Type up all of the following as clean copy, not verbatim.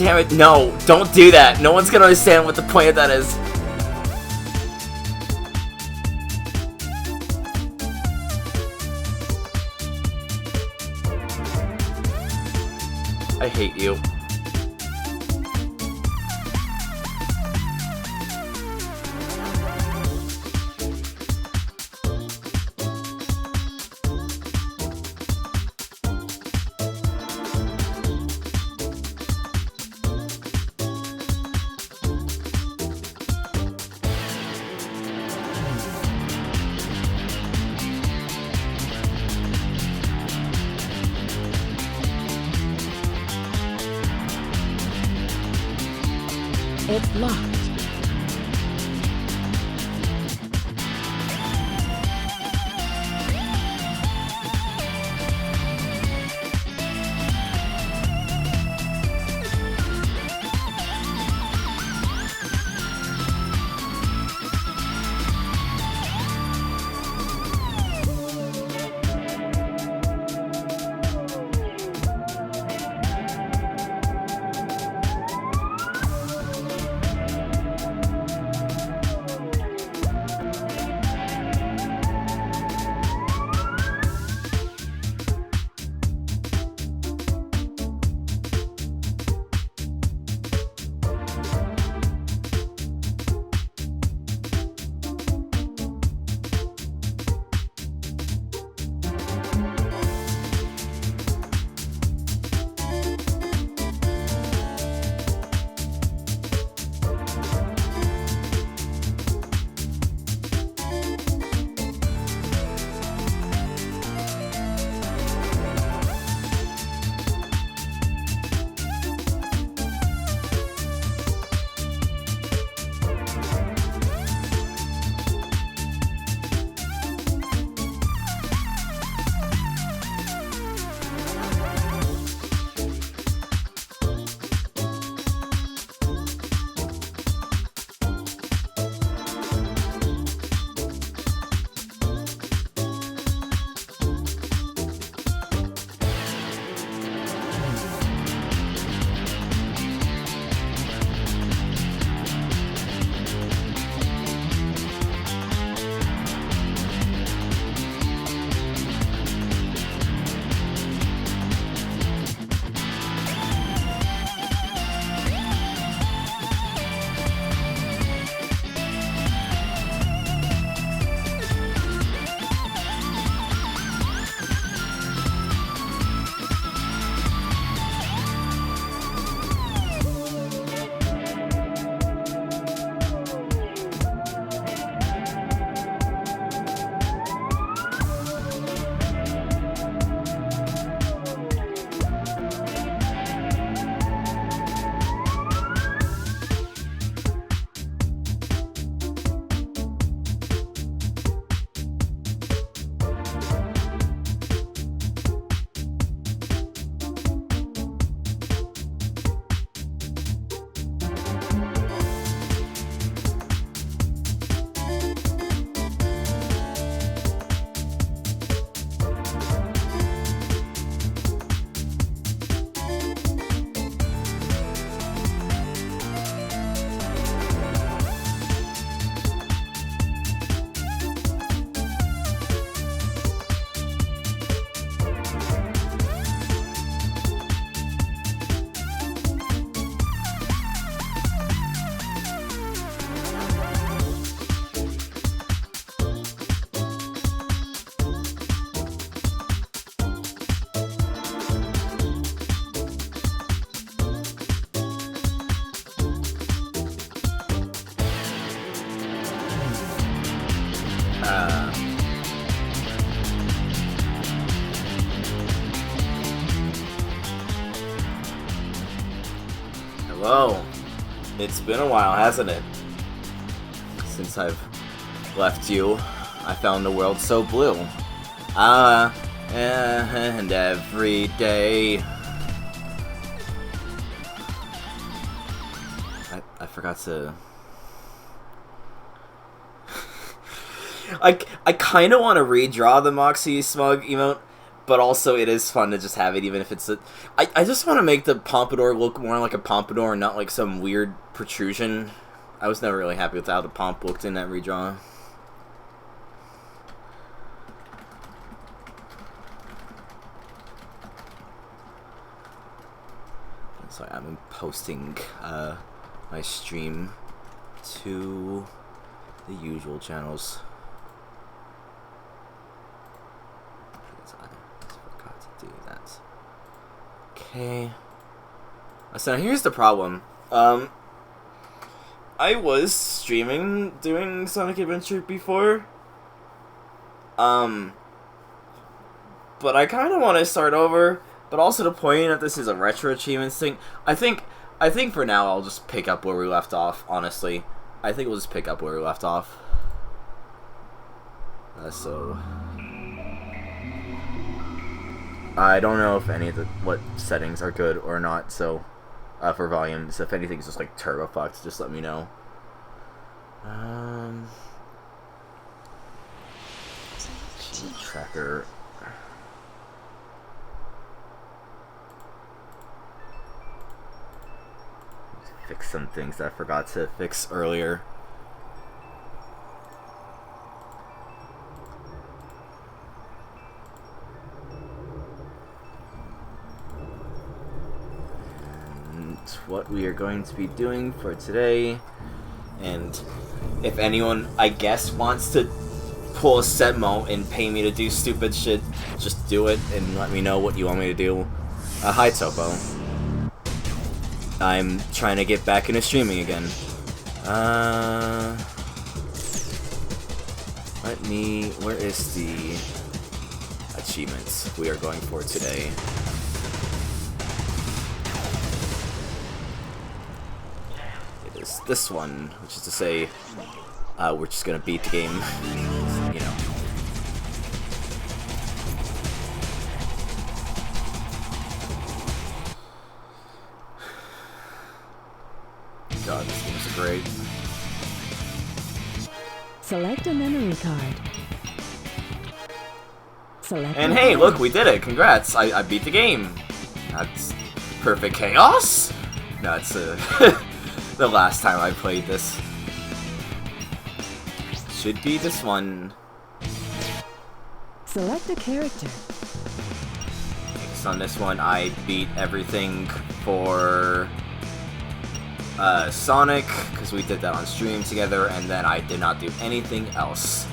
damn it, no, don't do that. No one's gonna understand what the point of that is. I hate you. It's locked. Hello. It's been a while, hasn't it? Since I've left you. I found the world so blue. And every day. I forgot to. I kind of want to redraw the Moxie Smug emote, but also it is fun to just have it, even if it's I just want to make the pompadour look more like a pompadour and not like some weird protrusion. I was never really happy with how the pomp looked in that redraw. So I'm posting my stream to the usual channels. I forgot to do that. Okay. So here's the problem. I was streaming doing Sonic Adventure before. But I kind of want to start over. But also to point out this is a retro achievements thing. I think for now I'll just pick up where we left off. Honestly, I think we'll just pick up where we left off. So I don't know if any of what settings are good or not. So for volumes, if anything's just like turbo fucked, just let me know. Tracker. Fix some things that I forgot to fix earlier. And what we are going to be doing for today, and if anyone, I guess, wants to pull a Setmo and pay me to do stupid shit, just do it and let me know what you want me to do. Hi Topo. I'm trying to get back into streaming again. Where is the achievements we are going for today? It is this one, which is to say, we're just gonna beat the game, you know. God, this game's great. Select a memory card. Select And hey, look, we did it! Congrats! I beat the game! That's perfect chaos? That's the last time I played this. Should be this one. Select a character. So on this one, I beat everything for Sonic, because we did that on stream together, and then I did not do anything else.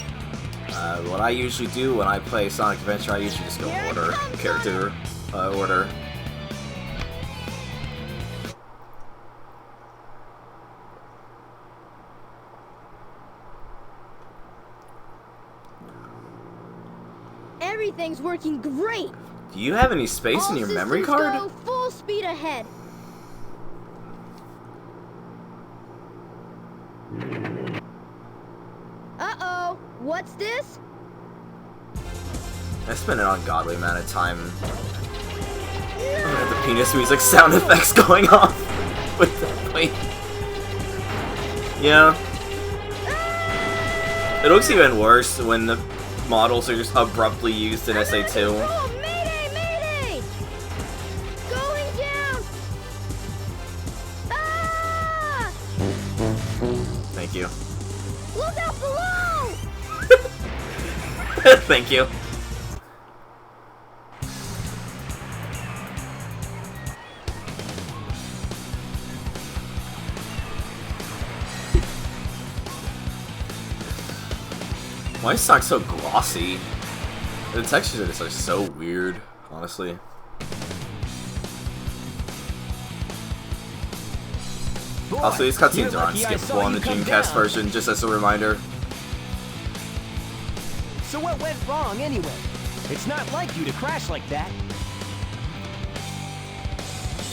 What I usually do when I play Sonic Adventure, I usually just go order, character order. Everything's working great. Do you have any space in your memory card? Go full speed ahead. Uh-oh, what's this? I spent an ungodly amount of time with the penis music sound effects going off with the plate. Yeah. It looks even worse when the models are just abruptly used in SA2. Oh, mayday, mayday! Going down! Ah! Thank you. Look out below! Thank you. Why is Sonic so glossy? The textures of this are so weird, honestly. Boy, Also, these cutscenes you're are lucky I unskippable saw on the you come Dreamcast down. version, just as a reminder. So what went wrong anyway? It's not like you to crash like that.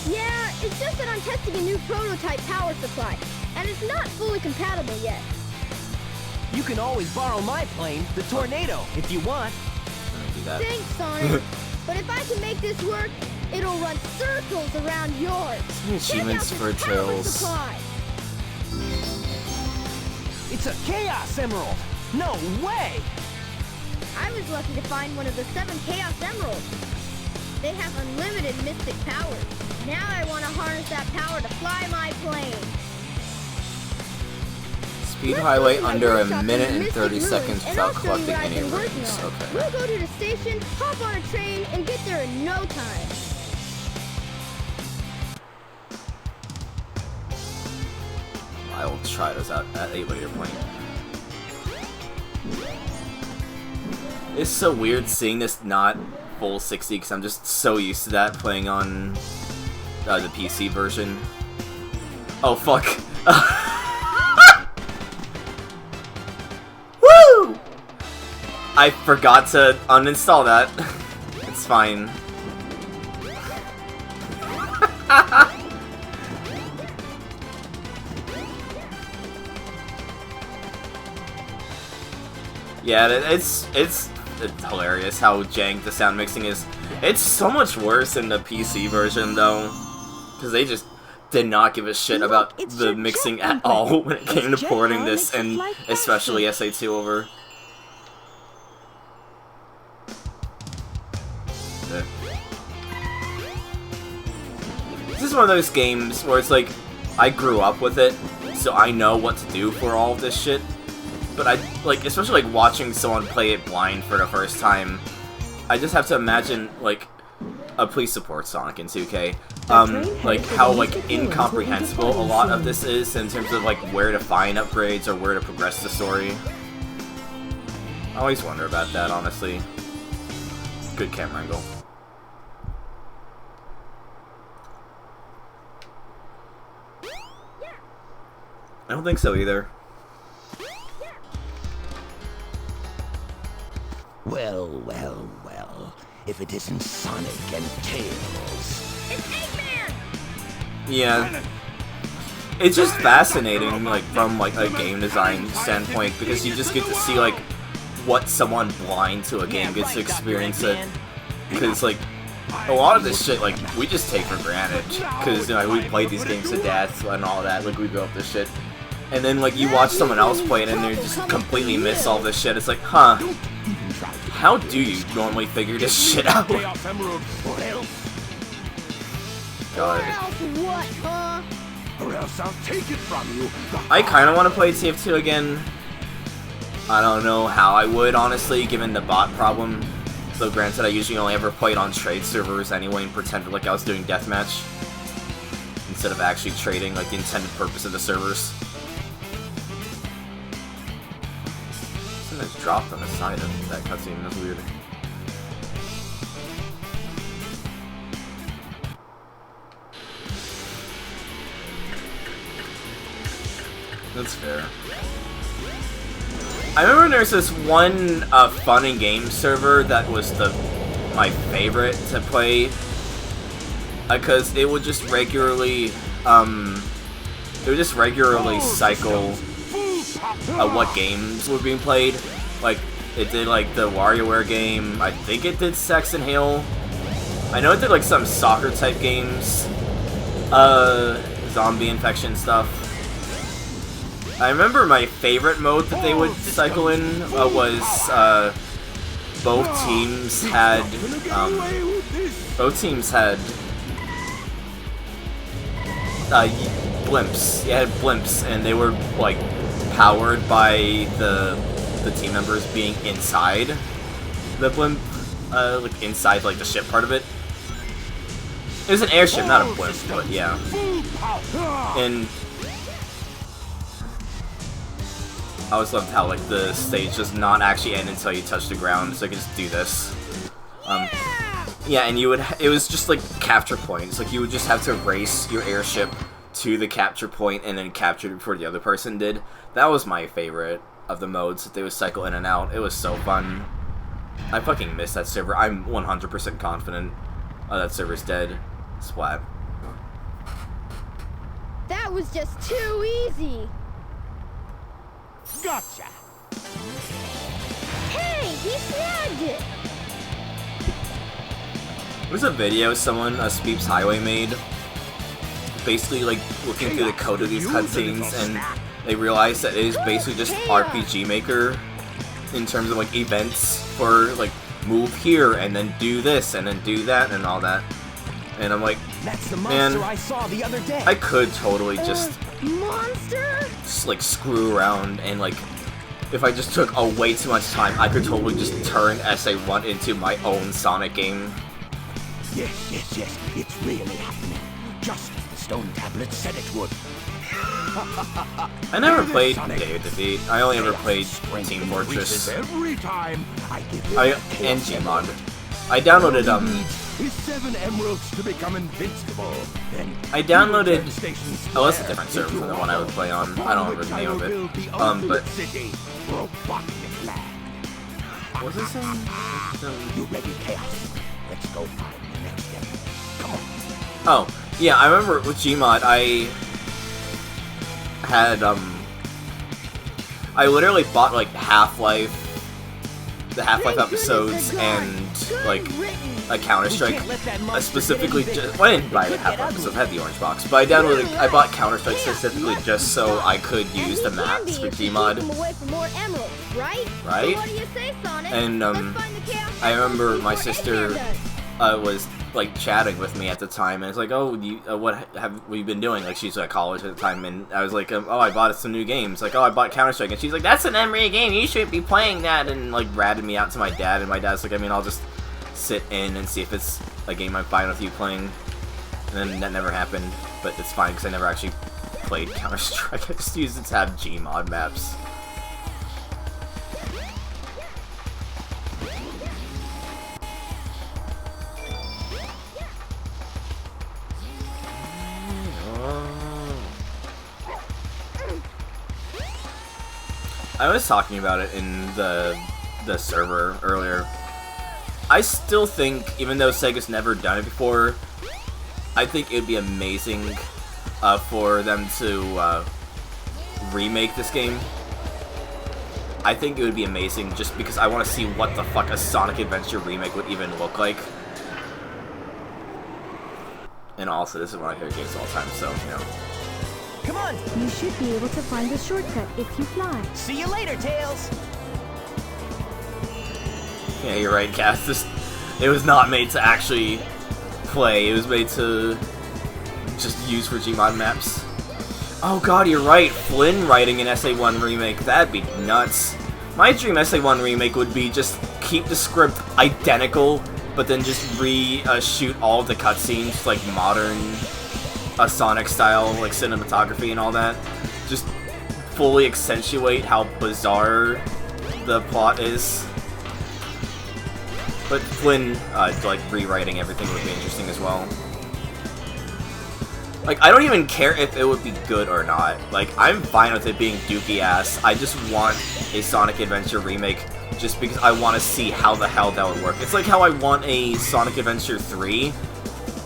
Yeah, it's just that I'm testing a new prototype power supply, and it's not fully compatible yet. You can always borrow my plane, the Tornado, if you want. Let me do that. Thanks, Sonic. But if I can make this work, it'll run circles around yours. Achievements Check for out this power Tails. supply. It's a Chaos Emerald! No way! I was lucky to find one of the 7 Chaos Emeralds. They have unlimited mystic powers. Now I want to harness that power to fly my plane. Speed Let's highway go to my under a workshop in minute and Mystic 30 Ruins, seconds and without I'll show you collecting what I've any been working rings. on. Okay. We'll go to the station, hop on a train, and get there in no time. I will try those out at a later point. It's so weird seeing this not full 60 because I'm just so used to that playing on the PC version. Oh fuck. Woo! I forgot to uninstall that. It's fine. Yeah, it's hilarious how jank the sound mixing is. It's so much worse in the PC version though, because they just did not give a shit Look, about it's the your mixing jet at bumper. all when it came to Its jet porting power this makes it and fly especially faster. SA2 over. Eh. This is one of those games where it's like, I grew up with it, so I know what to do for all of this shit. But I, like, especially like watching someone play it blind for the first time, I just have to imagine, like, please support Sonic in 2K. Like, how, like, incomprehensible a lot of this is in terms of, like, where to find upgrades or where to progress the story. I always wonder about that, honestly. Good camera angle. I don't think so either. Well, well, well. If it isn't Sonic and Tails. It's Eggman! Yeah. It's just fascinating, like, from, like, a game design standpoint, because you just get to see, like, what someone blind to a game gets to experience it. Because, like, a lot of this shit, like, we just take for granted. Because, you know, we played these games to death and all that, like, we built this shit. And then, like, you watch someone else play it and they just completely miss all this shit. It's like, huh. How do you normally figure this shit out? God. Or else what, huh? Or else I'll take it from you. I kind of want to play TF2 again. I don't know how I would, honestly, given the bot problem. Though granted, I usually only ever played on trade servers anyway and pretended like I was doing deathmatch. Instead of actually trading, like, the intended purpose of the servers. Something that's dropped on the side of that cutscene, that's weird. That's fair. I remember there's this one fun and game server that was my favorite to play, because it would just regularly cycle what games were being played. Like, it did like the WarioWare game. I think it did Sex and Hail. I know it did like some soccer type games, zombie infection stuff. I remember my favorite mode that they would cycle in was both teams had blimps. You had blimps, and they were like powered by the team members being inside the blimp, like inside like the ship part of it. It was an airship, not a blimp, but yeah. And I always loved how, like, the stage does not actually end until you touch the ground, so you can just do this. Yeah, and it was just, like, capture points. Like, you would just have to race your airship to the capture point and then capture it before the other person did. That was my favorite of the modes that they would cycle in and out. It was so fun. I fucking miss that server. I'm 100% confident that server's dead. Splat. That was just too easy. Gotcha. Hey, he snagged it. There's a video someone, Speeps Highway, made, basically like looking through the code of these cutscenes, and they realized that it is basically just RPG Maker in terms of like events for like move here and then do this and then do that and all that. And I'm like, That's the man, monster I saw the other day. I could totally just Monster? like screw around and like if I just took way too much time, I could totally just turn SA1 into my own Sonic game. Yes, it's really happening. Just as the stone tablet said it would. I never played Day of Defeat. I only ever played Team Fortress. Every time I give you And Gmod. I downloaded is 7 emeralds to become invincible. Then I downloaded. Devastation Oh, that's a Square different server into from the one I would play on. I don't remember the name of will it. be But ultimate city, Robotnik Land. was this in? You ready, Chaos? Let's go find the next emerald. Come on. Oh, yeah, I remember with Gmod, I had, I literally bought, like, Half-Life, the Half-Life Thank goodness episodes, they're gone. and, Good like, written. a Counter-Strike. We can't let that I monster specifically get just, bigger. well, I didn't buy It the could Half-Life get episodes, ugly. I had the orange box, but I bought Counter-Strike specifically just so I could use the maps with Gmod. Away for more emeralds, right? Right? So what do you say, Sonic? And, Let's find the Chaos I remember Emeralds my before sister, Eggman does. was like chatting with me at the time, and it's like, oh, what have we been doing? Like, she's at college at the time, and I was like, oh, I bought some new games. Like, oh, I bought Counter-Strike, and she's like, that's an Emery game, you shouldn't be playing that, and like ratted me out to my dad, and my dad's like, I mean, I'll just sit in and see if it's a game I'm fine with you playing. And then that never happened, but it's fine because I never actually played Counter-Strike. I just used it to have Gmod maps. I was talking about it in the server earlier. I still think, even though Sega's never done it before, I think it'd be amazing for them to remake this game. I think it would be amazing just because I want to see what the fuck a Sonic Adventure remake would even look like. And also, this is one of my favorite games of all time, so, you know. Come on. You should be able to find the shortcut if you fly. See you later, Tails. Yeah, you're right, Cass. It was not made to actually play. It was made to just use for Gmod maps. Oh god, you're right. Flynn writing an SA1 remake. That'd be nuts. My dream SA1 remake would be just keep the script identical, but then just shoot all of the cutscenes like modern Sonic style, like cinematography and all that. Just fully accentuate how bizarre the plot is. But Flynn, like, rewriting everything would be interesting as well. Like, I don't even care if it would be good or not. Like, I'm fine with it being dookie-ass. I just want a Sonic Adventure remake just because I want to see how the hell that would work. It's like how I want a Sonic Adventure 3,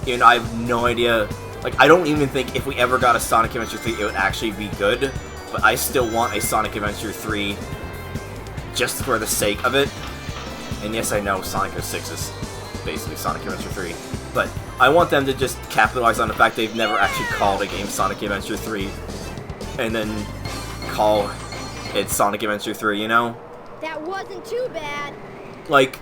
and I have no idea. Like, I don't even think if we ever got a Sonic Adventure 3, it would actually be good. But I still want a Sonic Adventure 3 just for the sake of it. And yes, I know Sonic 06 is basically Sonic Adventure 3, but I want them to just capitalize on the fact they've never actually called a game Sonic Adventure 3, and then call it Sonic Adventure 3, you know? That wasn't too bad. Like,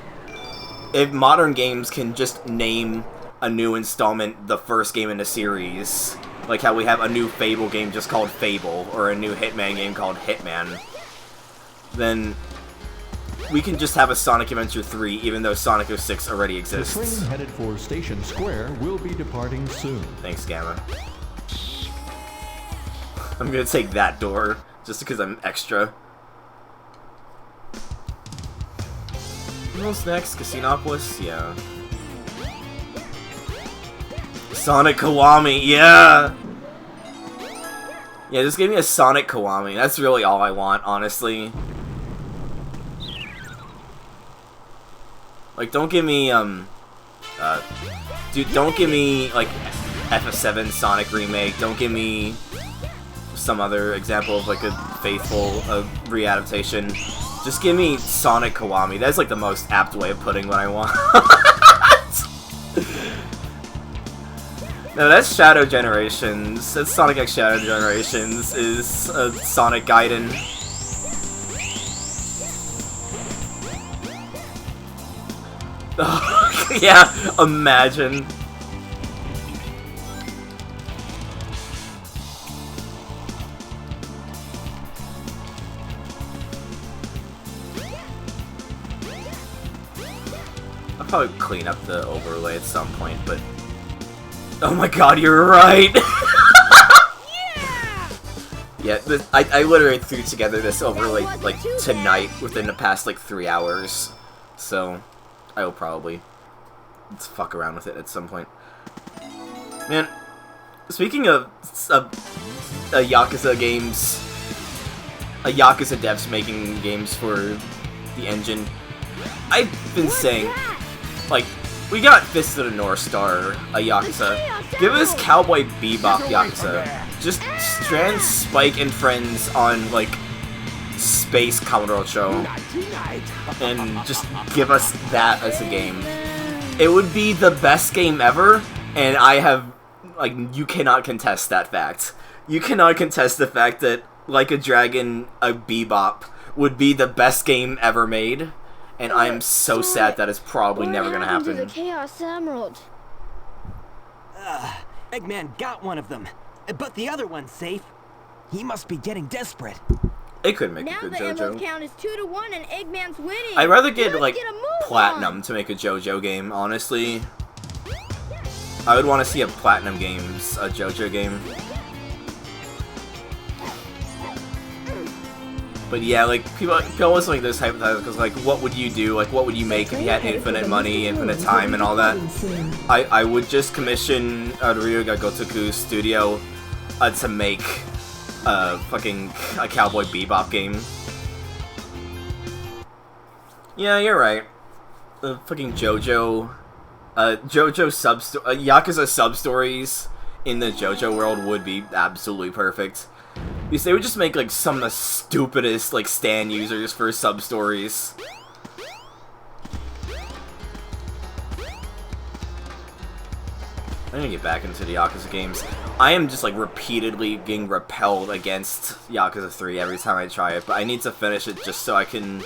if modern games can just name a new installment the first game in the series, like how we have a new Fable game just called Fable, or a new Hitman game called Hitman, then we can just have a Sonic Adventure 3, even though Sonic 06 already The exists. train headed for Station Square will be departing soon. Thanks, Gamma. I'm gonna take that door, just because I'm extra. What's next? Casinopolis? Yeah. Sonic Kiwami, yeah! Yeah, just give me a Sonic Kiwami. That's really all I want, honestly. Like, don't give me, dude, don't give me, like, FF7 Sonic remake. Don't give me some other example of, like, a faithful readaptation. Just give me Sonic Kiwami. That's, like, the most apt way of putting what I want. No, that's Shadow Generations. That's Sonic X Shadow Generations is Sonic Gaiden. Yeah, imagine. I'll probably clean up the overlay at some point, but... Oh my god, you're right! Yeah, I literally threw together this overlay, like, tonight, within the past, like, 3 hours. So, I will probably... let's fuck around with it at some point. Man, speaking of Yakuza games... Yakuza devs making games for the engine, I've been saying... like, we got Fist of the North Star, a Yakuza. Give us Cowboy Bebop Yakuza. Just strand Spike and friends on, like, Space Kamurocho. And just give us that as a game. It would be the best game ever, and I have, like, you cannot contest that fact. You cannot contest the fact that Like a Dragon, a Bebop, would be the best game ever made. And I am so sad that it's probably never gonna happen. The Chaos Emerald. Eggman got one of them, but the other one's safe. He must be getting desperate. It could make Now a good the emerald JoJo. count is 2-1 and Eggman's winning. I'd rather get, like, Get a move Platinum on. to make a JoJo game, honestly. I would want to see a Platinum games, a JoJo game. But yeah, like, people always like this hypotheticals, like, what would you do? Like, what would you make if you had infinite money, infinite time, and all that? I would just commission Ryuga Gotoku's studio to make fucking a Cowboy Bebop game. Yeah, you're right. Fucking JoJo, Yakuza sub-stories in the JoJo world would be absolutely perfect. Because they would just make, like, some of the stupidest, like, stan users for sub-stories. I'm gonna get back into the Yakuza games. I am just, like, repeatedly getting repelled against Yakuza 3 every time I try it, but I need to finish it just so I can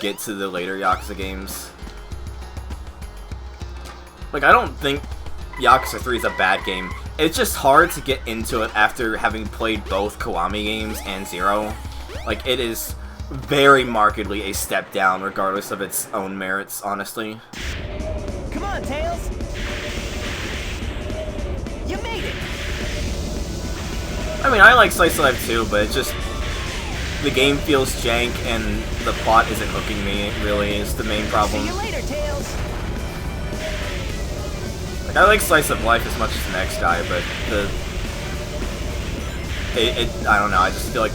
get to the later Yakuza games. Like, I don't think Yakuza 3 is a bad game. It's just hard to get into it after having played both Kiwami games and Zero. Like, it is very markedly a step down, regardless of its own merits, honestly. Come on, Tails! You made it! I mean, I like Slice of Life too, but it just... the game feels jank, and the plot isn't hooking me, really, is the main problem. See you later, Tails! Like, I like Slice of Life as much as the next guy, but I don't know, I just feel like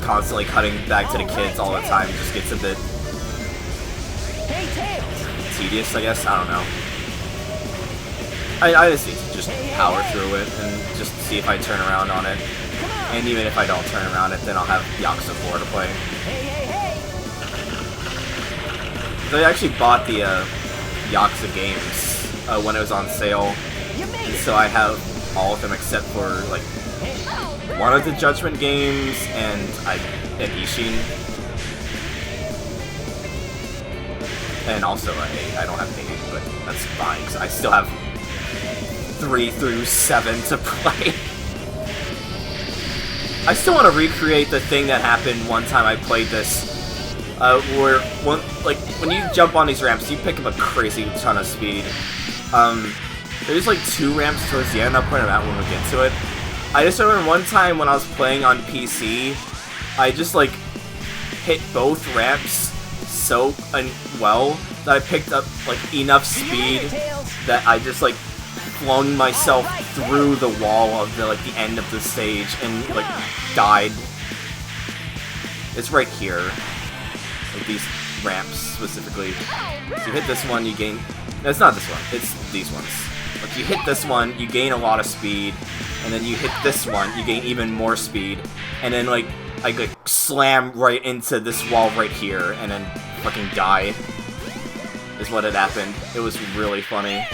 constantly cutting back to the kids all the time just gets a bit Hey, Tails! tedious, I guess, I don't know. I just need to just power through it and just see if I turn around on it. And even if I don't turn around it, then I'll have Yakuza 4 to play. Hey, hey, hey! So I actually bought the Yakuza games when it was on sale. You made And it! so I have all of them except for, like, one of the Judgment games and Ishin. And also I don't have 8, but that's fine, because I still have 3 through 7 to play. I still want to recreate the thing that happened one time I played this, where when you jump on these ramps, you pick up a crazy ton of speed. There's like 2 ramps towards the end. I'll point them out when we get to it. I just remember one time when I was playing on PC, I just like hit both ramps so well that I picked up like enough speed that I just like flung myself through the wall of the the end of the stage and like died. It's right here, like these ramps specifically. So you hit this one, you gain. No, it's not this one. It's these ones. Like you hit this one, you gain a lot of speed, and then you hit this one, you gain even more speed, and then like I slam right into this wall right here, and then fucking die. Is what had happened. It was really funny.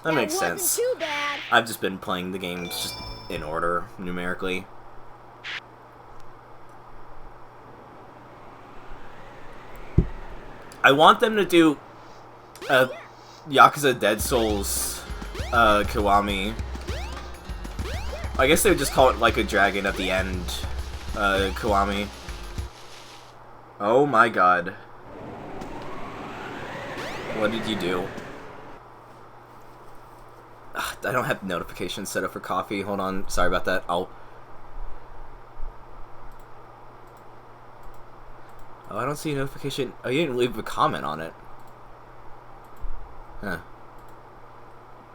That makes sense. Too bad. I've just been playing the games just in order, numerically. I want them to do Yakuza Dead Souls Kiwami. I guess they would just call it like a dragon at the end. Kiwami. Oh my god. What did you do? Ugh, I don't have notifications set up for coffee. Hold on. Sorry about that. Oh, I don't see a notification. Oh, you didn't leave a comment on it. Huh.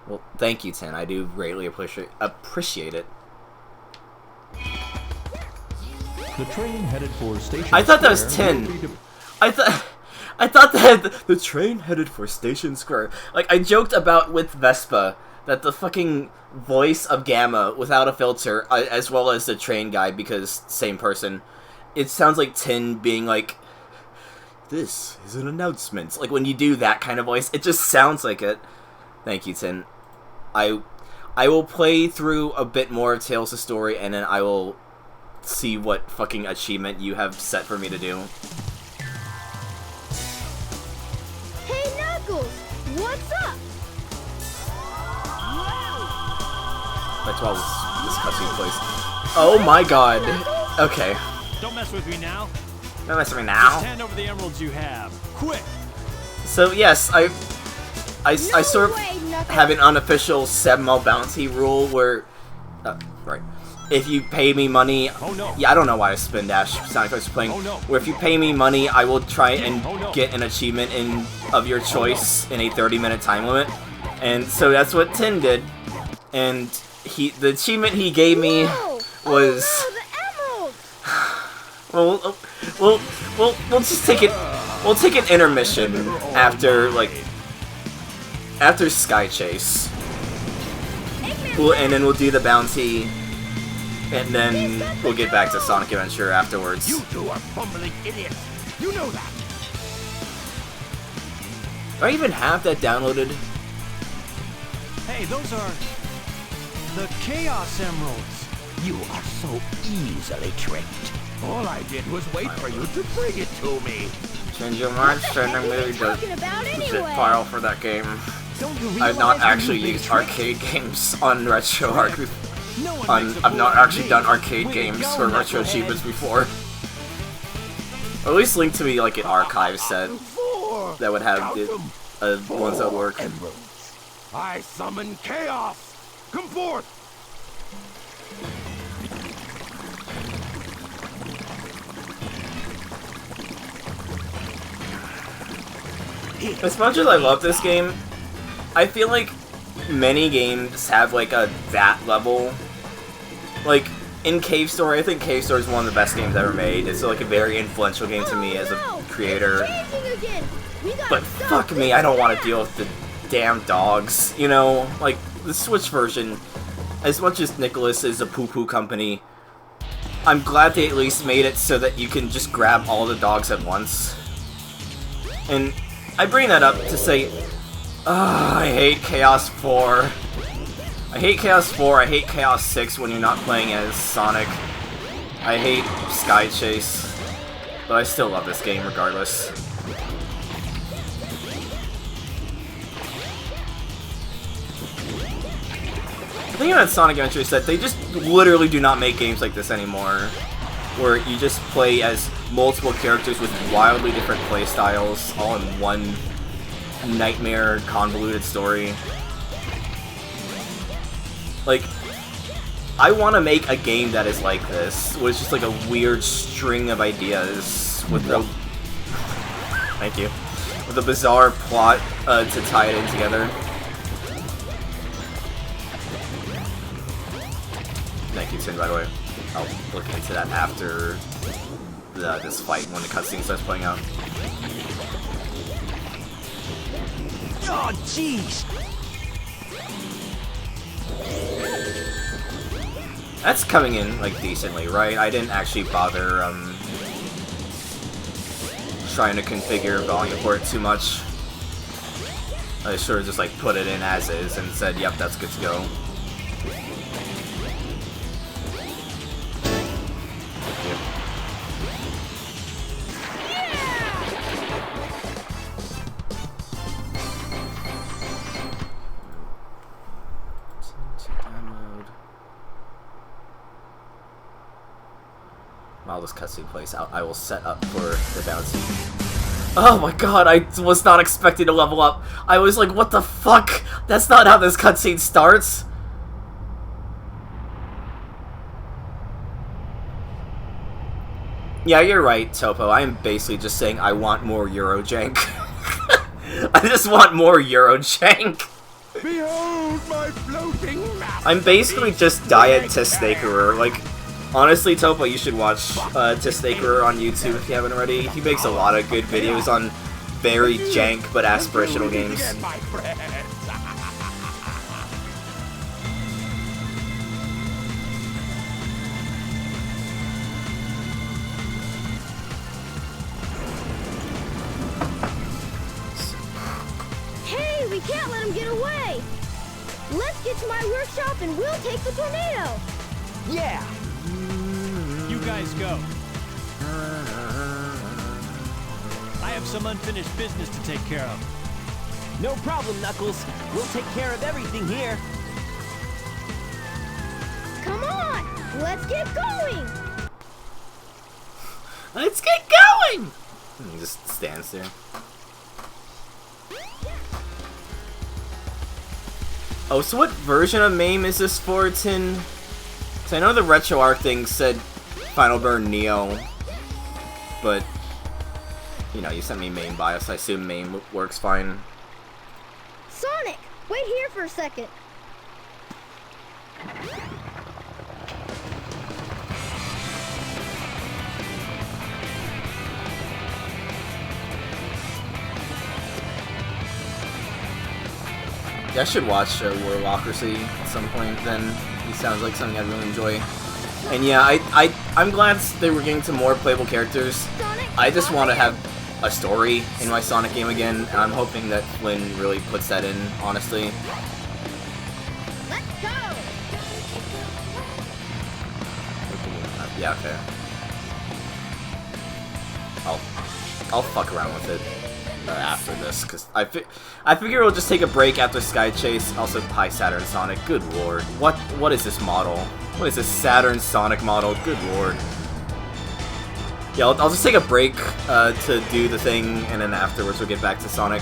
Well, thank you, Tin. I do greatly appreciate it. The train headed for Station I thought that was Square 10. will be I thought that the train headed for Station Square. Like, I joked about with Vespa that the fucking voice of Gamma without a filter, as well as the train guy, because same person, it sounds like Tin being like, "This is an announcement." Like, when you do that kind of voice, it just sounds like it. Thank you, Tin. I will play through a bit more of Tales of Story, and then I will see what fucking achievement you have set for me to do. Hey, Knuckles! What's up? That's why this cutscene plays. Oh my god. Okay. Don't mess with me now. Don't mess with me Just now. hand over the emeralds you have. Quick! So yes, I sort of way, Knuckles. have an unofficial 7-mo bounty rule where, right, if you pay me money, Oh no. yeah, I don't know why I spin dash sound effects are playing. Oh, no. Where if you pay me money, I will try and Oh, no. get an achievement of your choice in a 30-minute time limit, and so that's what Tin did, and the achievement he gave me Whoa! was. Oh, no, the emeralds! We'll just take it. We'll take an intermission after Sky Chase. And then we'll do the bounty, and then we'll get back to Sonic Adventure afterwards. You two are bumbling idiots. You know that. Do I even have that downloaded? Hey, those are the Chaos Emeralds. You are so easily tricked. All I did was wait for you to bring it to me. Change your mind, send a What are you movie talking about zip anyway? file for that game. Don't you realize I've not when actually you've been used tricked? arcade games on Retro Arcade. No one makes a I've not fool out of actually me. done arcade Way to games go, for Retro knucklehead. Achievements before. Or at least link to me like an archive set Four. that would have Count the them. ones that work. Emeralds. I summon chaos. Come forth. As much as I love this game, I feel like many games have like a that level. Like in Cave Story, I think Cave Story is one of the best games ever made. It's like a very influential game to me as a no, creator. it's changing again. We gotta But stop fuck this me, I don't want now. to deal with the damn dogs. You know, like the Switch version. As much as Nicholas is a poo-poo company, I'm glad they at least made it so that you can just grab all the dogs at once. And I bring that up to say, I hate Chaos 4. I hate Chaos 4, I hate Chaos 6 when you're not playing as Sonic. I hate Sky Chase, but I still love this game regardless. The thing about Sonic Adventure is that they just literally do not make games like this anymore, where you just play as multiple characters with wildly different playstyles, all in one nightmare, convoluted story. Like, I want to make a game that is like this, where it's just like a weird string of ideas with a... Thank you. With a bizarre plot to tie it in together. Thank you, Tin, by the way. I'll look into that after this fight when the cutscene starts playing out. Oh, jeez. That's coming in, like, decently, right? I didn't actually bother, trying to configure volume for it too much. I sort of just, like, put it in as is and said, yep, that's good to go. while this cutscene plays out, I will set up for the bouncy. Oh my god, I was not expecting to level up. I was like, what the fuck? That's not how this cutscene starts. Yeah, you're right, Topo. I am basically just saying I want more Eurojank. I just want more Eurojank. Behold my floating masterpiece. I'm basically just Diet Testakerer. Like, honestly, Topo, you should watch Testakerer on YouTube if you haven't already. He makes a lot of good videos on very jank but aspirational games. Again, my friends. Hey, we can't let him get away! Let's get to my workshop and we'll take the tornado! Yeah! You guys go. I have some unfinished business to take care of. No problem, Knuckles. We'll take care of everything here. Come on! Let's get going! Let's get going! He just stands there. Oh, so what version of MAME is this for, Tin? Because I know the RetroArch thing said Final Burn Neo, but, you know, you sent me MAME BIOS, I assume MAME works fine. Sonic, wait here for a second. Yeah, I should watch Warlocracy at some point then. He sounds like something I'd really enjoy. And yeah, I'm glad they were getting to more playable characters. Sonic, I just want to have a story in my Sonic game again, and I'm hoping that Flynn really puts that in, honestly. let's go! Yeah, okay. I'll fuck around with it after this, because I figure we'll just take a break after Sky Chase. Also, hi Saturn Sonic. Good lord, what is this model? What is this Saturn Sonic model? Good lord. Yeah, I'll just take a break to do the thing, and then afterwards we'll get back to Sonic.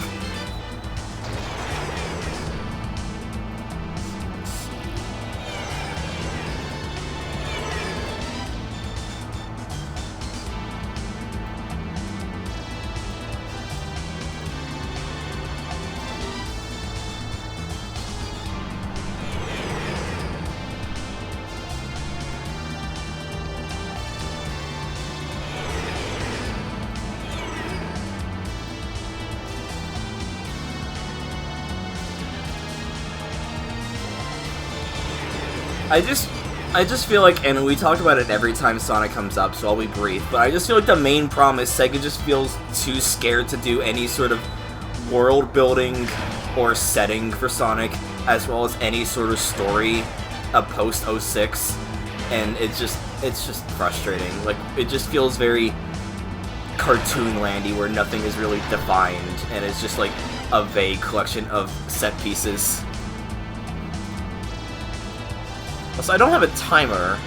I just feel like, and we talk about it every time Sonic comes up, so I'll be brief, but I just feel like the main problem is Sega just feels too scared to do any sort of world building or setting for Sonic, as well as any sort of story post 06, and it's just frustrating. Like, it just feels very cartoon-landy, where nothing is really defined, and it's just like a vague collection of set pieces. So I don't have a timer.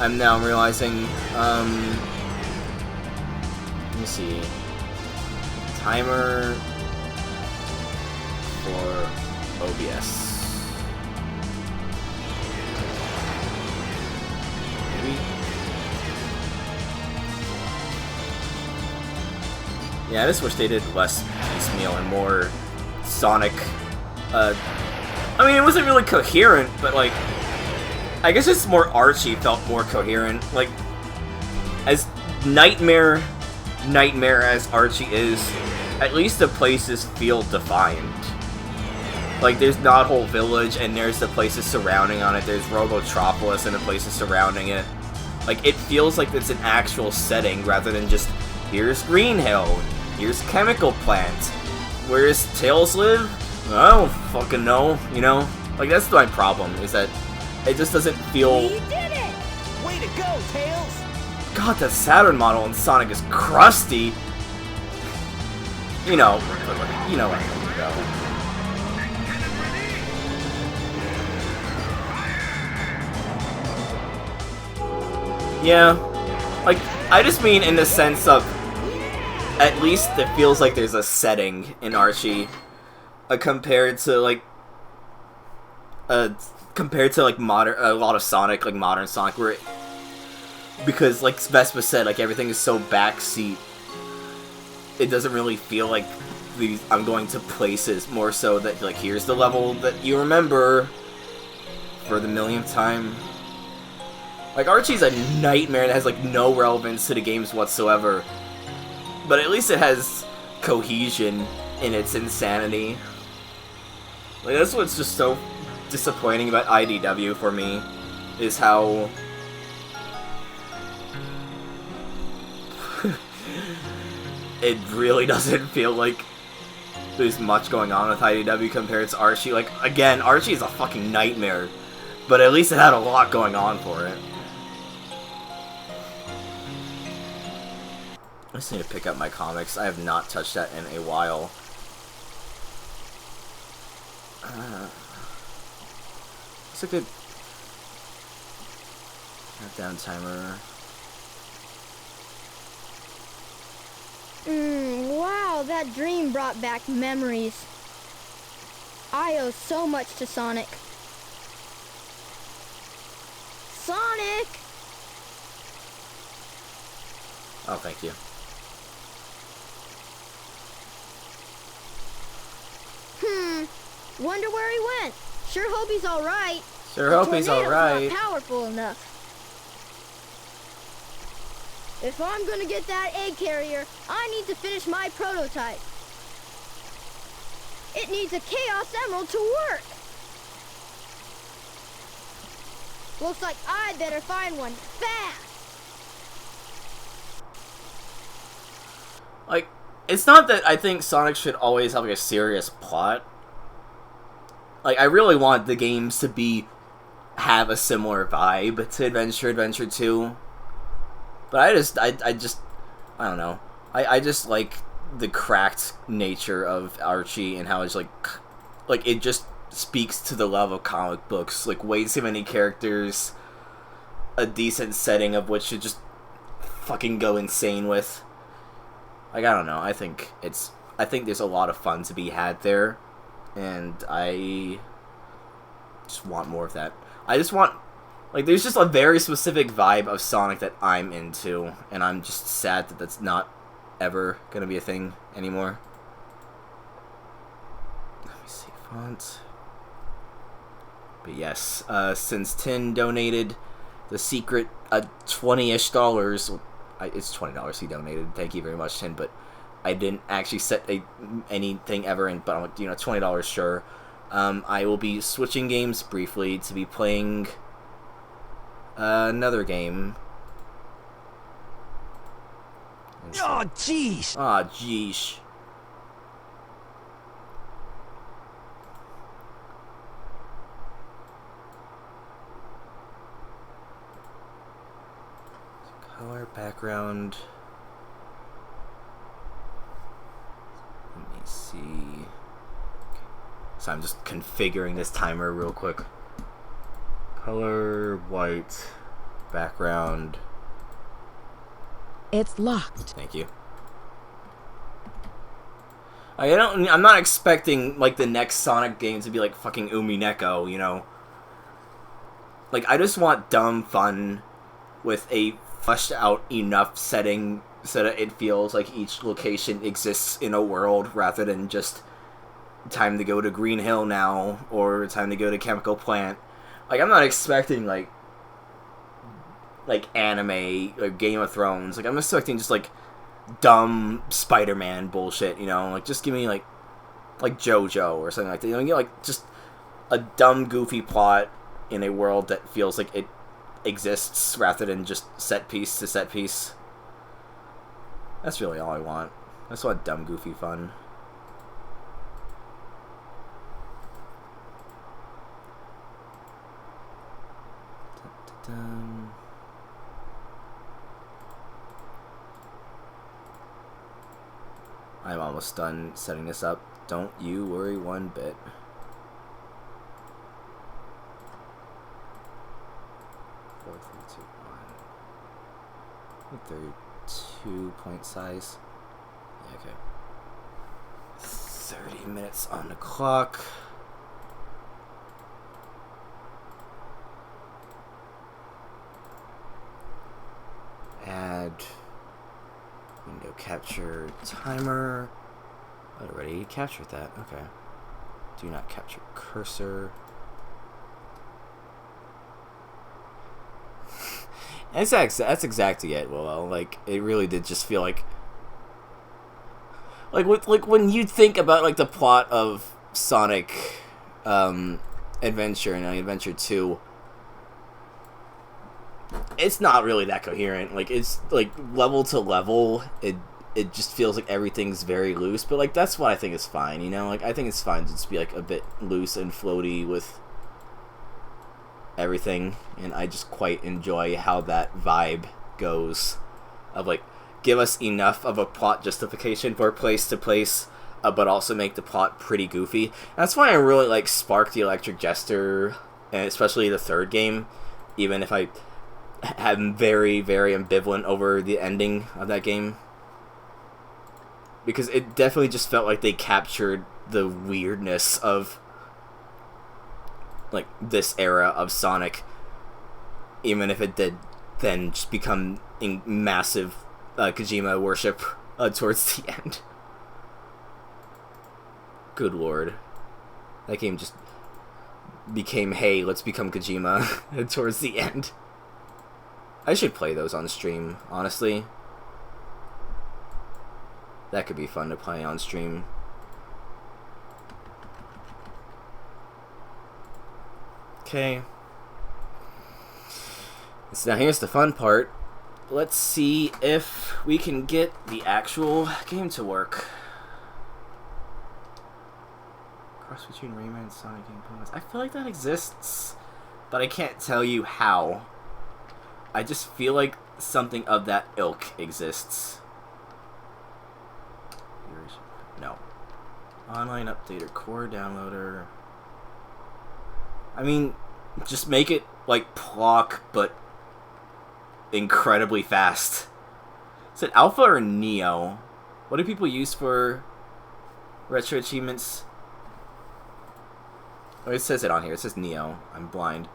I'm now realizing, let me see. Timer for OBS. Maybe? Yeah, I just wish they did less piecemeal and more Sonic, I mean, it wasn't really coherent, but, like, I guess it's more Archie felt more coherent. Like, as nightmare as Archie is, at least the places feel defined. Like, there's Knot Hole Village, and there's the places surrounding on it. There's Robotropolis and the places surrounding it. Like, it feels like it's an actual setting, rather than just, here's Green Hill, here's Chemical Plant, where's Tails live? I don't fucking know, you know? Like, that's my problem, is that it just doesn't feel... We did it! Way to go, Tails! God, that Saturn model in Sonic is crusty! You know where you go. Yeah, Like, I just mean in the sense of, at least it feels like there's a setting in Archie, compared to like modern, a lot of Sonic, like modern Sonic, where because like Vespa said, like everything is so backseat. It doesn't really feel like I'm going to places, more so that like here's the level that you remember for the millionth time. Like, Archie's a nightmare that has, like, no relevance to the games whatsoever. But at least it has cohesion in its insanity. Like, that's what's just so disappointing about IDW for me, is how... it really doesn't feel like there's much going on with IDW compared to Archie. Like, again, Archie is a fucking nightmare, but at least it had a lot going on for it. I just need to pick up my comics. I have not touched that in a while. It's a good countdown timer. Wow, that dream brought back memories. I owe so much to Sonic. Sonic! Oh, thank you. Wonder where he went. Sure hope he's alright. Sure hope he's alright. Not powerful enough. If I'm gonna get that egg carrier, I need to finish my prototype. It needs a Chaos Emerald to work. Looks like I better find one fast. Like, it's not that I think Sonic should always have like a serious plot. Like, I really want the games to have a similar vibe to Adventure 2. But I don't know. I just like the cracked nature of Archie and how it's like it just speaks to the love of comic books. Like, way too many characters, a decent setting of which you just fucking go insane with. Like, I don't know. I think there's a lot of fun to be had there, and I just want more of that. I just want, like, there's just a very specific vibe of Sonic that I'm into, and I'm just sad that that's not ever gonna be a thing anymore. Let me see, font. But yes, since Tin donated the secret $20-ish, it's $20 he donated. Thank you very much, Tin. But I didn't actually set anything ever in. But I'm like, $20, sure. I will be switching games briefly to be playing another game. Oh, jeez. Ah, jeesh. Color, background. Let me see. Okay. So I'm just configuring this timer real quick. Color, white, background. It's locked. Thank you. I'm not expecting like the next Sonic game to be like fucking Umineko, you know. Like, I just want dumb fun with a fleshed out enough setting so that it feels like each location exists in a world rather than just time to go to Green Hill now or time to go to Chemical Plant. Like, I'm not expecting like anime or Game of Thrones. Like, I'm expecting just like dumb Spider-Man bullshit, you know? Like, just give me like JoJo or something like that. You know, get like just a dumb, goofy plot in a world that feels like it exists rather than just set piece to set piece. That's really all I want. I just want dumb, goofy fun. Dun-dun-dun. I'm almost done setting this up. Don't you worry one bit. 32-point size. Yeah, okay. 30 minutes on the clock. Add window capture timer. Already captured that. Okay. Do not capture cursor. That's exactly it. Well, like it really did just feel like when you think about like the plot of Sonic Adventure and Adventure 2, it's not really that coherent. Like it's like level to level, it just feels like everything's very loose, but like that's what I think is fine, you know? Like I think it's fine to just be like a bit loose and floaty with everything, and I just quite enjoy how that vibe goes of like give us enough of a plot justification for place to place, but also make the plot pretty goofy. And that's why I really like Spark the Electric Jester, and especially the third game, even if I am very, very ambivalent over the ending of that game. Because it definitely just felt like they captured the weirdness of like this era of Sonic, even if it did then just become in massive Kojima worship towards the end. Good lord. That game just became, hey, let's become Kojima towards the end. I should play those on stream, honestly. That could be fun to play on stream. Okay. So now here's the fun part. Let's see if we can get the actual game to work. Cross between Rayman and Sonic game components. I feel like that exists, but I can't tell you how. I just feel like something of that ilk exists. No. Online updater, core downloader. I mean, just make it like Plock, but incredibly fast. Is it Alpha or Neo? What do people use for retro achievements? Oh, it says it on here. It says Neo. I'm blind.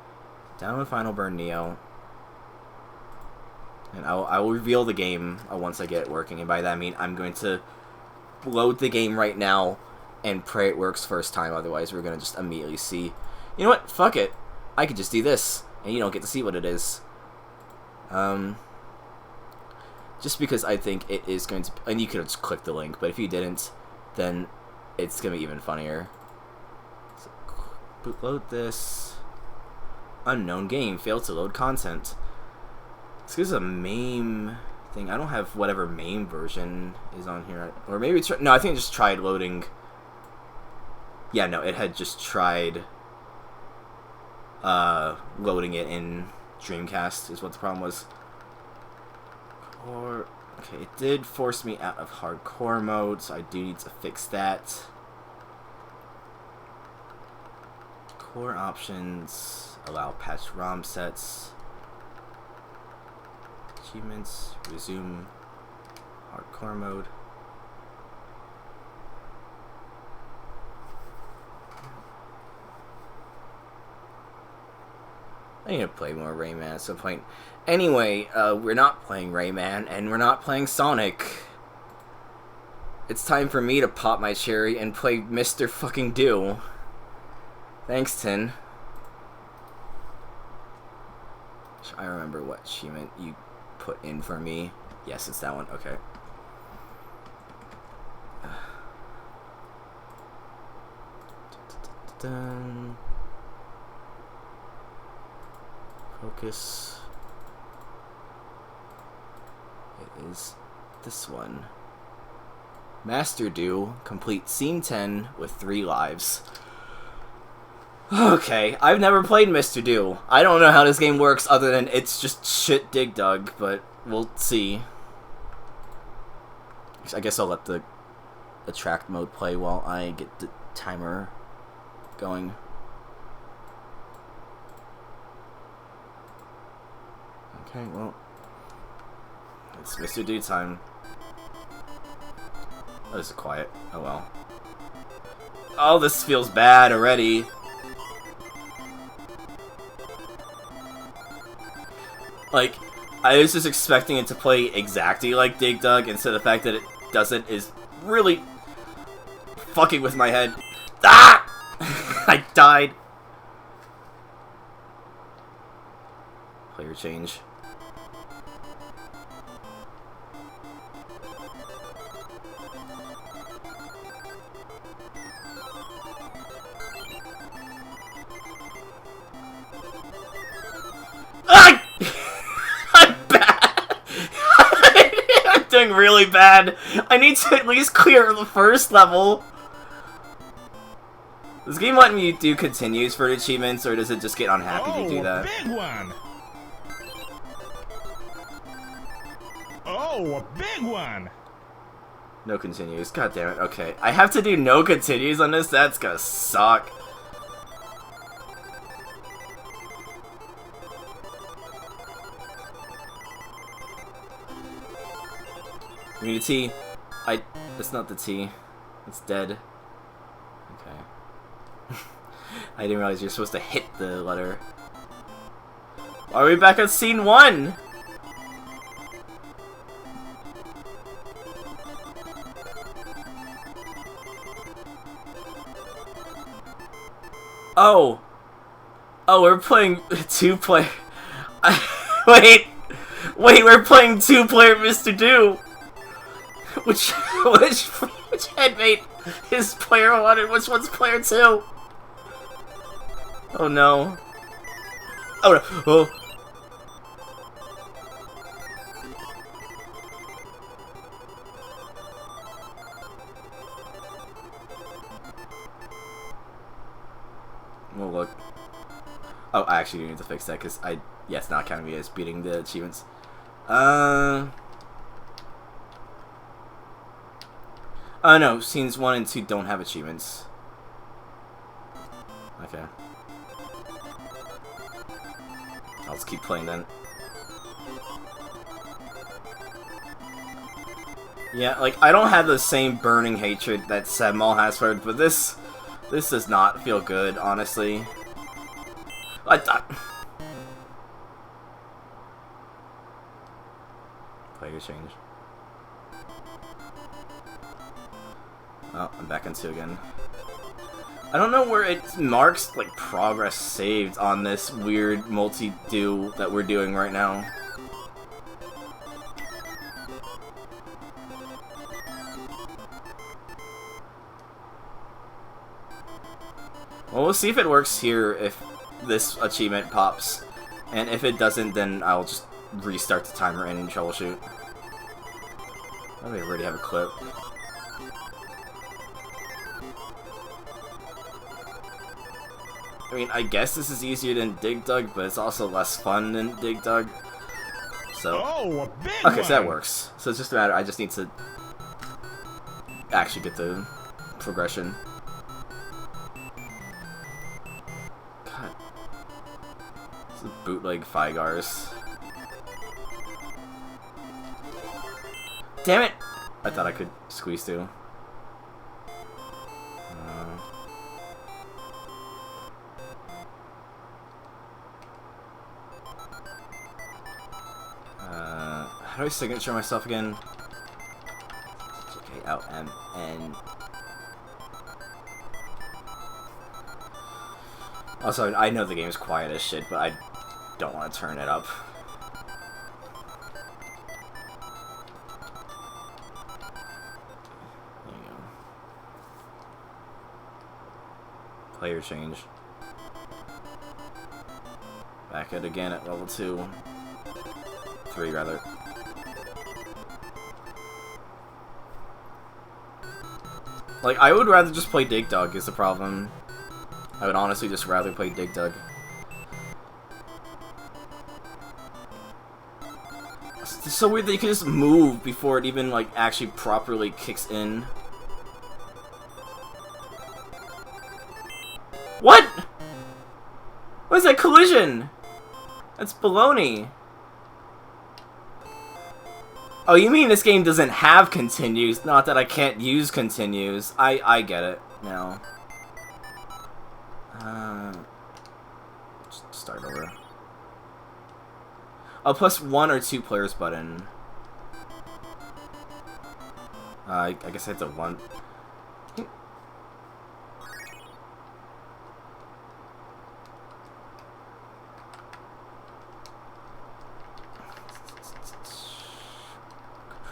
Download Final Burn Neo. And I will reveal the game once I get it working. And by that I mean I'm going to load the game right now and pray it works first time. Otherwise we're going to just immediately see. You know what? Fuck it. I could just do this. And you don't get to see what it is. Just because I think it is going to... And you could just click the link. But if you didn't, then it's going to be even funnier. So, load this. Unknown game. Failed to load content. This is a MAME thing. I don't have whatever MAME version is on here. Or maybe it's... No, I think it just tried loading... Yeah, no, it had just tried loading it in Dreamcast is what the problem was. Or... Okay, it did force me out of hardcore mode, so I do need to fix that. Core options. Allow patch ROM sets. Achievements, resume hardcore mode. I need to play more Rayman at some point. Anyway, we're not playing Rayman, and we're not playing Sonic. It's time for me to pop my cherry and play Mr. Fucking Do. Thanks, Tin. I remember what achievement you put in for me. Yes, it's that one. Okay. Dun. Focus. It is this one. Master Do. Complete Scene 10 with 3 lives. Okay, I've never played Mr. Do. I don't know how this game works other than it's just shit Dig Dug, but we'll see. I guess I'll let the attract mode play while I get the timer going. Okay, well, It's Mr. Do time. Oh, this is quiet. Oh well. Oh, this feels bad already. Like, I was just expecting it to play exactly like Dig Dug, instead of the fact that it doesn't is really fucking with my head. Ah! I died. Player change. Ah! I'm bad. I'm doing really bad. I need to at least clear the first level. Does the game let me do continues for achievements, or does it just get unhappy to do that? Big one! Oh, a big one! No continues. God damn it. Okay. I have to do no continues on this? That's gonna suck. Give me the T. That's not the T. It's dead. Okay. I didn't realize you're supposed to hit the letter. Are we back at scene 1? Oh. Oh, we're playing two-player. Wait, we're playing two-player Mr. Do. Which headmate is player 1 and which one's player 2? Oh no. Oh no. Oh. Oh look. Oh, I actually need to fix that because yeah, it's not counting me as beating the achievements. Oh no, scenes 1 and 2 don't have achievements. Okay. I'll just keep playing then. Yeah, like, I don't have the same burning hatred that Sebmall has for it, but this does not feel good, honestly. Player change. Oh, I'm back in 2 again. I don't know where it marks, like, progress saved on this weird multi-do that we're doing right now. Well, we'll see if it works here if this achievement pops. And if it doesn't, then I'll just restart the timer and troubleshoot. Oh, we already have a clip. I mean, I guess this is easier than Dig Dug, but it's also less fun than Dig Dug. So, oh, a big okay, so that works. So it's just a matter, I just need to actually get the progression. God. This is bootleg Figars. Damn it! I thought I could squeeze through. How do I signature myself again? Okay, L-M-N. Also, I know the game is quiet as shit, but I don't want to turn it up. There you go. Player change. Back it again at level 2. 3, rather. Like, I would rather just play Dig Dug is the problem. I would honestly just rather play Dig Dug. It's so weird that you can just move before it even, like, actually properly kicks in. What?! What is that collision? That's baloney. Oh, you mean this game doesn't have continues? Not that I can't use continues. I get it now. Just start over. Oh, plus 1 or 2 players button. I guess I have to 1.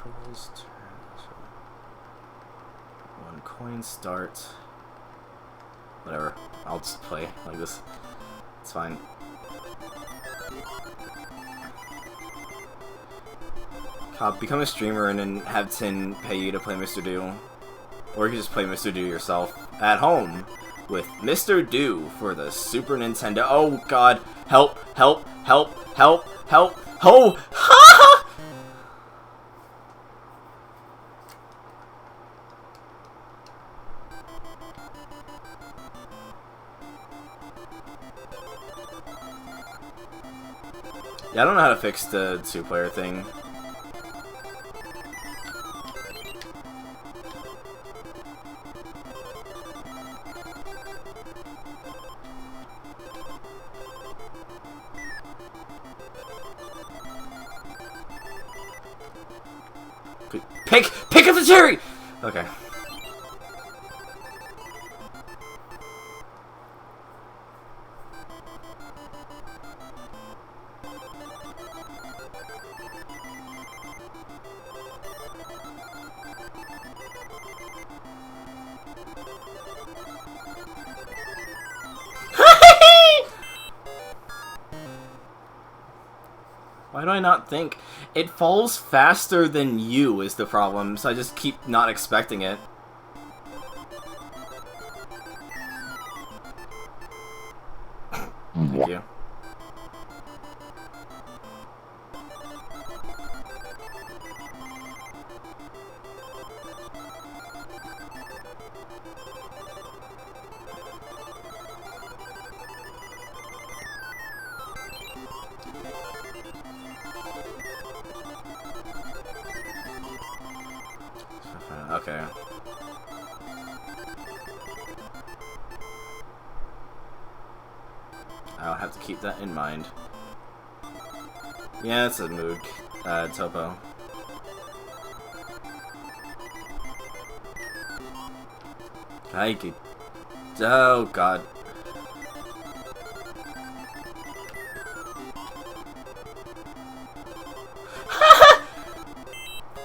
Controls turn. 1 coin start. Whatever. I'll just play like this. It's fine. Become a streamer and then have Tin pay you to play Mr. Do. Or you can just play Mr. Do yourself at home with Mr. Do for the Super Nintendo. Oh god. Help, help, help, help, help. Oh! Ha! Yeah, I don't know how to fix the 2-player thing. Pick up the cherry! Okay. Why do I not think? It falls faster than you is the problem, so I just keep not expecting it. Thank you. Okay. I'll have to keep that in mind. Yeah, it's a mood, Topo. I could... Oh, God.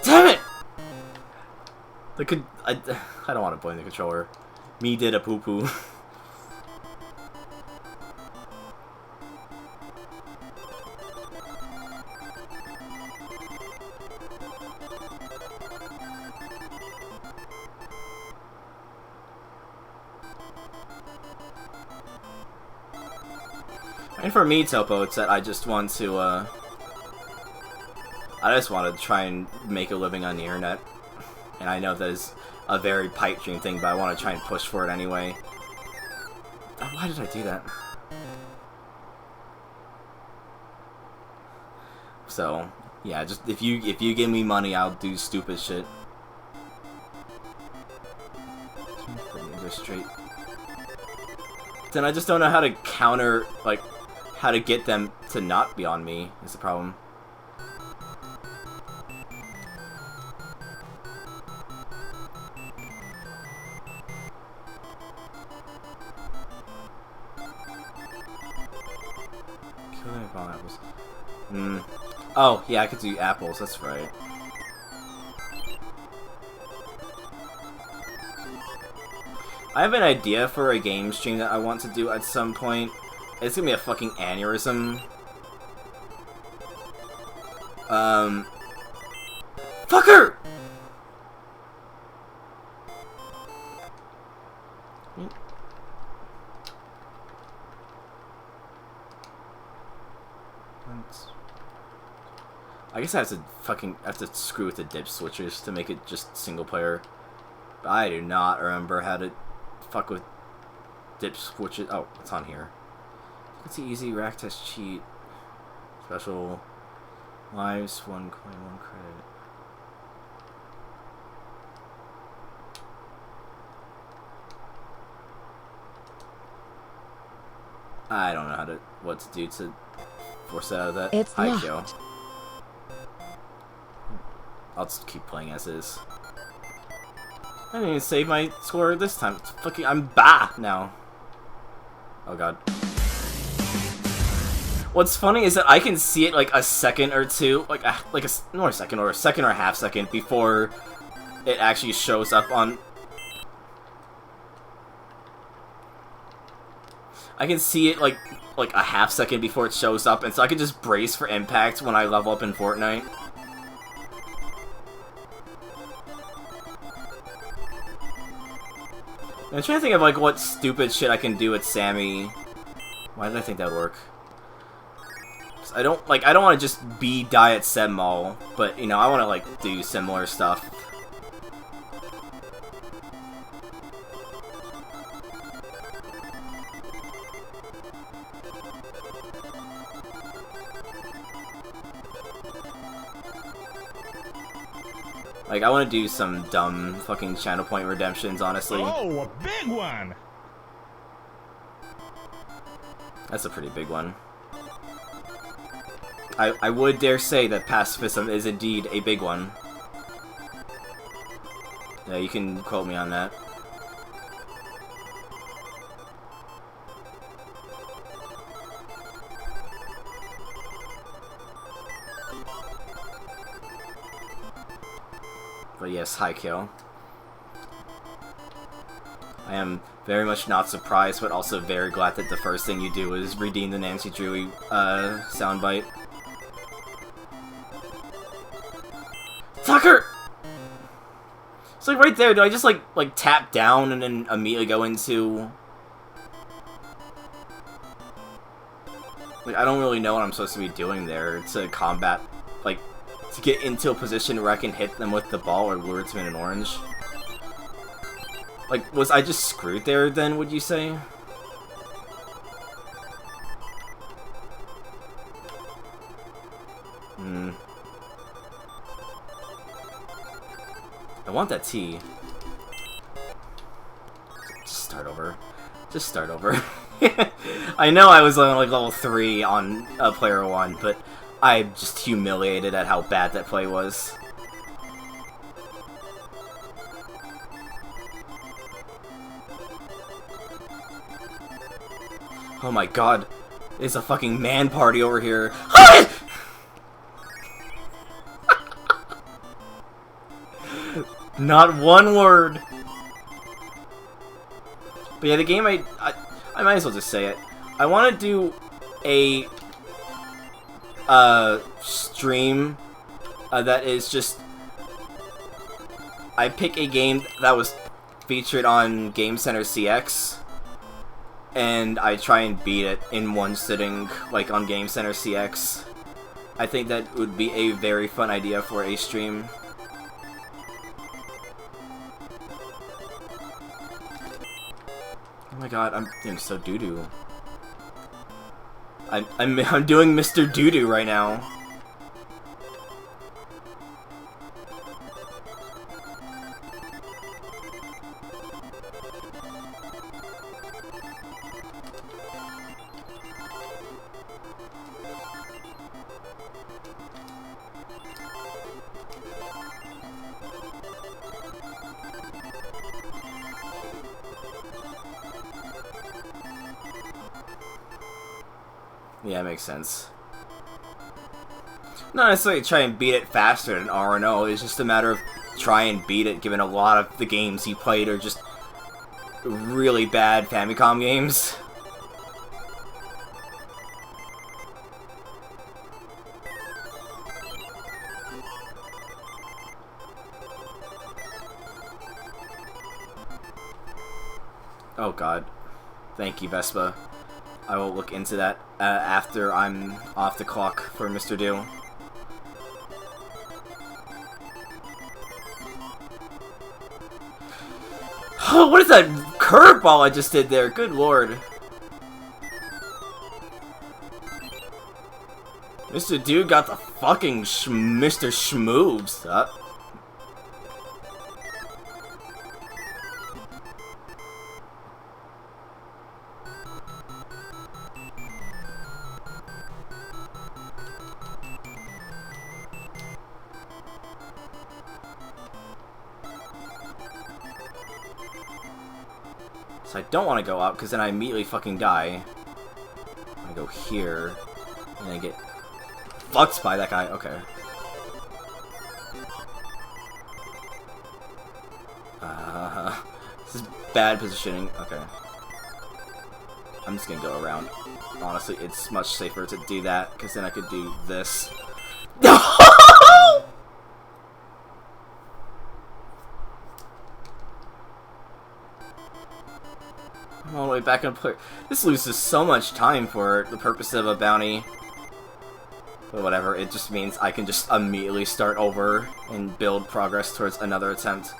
Damn it! I don't want to blame the controller. Me did a poo-poo. And for me, Topo, it's that I just want to, I just want to try and make a living on the internet. And I know that is a very pipe dream thing, but I want to try and push for it anyway. Oh, why did I do that? So, yeah, just if you give me money, I'll do stupid shit. Straight. Then I just don't know how to counter, like, how to get them to not be on me is the problem. Killing bomb apples. Oh, yeah, I could do apples, that's right. I have an idea for a game stream that I want to do at some point. It's gonna be a fucking aneurysm. Fucker! I guess I have to screw with the dip switches to make it just single player. But I do not remember how to fuck with dip switches. Oh, it's on here. It's an easy rack test cheat. Special lives, 1 coin, 1 credit. I don't know what to do to force it out of that. It's Hi, locked. Kyo. I'll just keep playing as is. I didn't even save my score this time. It's fucking, I'm now. Oh god. What's funny is that I can see it like a second or two, like a second or a half second before it actually shows up on. I can see it like a half second before it shows up, and so I can just brace for impact when I level up in Fortnite. I'm trying to think of like what stupid shit I can do with Sammy. Why did I think that would work? I don't want to just be die at Sem Mall, but you know, I want to like do similar stuff. Like, I want to do some dumb fucking channel point redemptions, honestly. Oh, a big one! That's a pretty big one. I would dare say that pacifism is indeed a big one. Yeah, you can quote me on that. But yes, hi, Kyo. I am very much not surprised, but also very glad that the first thing you do is redeem the Nancy Drewy soundbite. Tucker! It's like right there, do I just like tap down and then immediately go into... Like, I don't really know what I'm supposed to be doing there to combat, like, to get into a position where I can hit them with the ball or lure them in an orange. Like, was I just screwed there then, would you say? I want that T. Just start over. Just start over. I know I was on like level 3 on player 1, but I'm just humiliated at how bad that play was. Oh my god. It's a fucking man party over here. Not one word. But yeah, the game I might as well just say it. I want to do a stream that is just I pick a game that was featured on Game Center CX and I try and beat it in one sitting, like on Game Center CX. I think that would be a very fun idea for a stream. Oh my god, I'm doing so doo-doo. I'm doing Mr. Doo-doo right now. Yeah, it makes sense. Not necessarily try and beat it faster than RNO, it's just a matter of try and beat it, given a lot of the games he played are just really bad Famicom games. Oh god. Thank you, Vespa. I will look into that after I'm off the clock for Mr. Do. Oh, what is that curveball I just did there? Good lord. Mr. Dude got the fucking Mr. Schmoobs up. So I don't want to go up, because then I immediately fucking die. I go here, and I get fucked by that guy. Okay. This is bad positioning. Okay. I'm just gonna go around. Honestly, it's much safer to do that, because then I could do this. I'm all the way back up. This loses so much time for the purpose of a bounty. But whatever, it just means I can just immediately start over and build progress towards another attempt.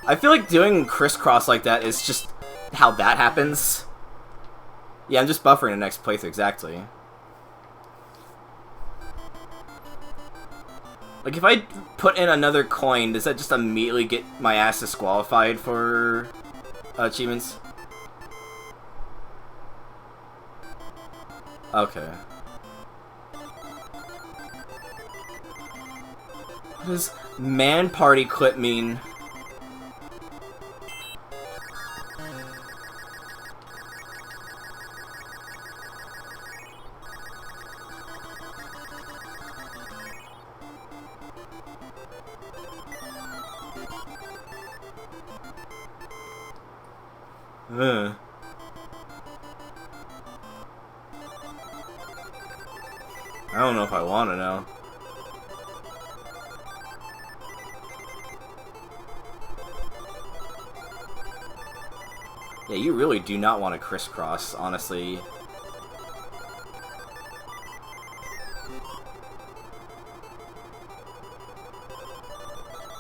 I feel like doing crisscross like that is just how that happens. Yeah, I'm just buffering the next playthrough, exactly. Like, if I put in another coin, does that just immediately get my ass disqualified for achievements? Okay. What does man party clip mean? I don't know if I want to know. Yeah, you really do not want to crisscross, honestly.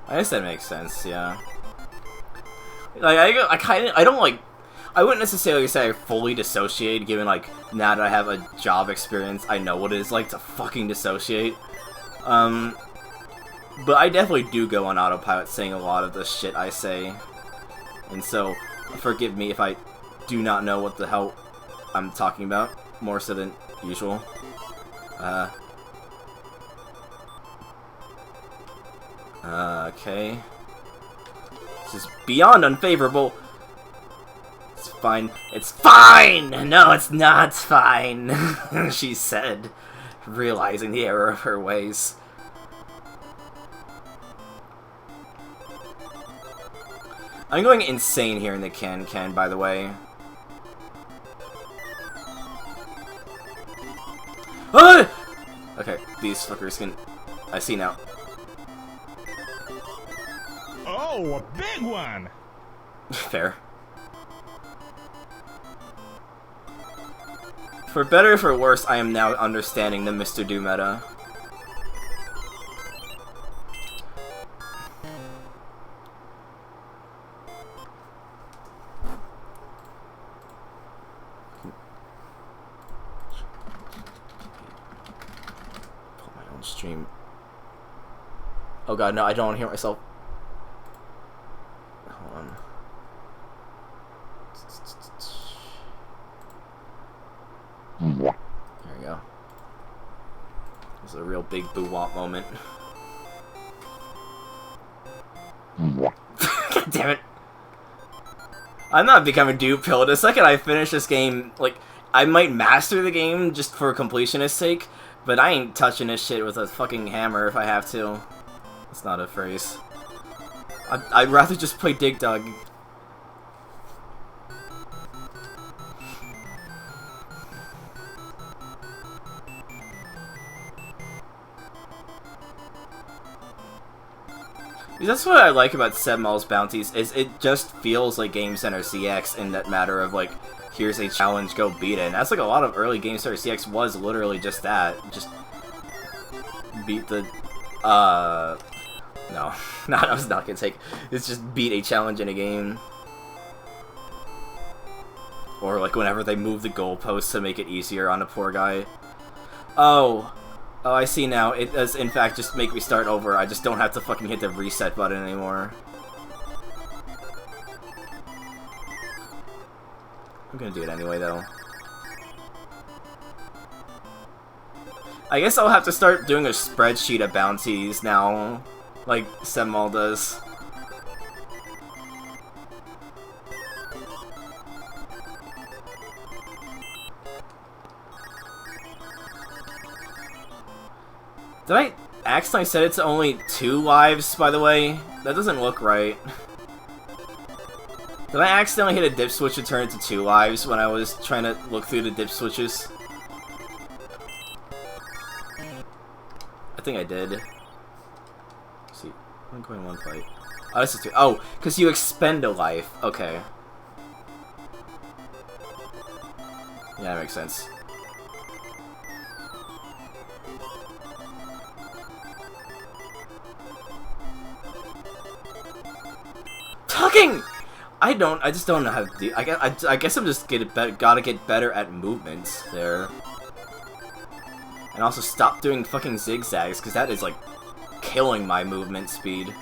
I guess that makes sense, yeah. Like, I don't, like, I wouldn't necessarily say I fully dissociate, given, like, now that I have a job experience, I know what it is like to fucking dissociate. But I definitely do go on autopilot saying a lot of the shit I say. And so, forgive me if I do not know what the hell I'm talking about, more so than usual. Okay. This is beyond unfavorable. It's fine. It's fine! No, it's not fine, she said, realizing the error of her ways. I'm going insane here in the can, by the way. Ah! Okay, these fuckers can... I see now. Oh, a big one! Fair. For better or for worse, I am now understanding the Mr. Do meta. Pull my own stream. Oh god, no, I don't want to hear myself. Hold on. There we go. This is a real big boo-womp moment. God damn it. I'm not becoming dupe pill. The second I finish this game, like, I might master the game just for completionist's sake, but I ain't touching this shit with a fucking hammer if I have to. It's not a phrase. I'd rather just play Dig Dug. That's what I like about Sebmal's bounties, is it just feels like Game Center CX in that matter of, like, here's a challenge, go beat it. And that's like a lot of early Game Center CX was literally just that. Just beat the, no. No, I was not gonna take, it's just beat a challenge in a game. Or, like, whenever they move the goalposts to make it easier on a poor guy. Oh, I see now. It does, in fact, just make me start over. I just don't have to fucking hit the reset button anymore. I'm gonna do it anyway, though. I guess I'll have to start doing a spreadsheet of bounties now, like Sebmal does. Did I accidentally set it to only 2 lives, by the way? That doesn't look right. Did I accidentally hit a dip switch and turn it to 2 lives when I was trying to look through the dip switches? I think I did. Let's see. 1 coin, 1 fight. Oh, this is 2. Oh, because you expend a life. Okay. Yeah, that makes sense. Talking! I just don't know how to do. I guess I'm just gotta get better at movements there. And also stop doing fucking zigzags, because that is, like, killing my movement speed.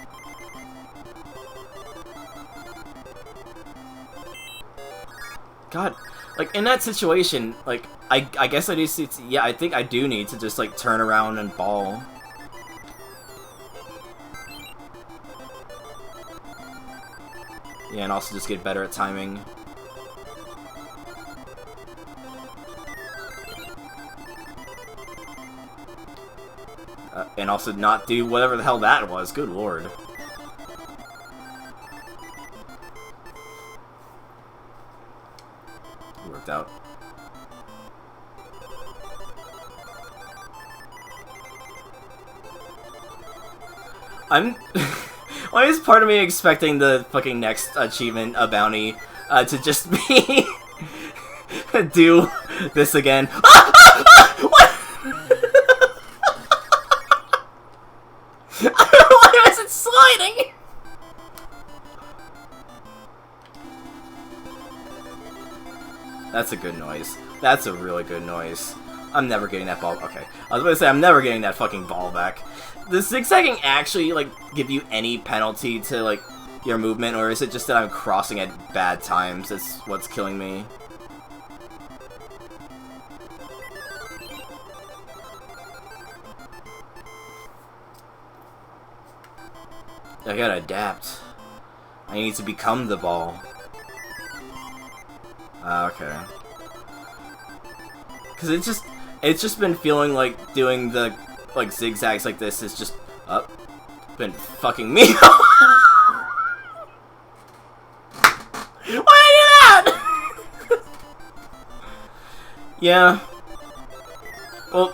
God, like, in that situation, like, I guess I do see, yeah, I think I do need to just, like, turn around and ball. Yeah, and also just get better at timing. And also not do whatever the hell that was. Good lord. Worked out. Why is part of me expecting the fucking next achievement, a bounty, to just be do this again? What? Why is it sliding? That's a good noise. That's a really good noise. I'm never getting that ball. Okay, I was gonna say I'm never getting that fucking ball back. Does zigzagging actually, like, give you any penalty to, like, your movement, or is it just that I'm crossing at bad times that's what's killing me? I gotta adapt. I need to become the ball. Okay. Cause it's just been feeling like doing the, like, zigzags like this is just been fucking me up. Why did I do that? Yeah. Well,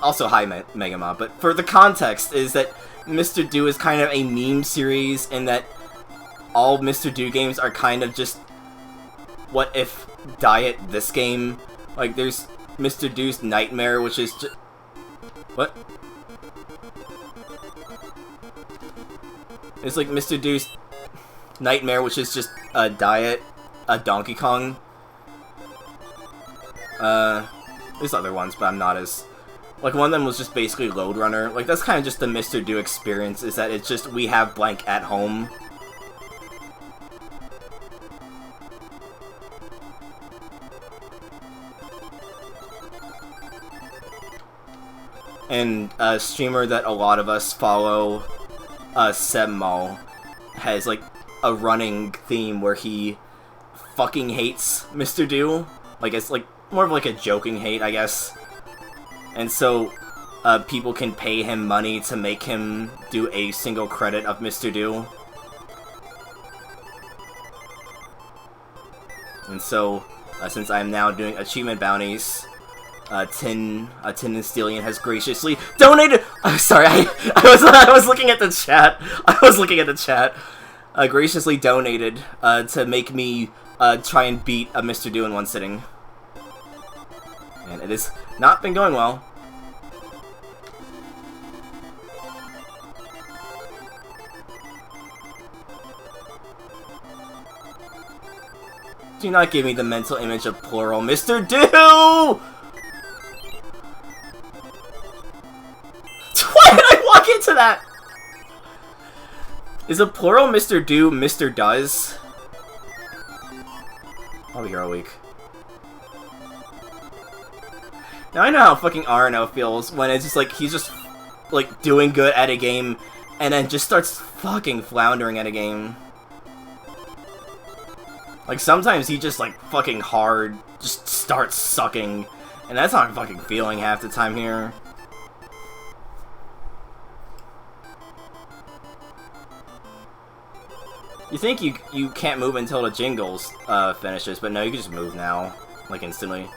also hi Megamon, but for the context is that Mr. Do is kind of a meme series in that all Mr. Do games are kind of just what if diet this game. Like, there's Mr. Do's Nightmare, which is just... What? It's like Mr. Do's Nightmare, which is just a diet, a Donkey Kong. There's other ones, but I'm not as... Like, one of them was just basically Load Runner. Like, that's kind of just the Mr. Do experience, is that it's just, we have blank at home. And a streamer that a lot of us follow, Sebmo, has, like, a running theme where he fucking hates Mr. Do. Like, it's, like, more of, like, a joking hate, I guess. And so, people can pay him money to make him do a single credit of Mr. Do. And so, since I am now doing achievement bounties, Tin and Stelian has graciously donated. Sorry, I was looking at the chat. Graciously donated to make me try and beat a Mr. Do in one sitting, and it has not been going well. Do not give me the mental image of plural Mr. Do! Why did I walk into that? Is a plural Mr. Do Mr. Does? I'll be here all week. Now I know how fucking RNO feels when it's just like, he's just, like, doing good at a game and then just starts fucking floundering at a game. Like, sometimes he just, like, fucking hard just starts sucking, and that's how I'm fucking feeling half the time here. You think you can't move until the jingles finishes, but no, you can just move now, like instantly.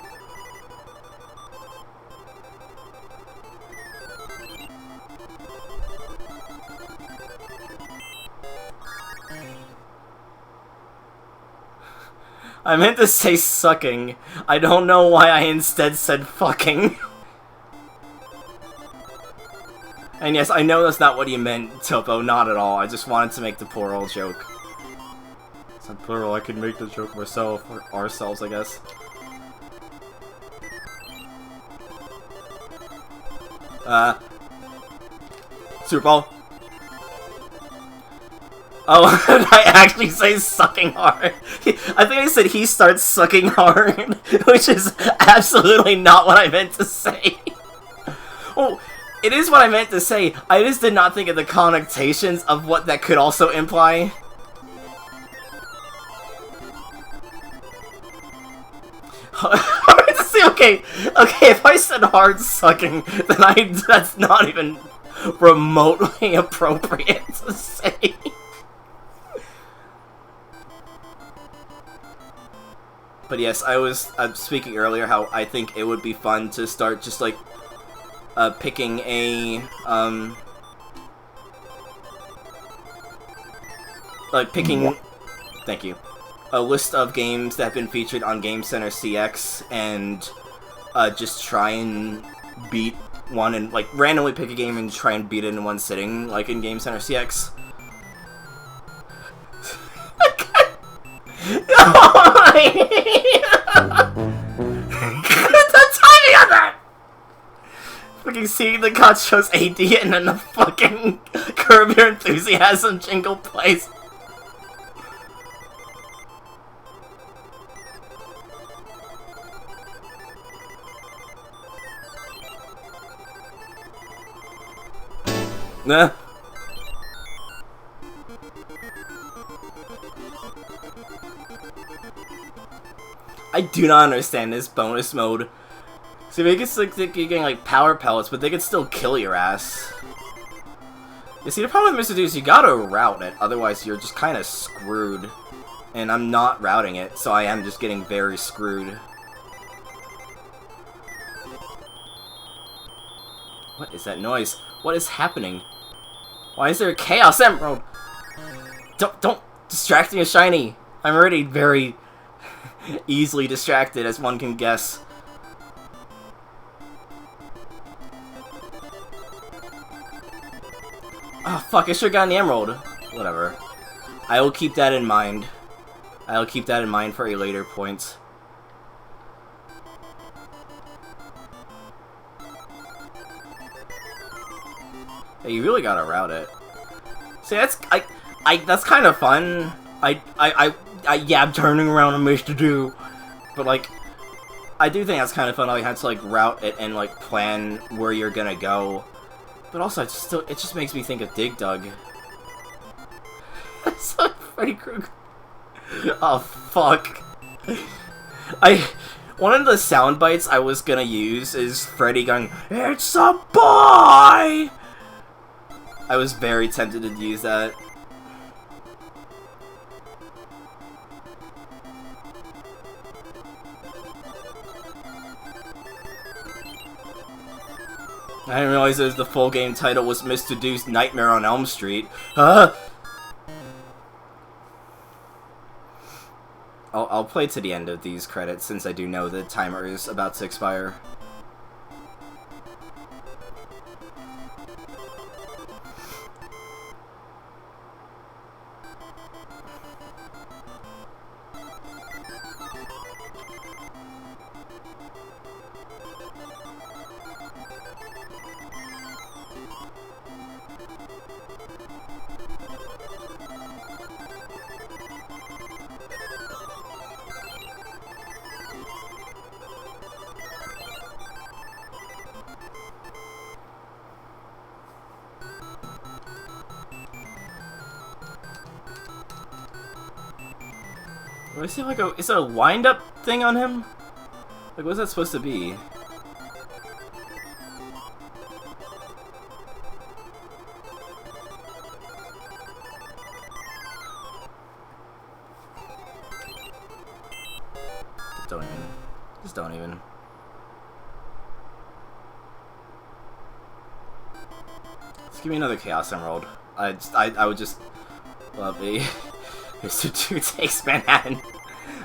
I meant to say sucking. I don't know why I instead said fucking. And yes, I know that's not what you meant, Topo, not at all. I just wanted to make the plural joke. It's not plural, I could make the joke myself, or ourselves, I guess. Super Ball. Oh, did I actually say sucking hard? I think I said he starts sucking hard, which is absolutely not what I meant to say. Oh, it is what I meant to say. I just did not think of the connotations of what that could also imply. Okay, if I said hard sucking, then that's not even remotely appropriate to say. But yes, I was speaking earlier how I think it would be fun to start just like picking a thank you, a list of games that have been featured on Game Center CX and just try and beat one and like randomly pick a game and try and beat it in one sitting, like in Game Center CX. The timing of that! Fucking seeing the God shows AD and then the fucking Curb Your Enthusiasm jingle plays. Nah. I do not understand this bonus mode. See, they could like you're getting like power pellets, but they could still kill your ass. You see, the problem with Mr. Deuce, you gotta route it, otherwise you're just kind of screwed. And I'm not routing it, so I am just getting very screwed. What is that noise? What is happening? Why is there a Chaos Emerald? Don't distract me with Shiny. I'm already very easily distracted, as one can guess. Oh fuck, I should've gotten the emerald. Whatever. I will keep that in mind. I'll keep that in mind for a later point. Hey, you really gotta route it. See, that's that's kind of fun. Yeah, I'm turning around and Mr. Do, but like, I do think that's kind of fun. How you have to like route it and like plan where you're gonna go. But also, it just makes me think of Dig Dug. That's like Freddy Krueger. Oh fuck! One of the sound bites I was gonna use is Freddy going, "It's a boy." I was very tempted to use that. I didn't realize the full game title was Mr. Deuce Nightmare on Elm Street. Huh? I'll play to the end of these credits since I do know the timer is about to expire. What is he like is there a wind-up thing on him? Like, what's that supposed to be? don't even. Just don't even. Just give me another Chaos Emerald. I would just love a Mr. Do takes Manhattan.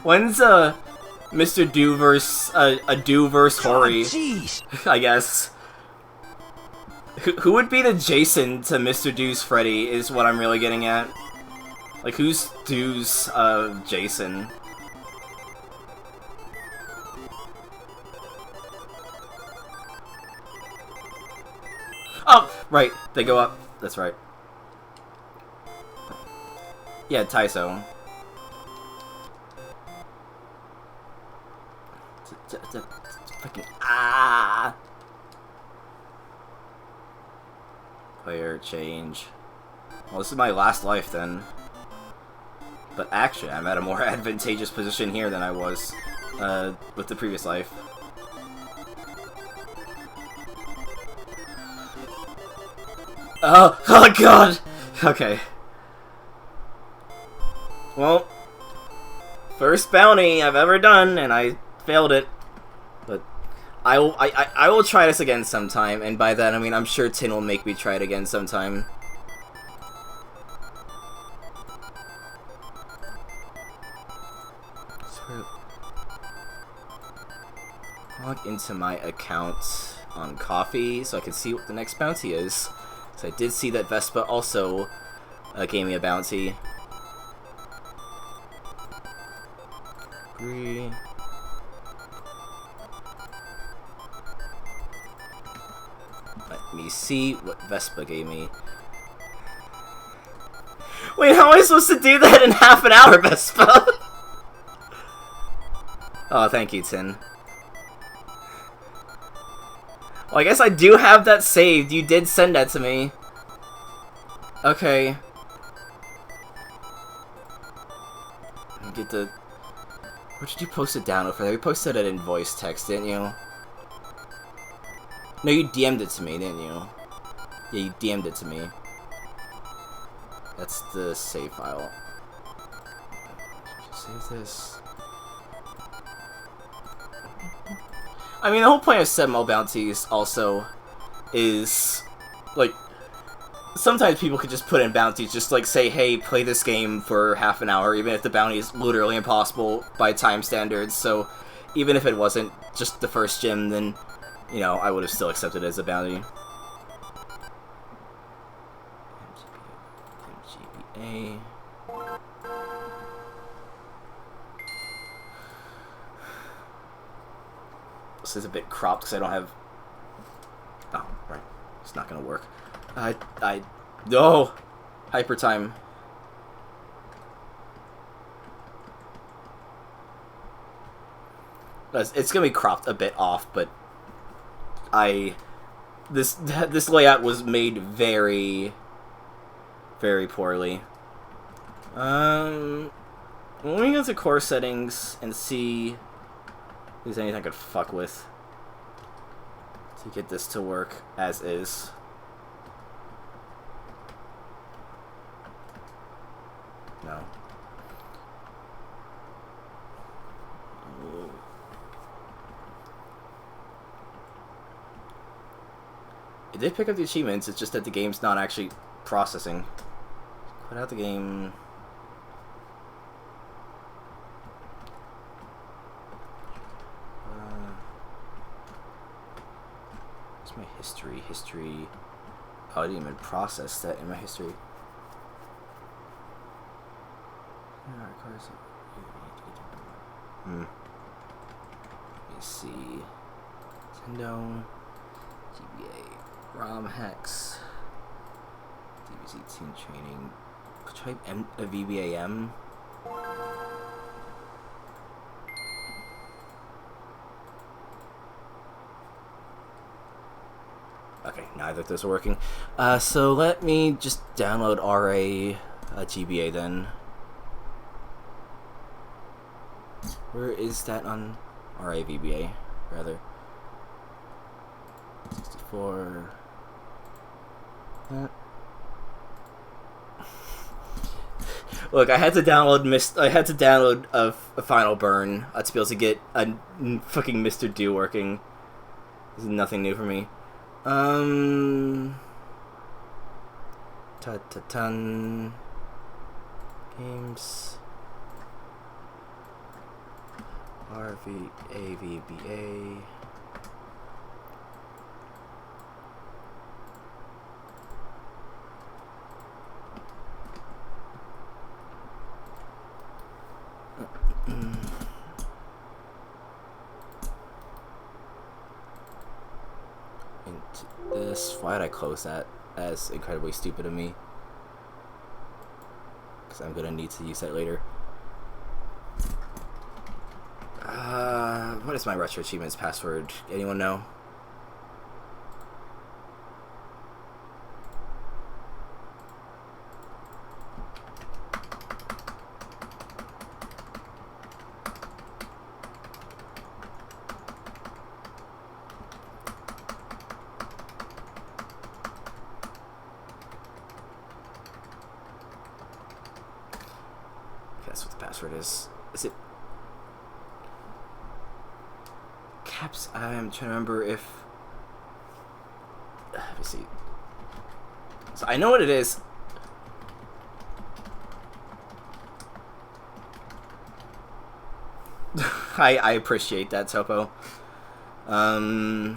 When's Mr. Do versus a Do versus Hori? Jeez. I guess. Who would be the Jason to Mr. Do's Freddy is what I'm really getting at. Like, who's Do's Jason? Oh, right. They go up. That's right. Yeah, Taiso. Fucking ah. Player change. Well, this is my last life then. But actually, I'm at a more advantageous position here than I was with the previous life. Oh god! Okay. Well, first bounty I've ever done, and I failed it. But I will try this again sometime, and by that I mean I'm sure Tin will make me try it again sometime. Log into my account on Coffee so I can see what the next bounty is. So I did see that Vespa also gave me a bounty. Agree. Let me see what Vespa gave me. Wait, how am I supposed to do that in half an hour, Vespa? Oh, thank you, Tin. Well, I guess I do have that saved. You did send that to me. Okay. Get the... Where did you post it down over there? You posted it in voice text, didn't you? No, you DM'd it to me, didn't you? Yeah, you DM'd it to me. That's the save file. Save this. I mean, the whole point of 7 bounties also is, like, sometimes people could just put in bounties, just like say, hey, play this game for half an hour, even if the bounty is literally impossible by time standards. So even if it wasn't just the first gym, then, you know, I would have still accepted it as a bounty. MGBA. This is a bit cropped because I don't have... Oh, right. It's not gonna work. No! Hyper time. It's gonna be cropped a bit off, but this layout was made very, very poorly. Let me go to core settings and see if there's anything I could fuck with to get this to work as is. No. It did pick up the achievements, it's just that the game's not actually processing. Put out the game. What's my history? Oh, I didn't even process that in my history. Let me see. Nintendo, GBA, ROM hacks, DBZ team training. Try a VBAM. Okay, neither of those are working. So let me just download RA GBA then. Where is that on RA VBA, rather? 64. Look, I had to download a Final Burn to be able to get a fucking Mr. Do working. This is nothing new for me. Ta-ta-ton. Games. RVAVBA. Into this. Why did I close that? That's incredibly stupid of me. Because I'm gonna need to use that later. What is my Retro Achievements password? Anyone know? That's what the password is. Is it caps? I'm trying to remember if. Let me see. So I know what it is. I appreciate that, Topo. Well,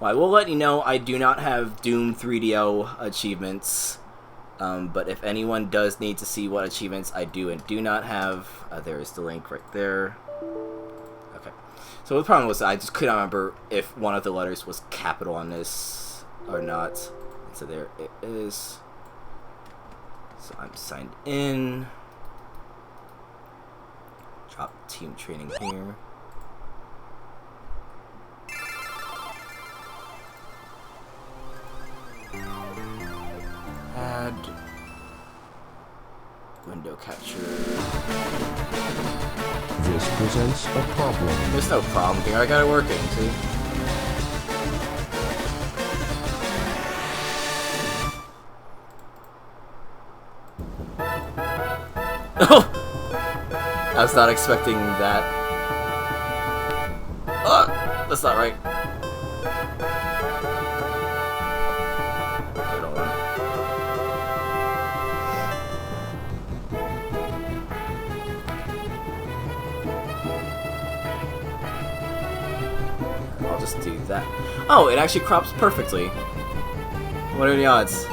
I will let you know I do not have Doom 3DO achievements. But if anyone does need to see what achievements I do and do not have, there is the link right there. Okay. So the problem was I just could not remember if one of the letters was capital on this or not. So there it is. So I'm signed in. Drop team training here. Add window capture. This presents a problem. There's no problem here. I got it working. See? Oh! I was not expecting that. Oh! That's not right. I'll just do that. Oh, it actually crops perfectly. What are the odds?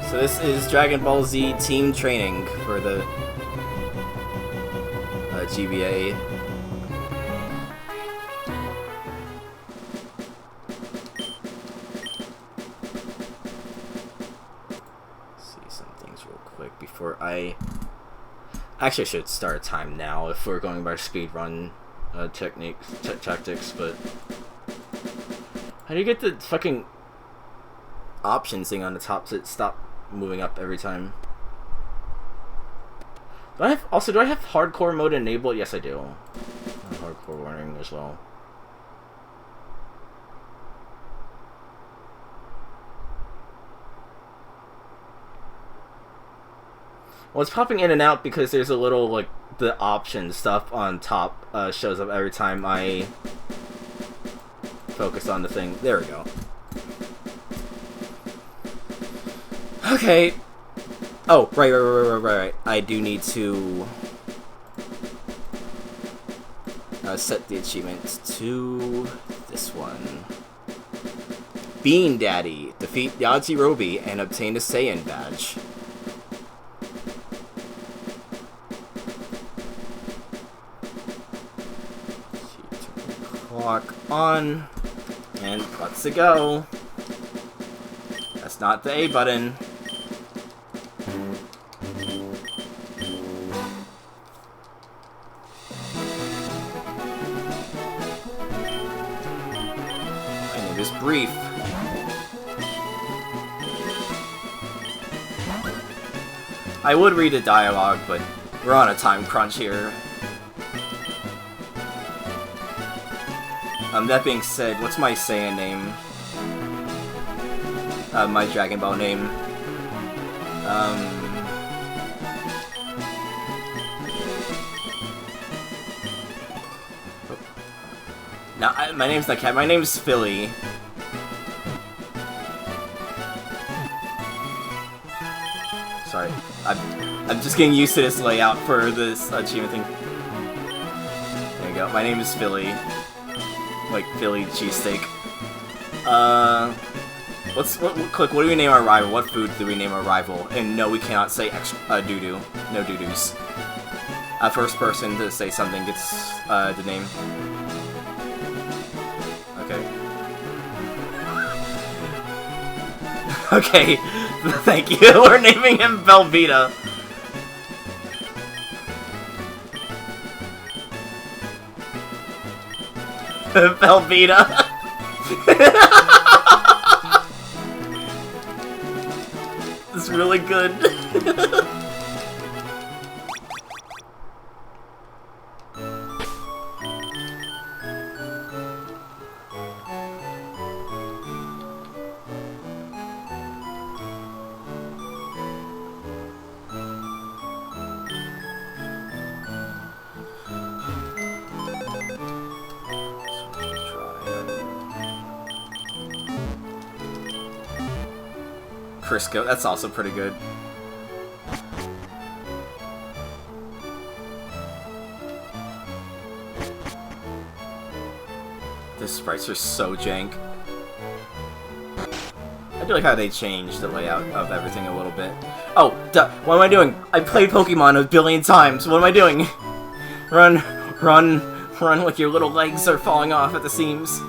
So this is Dragon Ball Z team training for the GBA. See some things real quick before I... Actually, I should start a time now if we're going by speedrun tactics, but... How do you get the fucking options thing on the top to stop moving up every time? Do I have hardcore mode enabled? Yes, I do. I have hardcore warning as well. Well, it's popping in and out because there's a little, like, the option stuff on top shows up every time I focus on the thing. There we go. Okay. Oh, right. I do need to set the achievements to this one. Bean Daddy. Defeat Yajirobe and obtain a Saiyan badge. Clock on. And let's go. That's not the A button. Brief. I would read the dialogue, but we're on a time crunch here. That being said, what's my Saiyan name? my Dragon Ball name. No, my name's not Cat. My name's Philly. Sorry, I'm just getting used to this layout for this achievement thing. There you go. My name is Philly, like Philly cheesesteak. What do we name our rival? What food do we name our rival? And no, we cannot say doo-doo. No doo-doos. First person to say something gets the name. Okay. Okay, thank you. We're naming him Velveeta. Velveeta. It's really good. Crisco, that's also pretty good. The sprites are so jank. I do like how they changed the layout of everything a little bit. Oh, duh, what am I doing? I played Pokemon a billion times. What am I doing? Run, run, run like your little legs are falling off at the seams.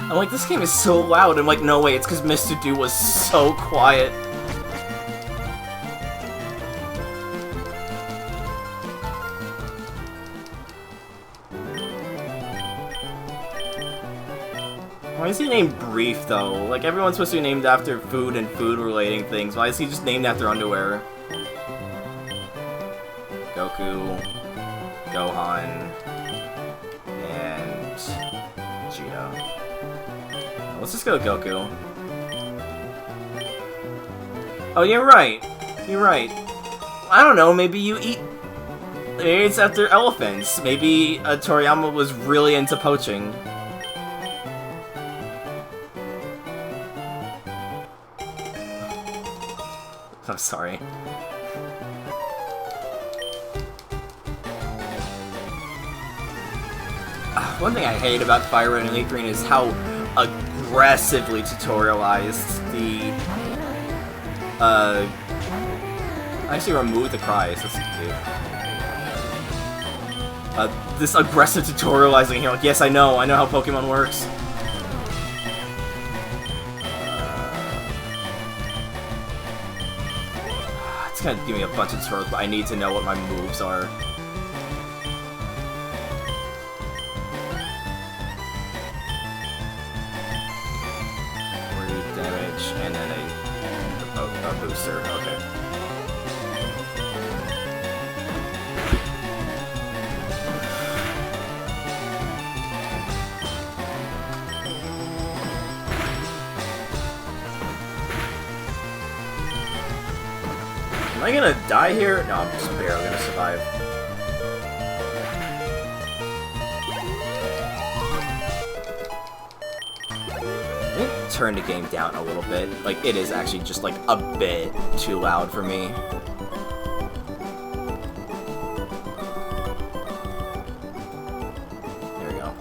I'm like, this game is so loud. I'm like, no way, it's because Mr. Do was so quiet. Why is he named Brief, though? Like, everyone's supposed to be named after food and food-relating things. Why is he just named after underwear? Goku, Gohan, and Vegeta. Let's just go with Goku. Oh, you're right. You're right. I don't know, maybe you eat... Maybe it's after elephants. Maybe Toriyama was really into poaching. I'm sorry. One thing I hate about Fire Red and Elite Green is how aggressively tutorialized the I actually removed the cries. That's cute. This aggressive tutorializing here, like, yes, I know how Pokemon works. It's gonna give me a bunch of tutorials, but I need to know what my moves are. And then a booster, okay. Am I gonna die here? No, I'm just barely gonna survive. Turn the game down a little bit. Like, it is actually just like a bit too loud for me. There we go.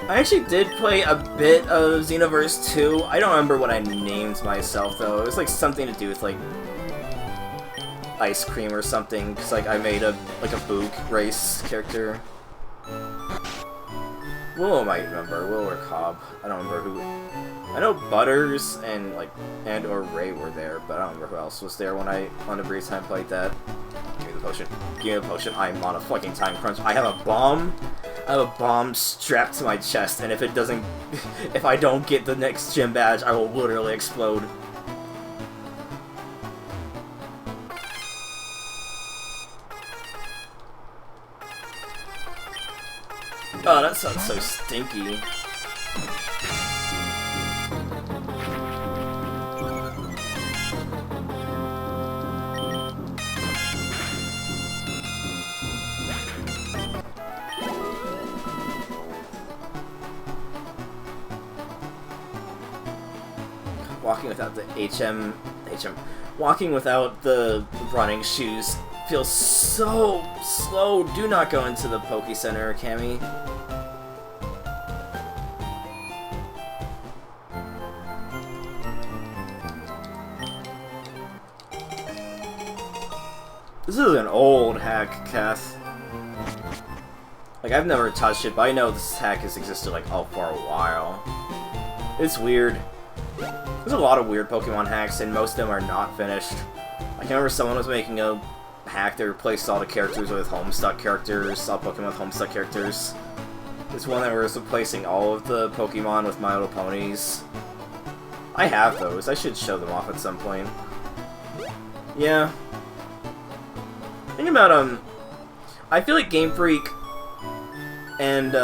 I actually did play a bit of Xenoverse 2. I don't remember what I named myself though. It was like something to do with like ice cream or something. Cause like I made a Book race character. Willow might remember. Willow or Cobb. I don't remember who. I know Butters and or Ray were there, but I don't remember who else was there when I on the brief time played that. Give me the potion. Give me the potion. I'm on a fucking time crunch. I have a bomb. I have a bomb strapped to my chest, and if it doesn't, if I don't get the next gym badge, I will literally explode. Oh, that sounds so stinky. Walking without the walking without the running shoes feels so slow. Do not go into the Poke Center, Cammy. This is an old hack, Kath. Like, I've never touched it, but I know this hack has existed, like, oh, for a while. It's weird. There's a lot of weird Pokemon hacks, and most of them are not finished. I can remember someone was making a hack that replaced all the characters with Homestuck characters, all Pokemon with Homestuck characters. There's one that was replacing all of the Pokemon with My Little Ponies. I have those. I should show them off at some point. Yeah. Think about, I feel like Game Freak and,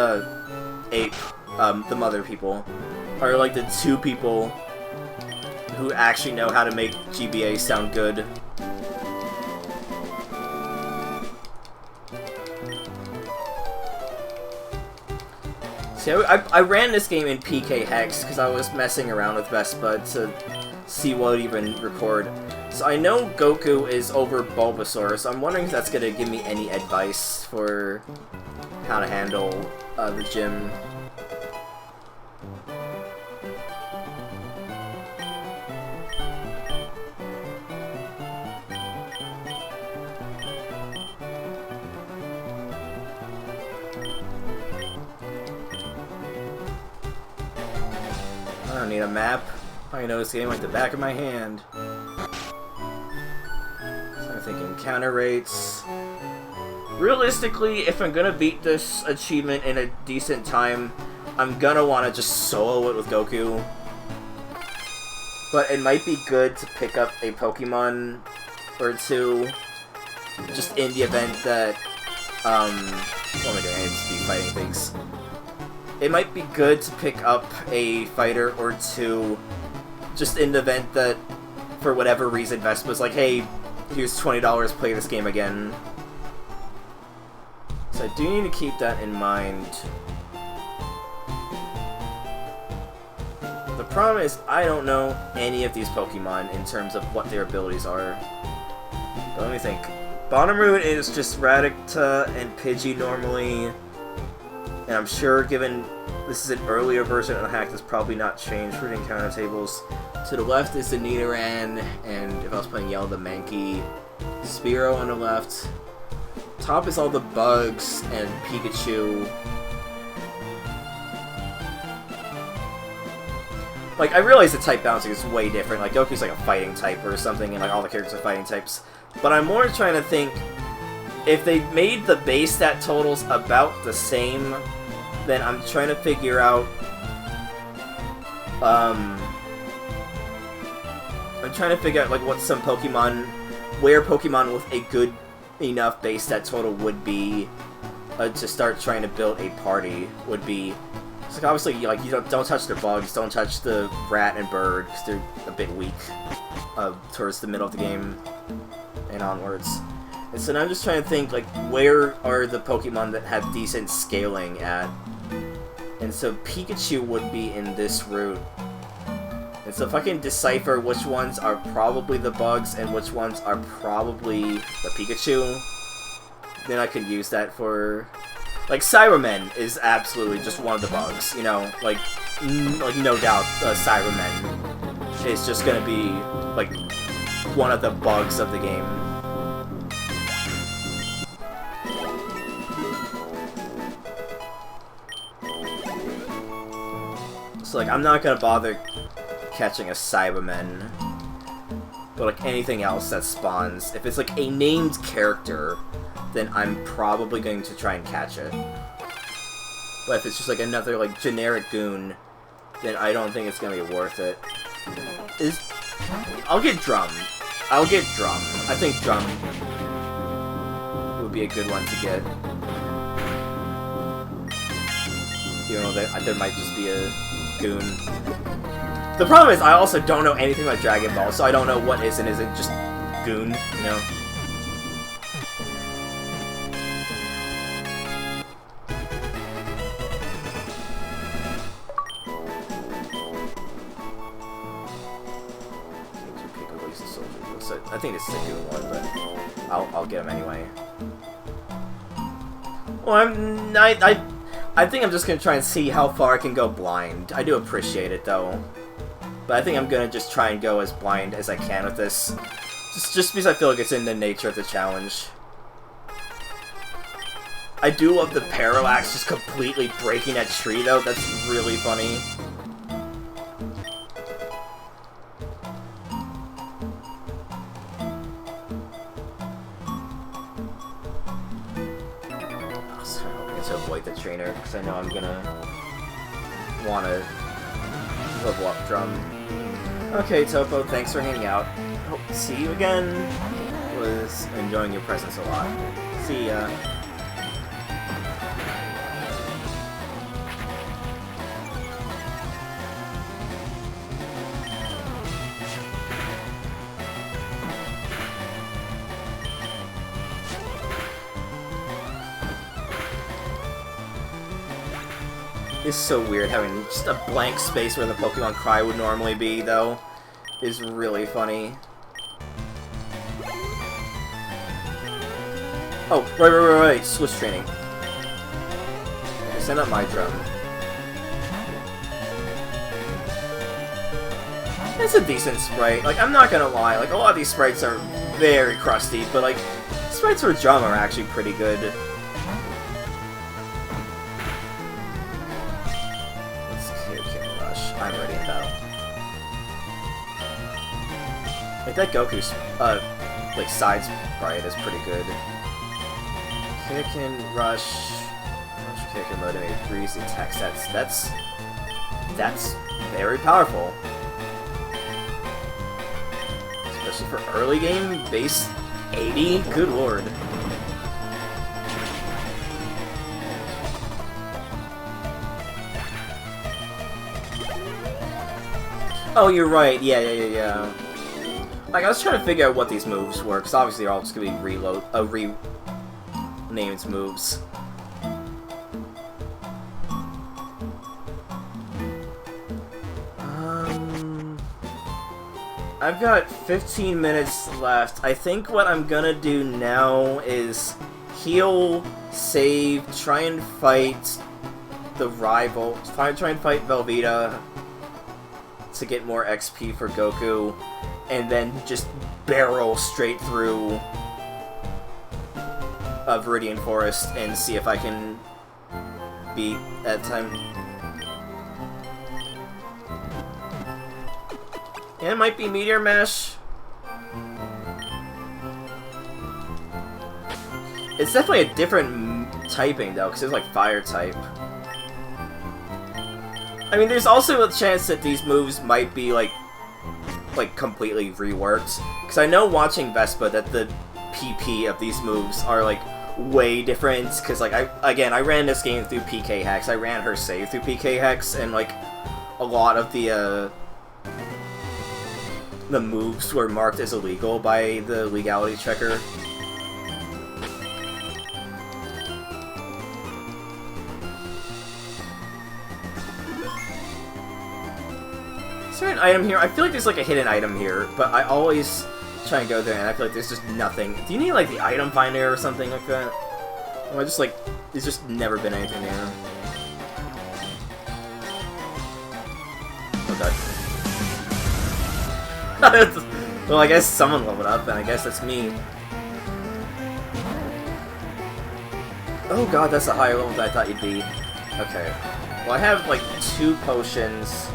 Ape, the mother people, are like the two people who actually know how to make GBA sound good. See, I ran this game in PK Hex because I was messing around with Best Bud to see what would even record. So I know Goku is over Bulbasaur, so I'm wondering if that's gonna give me any advice for how to handle the gym. I don't need a map. I know this game like the back of my hand. So I'm thinking counter rates. Realistically, if I'm gonna beat this achievement in a decent time, I'm gonna want to just solo it with Goku. But it might be good to pick up a Pokemon or two, just in the event that, what am I doing? I need to be fighting things. It might be good to pick up a fighter or two, just in the event that, for whatever reason, Vespa's like, hey, here's $20, play this game again. So I do need to keep that in mind. The problem is, I don't know any of these Pokemon in terms of what their abilities are. But let me think. Bonnaroo is just Rattata and Pidgey normally. And I'm sure, given this is an earlier version of the hack, that's probably not changed for the encounter tables. To the left is the Nidoran, and if I was playing yellow, the Mankey. Spearow on the left. Top is all the bugs and Pikachu. Like, I realize the type balancing is way different. Like, Goku's like a fighting type or something, and like all the characters are fighting types. But I'm more trying to think, if they made the base stat totals about the same, then I'm trying to figure out, I'm trying to figure out, like, what some Pokemon, where Pokemon with a good enough base stat total would be, to start trying to build a party, would be. It's like, obviously, like, you don't touch their bugs, don't touch the rat and bird, because they're a bit weak, towards the middle of the game, and onwards. And so now I'm just trying to think, like, where are the Pokemon that have decent scaling at? And so Pikachu would be in this route. And so if I can decipher which ones are probably the bugs and which ones are probably the Pikachu, then I could use that for... Like, Cybermen is absolutely just one of the bugs, you know? Like no doubt, Cybermen is just gonna be, like, one of the bugs of the game. So, like, I'm not gonna bother catching a Cyberman. But, like, anything else that spawns, if it's, like, a named character, then I'm probably going to try and catch it. But if it's just, like, another, like, generic goon, then I don't think it's gonna be worth it. I'll get Drum. I'll get Drum. I think Drum would be a good one to get. You know, there might just be a goon. The problem is, I also don't know anything about Dragon Ball, so I don't know what is and isn't just goon, you know? I think it's a goon one, but I'll get him anyway. Well, I think I'm just gonna try and see how far I can go blind. I do appreciate it though, but I think I'm gonna just try and go as blind as I can with this, just because I feel like it's in the nature of the challenge. I do love the parallax just completely breaking that tree though. That's really funny. To avoid the trainer, because I know I'm gonna want to level up Drum. Okay, Topo, thanks for hanging out. Hope to see you again. Was enjoying your presence a lot. See ya. It's so weird having just a blank space where the Pokemon Cry would normally be, though. Is really funny. Oh, right. Switch training. Okay, send up my Drum. It's a decent sprite. Like, I'm not gonna lie. Like, a lot of these sprites are very crusty, but, like, sprites for Drum are actually pretty good. I'm ready in battle. Like that Goku's like side sprite is pretty good. Kick and rush kick and motivate freeze attack sets. That's very powerful. Especially for early game, base 80, good lord. Oh, you're right. Yeah. Like, I was trying to figure out what these moves were, because obviously they're all just gonna be renamed moves. I've got 15 minutes left. I think what I'm gonna do now is heal, save, try and fight the rival, try and fight Velveeta to get more XP for Goku, and then just barrel straight through Viridian Forest and see if I can beat that time. And it might be Meteor Mash. It's definitely a different typing though, because it's like Fire type. I mean, there's also a chance that these moves might be, like completely reworked. Because I know watching Vespa that the PP of these moves are, like, way different. Because, like, I ran this game through PK Hex. I ran her save through PK Hex, and, like, a lot of the moves were marked as illegal by the legality checker. Is there an item here? I feel like there's like a hidden item here, but I always try and go there and I feel like there's just nothing. Do you need like the item finder or something like that? Or just like, there's just never been anything there. Oh god. Well, I guess someone leveled up, and I guess that's me. Oh god, that's a higher level than I thought you'd be. Okay. Well, I have like 2 potions.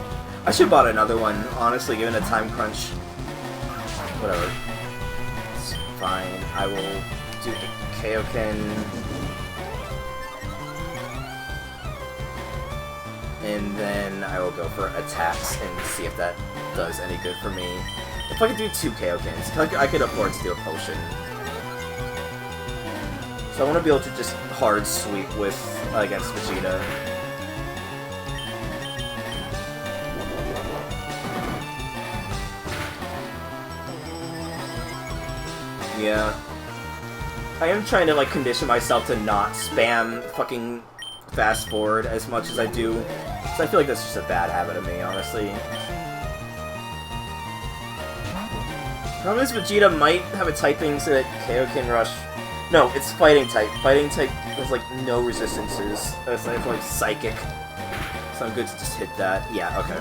I should have bought another one, honestly, given a time crunch. Whatever. It's fine. I will do the Kaioken. And then I will go for attacks and see if that does any good for me. If I could do 2 Kaiokens, I could afford to do a potion. So I want to be able to just hard sweep with against Vegeta. Yeah. I am trying to, like, condition myself to not spam fucking fast forward as much as I do. Because I feel like that's just a bad habit of me, honestly. Problem is, Vegeta might have a typing so that KO can rush. No, it's fighting type. Fighting type has, like, no resistances. It's like psychic. So I'm good to just hit that. Yeah, okay.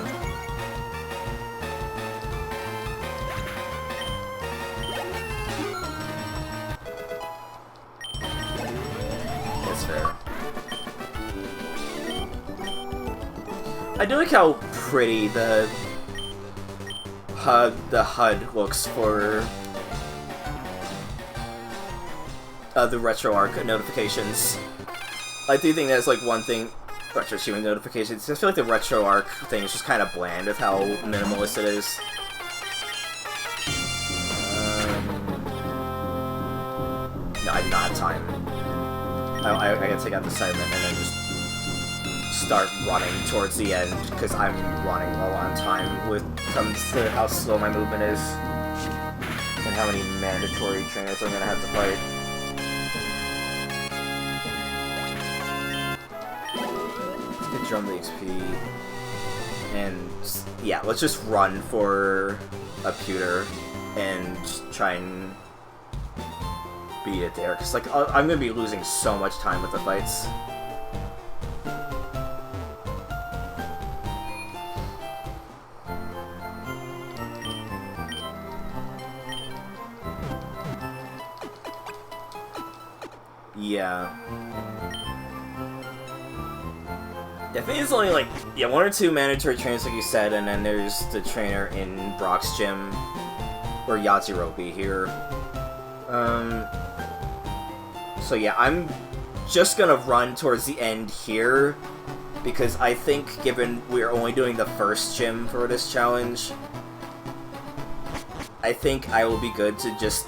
That's fair. I do like how pretty the HUD looks for the retro arc notifications. I do think that's like one thing. Retro achievement notifications. I feel like the retro arc thing is just kind of bland with how minimalist it is. No, I do not have time. I gotta take out the assignment and then just start running towards the end because I'm running low on time when it comes to how slow my movement is and how many mandatory trainers I'm gonna have to fight. Drum the XP, and yeah, let's just run for a pewter and try and beat it there, because like I'm gonna be losing so much time with the fights. Yeah. I think it's only like, yeah, 1 or 2 mandatory trainers like you said, and then there's the trainer in Brock's gym, or Yajirobe here. So yeah, I'm just gonna run towards the end here, because I think given we're only doing the first gym for this challenge, I think I will be good to just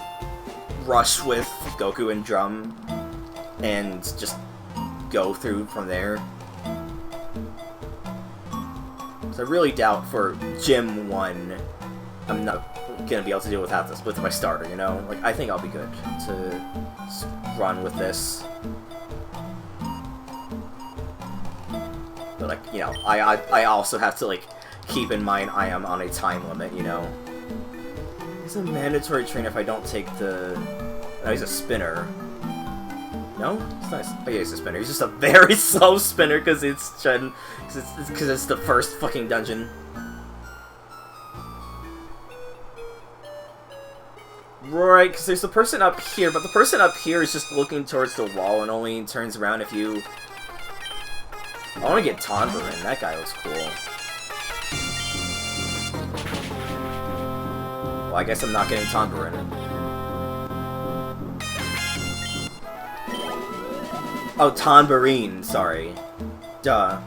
rush with Goku and Drum, and just go through from there. So I really doubt for Gym 1, I'm not gonna be able to deal without this, with my starter, you know? Like, I think I'll be good to run with this. But, like, you know, I also have to, like, keep in mind I am on a time limit, you know? It's a mandatory trainer if I don't take the... Oh, he's a spinner. No? It's not. Oh yeah, he's a spinner. He's just a very slow spinner because it's the first fucking dungeon. Right, because there's the person up here, but the person up here is just looking towards the wall and only turns around if you... I want to get Tonbarin. That guy looks cool. Well, I guess I'm not getting Tonbarin. Oh, Tonbarin, sorry. Duh.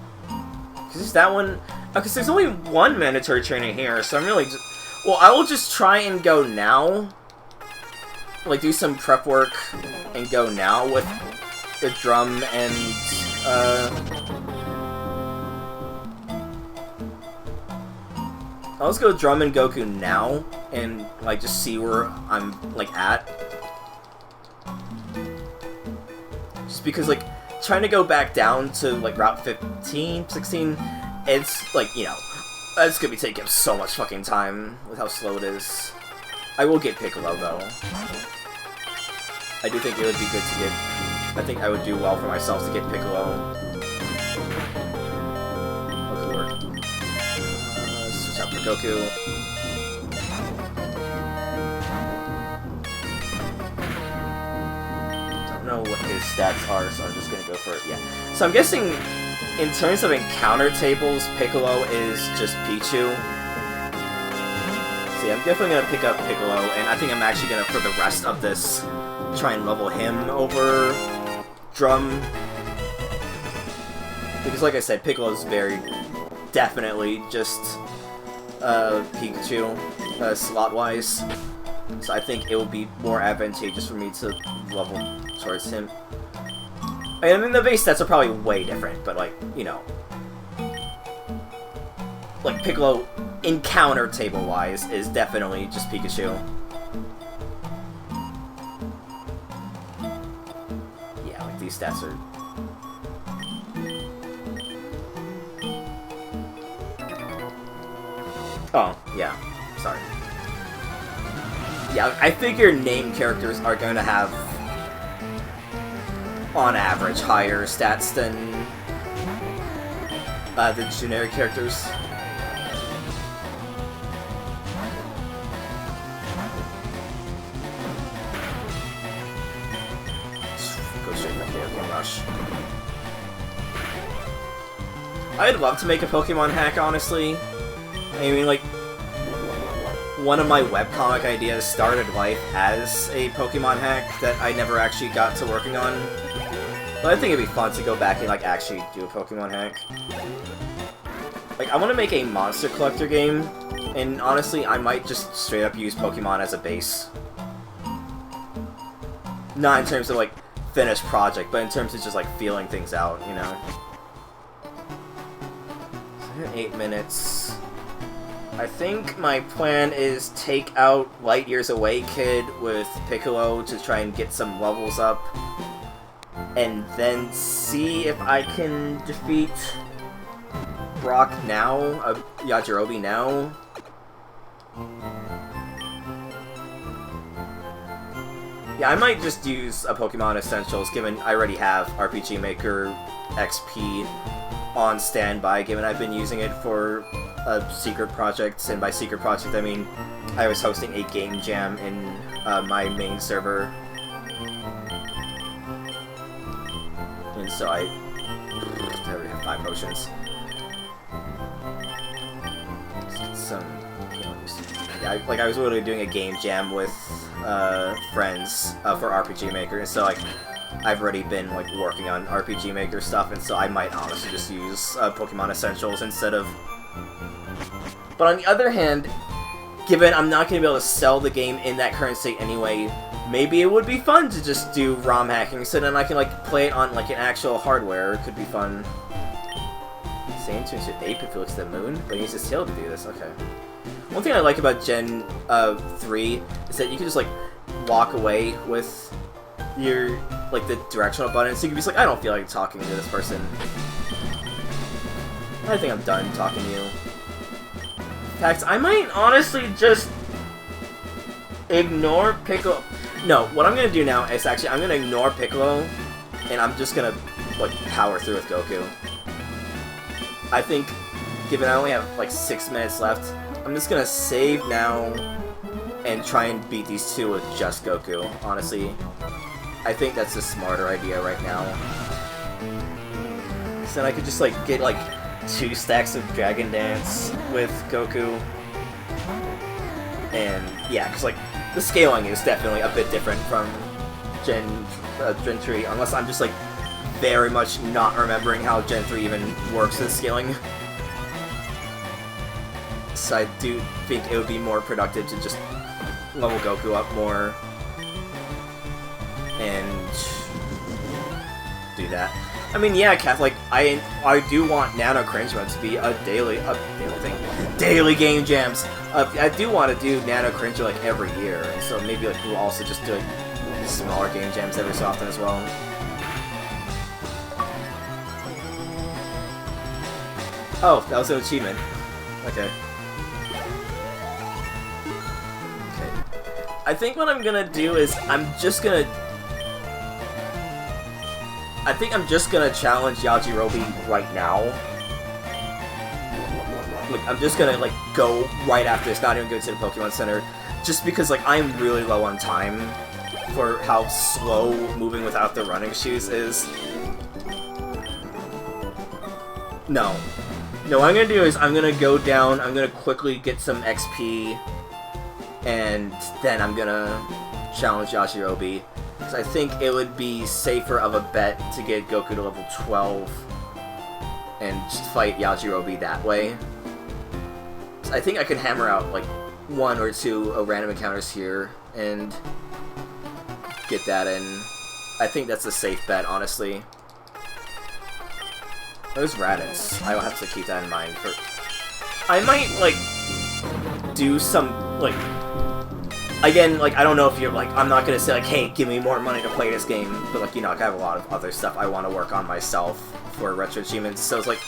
Because it's that one... Because there's only one mandatory trainer here, so I'm really just... Well, I will just try and go now. Like, do some prep work and go now with the Drum and, I'll just go Drum and Goku now, and, like, just see where I'm, like, at. Just because, like, trying to go back down to, like, Route 15, 16, it's, like, you know, that's gonna be taking up so much fucking time with how slow it is. I will get Piccolo, though. I do think it would be good to get... I think I would do well for myself to get Piccolo. Okay, work. Switch out for Goku. Don't know what his stats are, so I'm just gonna go for it, yeah. So I'm guessing, in terms of encounter tables, Piccolo is just Pichu. So yeah, I'm definitely gonna pick up Piccolo, and I think I'm actually gonna, for the rest of this, try and level him over Drum. Because like I said, Piccolo's very definitely just Pikachu, slot-wise. So I think it will be more advantageous for me to level towards him. I mean, the base stats are probably way different, but like, you know. Like, Piccolo, encounter table-wise, is definitely just Pikachu. these stats are... Oh, yeah. Sorry. Yeah, I figure named characters are going to have, on average, higher stats than the generic characters. Go straight to Pokemon Rush. I'd love to make a Pokemon hack, honestly. I mean, like, one of my webcomic ideas started life as a Pokemon hack that I never actually got to working on. But I think it'd be fun to go back and, like, actually do a Pokemon hack. Like, I want to make a monster collector game, and honestly, I might just straight up use Pokemon as a base. Not in terms of, like, finished project, but in terms of just, like, feeling things out, you know? So 8 minutes. I think my plan is take out Light Years Away Kid with Piccolo to try and get some levels up. And then see if I can defeat Brock now, Yajirobe now. Yeah, I might just use a Pokemon Essentials, given I already have RPG Maker XP on standby, given I've been using it for secret projects, and by secret project I mean I was hosting a game jam in my main server. And so I already have 5 potions. Let's get some... Yeah, I was literally doing a game jam with friends for RPG Maker, and so like I've already been like working on RPG Maker stuff, and so I might honestly just use Pokemon Essentials instead of... But on the other hand, given I'm not going to be able to sell the game in that current state anyway, maybe it would be fun to just do ROM hacking, so then I can like play it on like an actual hardware. It could be fun. Same tunes with Ape if he looks at the moon, but he needs his tail to do this. Okay. One thing I like about Gen 3 is that you can just like walk away with your like the directional button, so you can be just like, I don't feel like talking to this person. I think I'm done talking to you. In fact, I might honestly just ignore Piccolo. No, what I'm gonna do now is actually I'm gonna ignore Piccolo, and I'm just gonna like power through with Goku. I think, given I only have like 6 minutes left, I'm just gonna save now and try and beat these two with just Goku. Honestly, I think that's a smarter idea right now. So then I could just like get like 2 stacks of Dragon Dance with Goku. And yeah, because like the scaling is definitely a bit different from Gen 3, unless I'm just like very much not remembering how Gen 3 even works with scaling. So I do think it would be more productive to just level Goku up more and do that. I mean, yeah, Kath, like, I do want Nano Cringe Mode to be a daily thing. Daily game jams! I do want to do Nano Cringe like every year, and so maybe like we'll also just do like, smaller game jams every so often as well. Oh, that was an achievement. Okay. I think what I'm gonna do is I'm just gonna challenge Yajirobe right now. Like, I'm just gonna like go right after this, not even go to the Pokemon Center, just because like I'm really low on time for how slow moving without the running shoes is. No, what I'm gonna do is I'm gonna go down, I'm gonna quickly get some XP, and then I'm gonna challenge Yajirobe, because I think it would be safer of a bet to get Goku to level 12 and just fight Yajirobe that way. So I think I could hammer out like 1 or 2 random encounters here and get that in. I think that's a safe bet, honestly. Those Raditz, I will have to keep that in mind for... I might, like, do some, like, again, like, I don't know if you're, like, I'm not gonna say, like, hey, give me more money to play this game, but, like, you know, like, I have a lot of other stuff I want to work on myself for retro achievements, so it's like,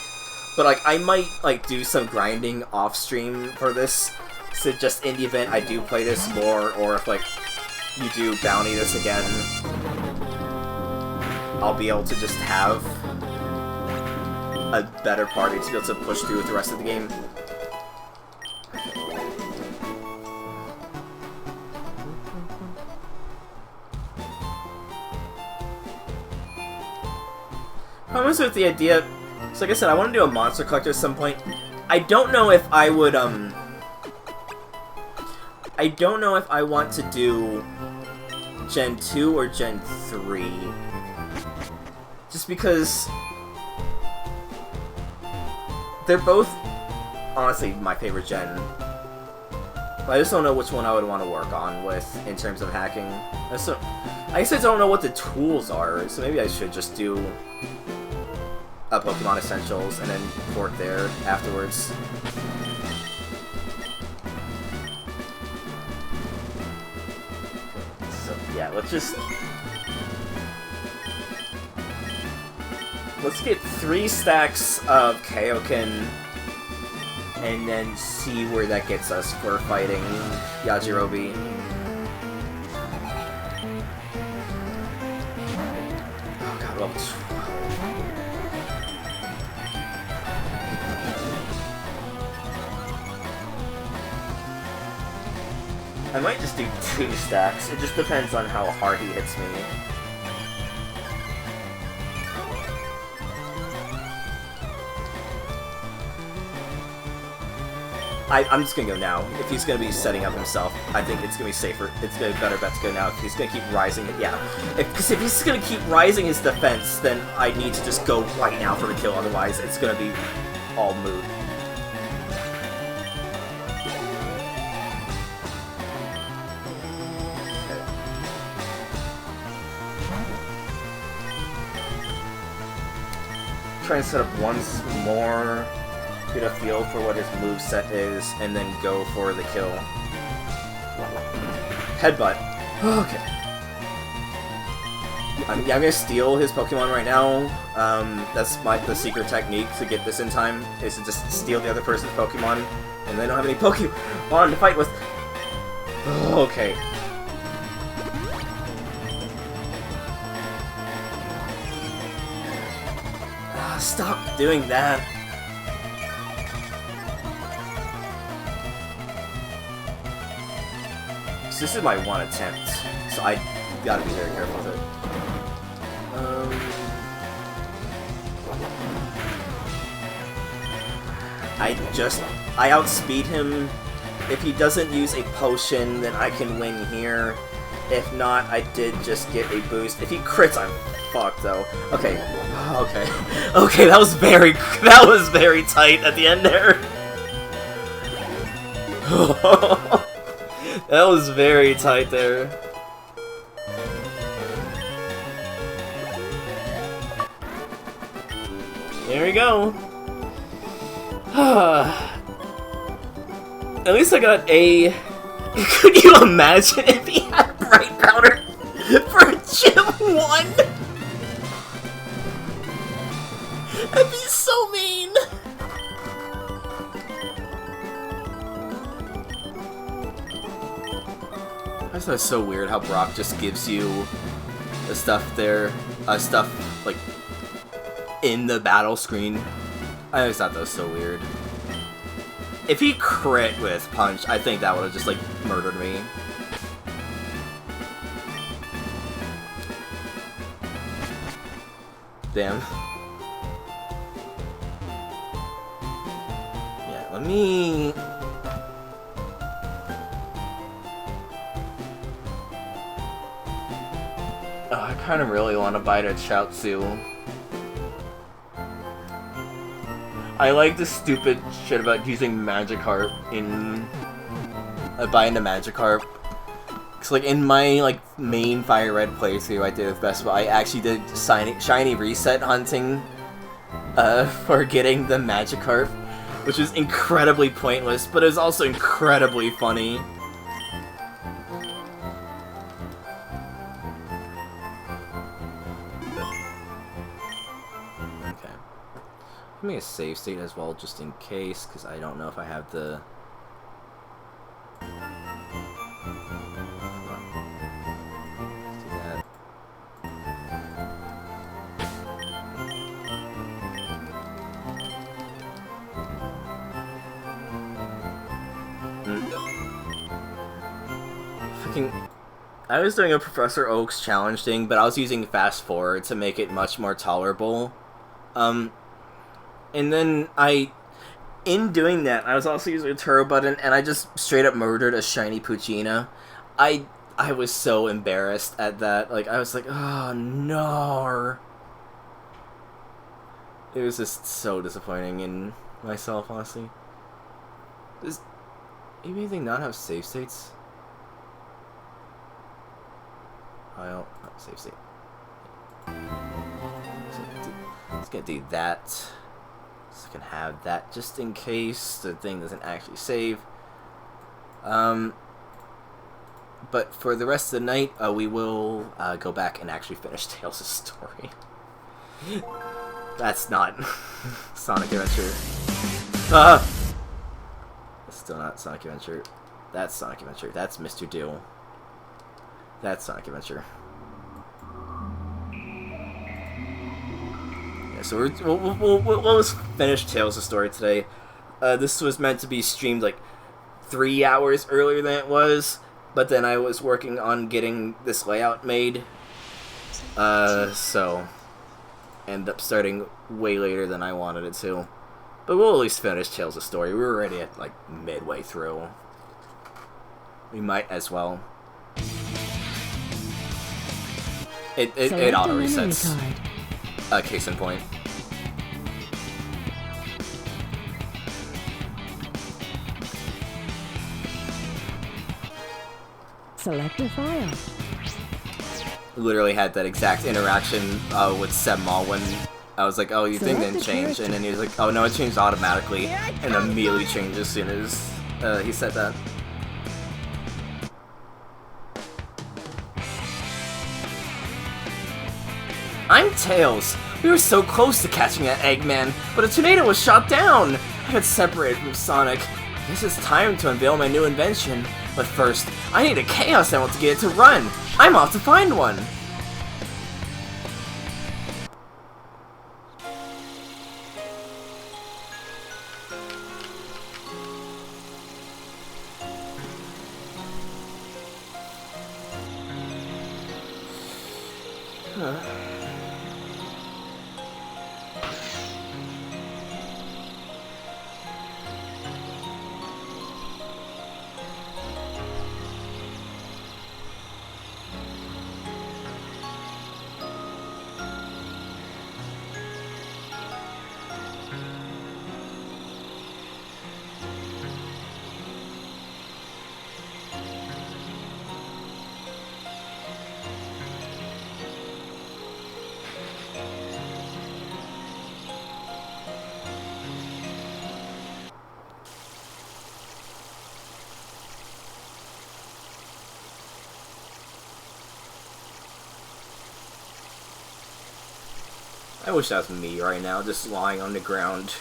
but, like, I might, like, do some grinding off-stream for this, so just in the event I do play this more, or if, like, you do bounty this again, I'll be able to just have a better party to be able to push through with the rest of the game. Problems with the idea, so like I said, I want to do a monster collector at some point. I don't know if I would, I don't know if I want to do Gen 2 or Gen 3. Just because they're both, honestly, my favorite gen. But I just don't know which one I would want to work on with in terms of hacking. I guess I don't know what the tools are, so maybe I should just do a Pokemon Essentials and then port there afterwards. So yeah, let's get 3 stacks of Kaioken and then see where that gets us for fighting Yajirobe. Oh god, level 12. I might just do 2 stacks. It just depends on how hard he hits me. I'm just gonna go now. If he's gonna be setting up himself, I think it's gonna be safer. It's gonna be better bet to go now. If he's gonna keep rising, yeah. Because if he's gonna keep rising his defense, then I need to just go right now for the kill. Otherwise, it's gonna be all moot. Try and set up once more. Get a feel for what his moveset is, and then go for the kill. Headbutt. Okay. I'm gonna steal his Pokemon right now. That's the secret technique to get this in time, is to just steal the other person's Pokemon, and they don't have any Pokemon to fight with. Okay. Stop doing that. So this is my one attempt, so I gotta be very careful with it. I outspeed him. If he doesn't use a potion, then I can win here. If not, I did just get a boost. If he crits, I'm fucked though. Okay, okay, that was very tight at the end there. That was very tight there. There we go. At least I got a... Could you imagine if he had bright powder for Gym 1? That'd be so mean. I just thought it was so weird how Brock just gives you the stuff there, stuff like in the battle screen. I always thought that was so weird. If he crit with Punch, I think that would have just like murdered me. Damn. Yeah, let me... Oh, I kind of really want to bite a Chaozu. I like the stupid shit about using Magikarp in... buying the Magikarp. Cause like in my like main Fire Red playthrough I did with Best Buy, I actually did shiny reset hunting for getting the Magikarp, which was incredibly pointless, but it was also incredibly funny. Give me a save state as well, just in case, because I don't know if I have the... Let's do that. I was doing a Professor Oak's challenge thing, but I was using fast forward to make it much more tolerable. And then in doing that, I was also using a turbo button, and I just straight up murdered a shiny Poochyena. I was so embarrassed at that. Like, I was like, oh no. It was just so disappointing in myself, honestly. Does anything not have save states? Not save state. Let's gonna do that. So I can have that just in case the thing doesn't actually save. But for the rest of the night, we will go back and actually finish Tails' story. That's not Sonic Adventure. That's still not Sonic Adventure. That's Sonic Adventure. That's Mr. Duel. That's Sonic Adventure. Yeah, so we'll just finish Tails' story today. This was meant to be streamed like 3 hours earlier than it was, but then I was working on getting this layout made. So ended up starting way later than I wanted it to. But we'll at least finish Tails' story. We're already at like midway through. We might as well. It auto resets. Case in point. Select a file. Literally had that exact interaction with Sebmall when I was like, oh, your thing didn't change, and then he was like, oh no, it changed automatically, and immediately changed as soon as he said that. I'm Tails. We were so close to catching that Eggman, but a tornado was shot down. I got separated from Sonic. I guess it's time to unveil my new invention. But first, I need a Chaos Emerald to get it to run. I'm off to find one. I wish that was me right now, just lying on the ground.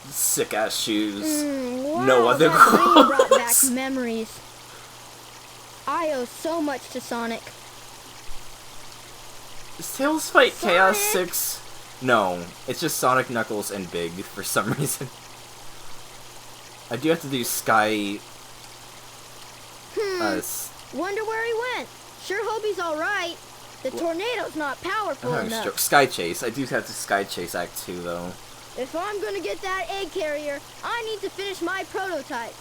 Sick ass shoes. Wow, no other that dream brought back clothes. memories. I owe so much to Sonic. Is Tails fight Chaos Sonic! 6? No, it's just Sonic, Knuckles, and Big for some reason. I do have to do Sky. Wonder where he went. Sure hope he's alright. The tornado's not powerful enough. Sky Chase. I do have to Sky Chase Act 2 though. If I'm gonna get that egg carrier, I need to finish my prototype.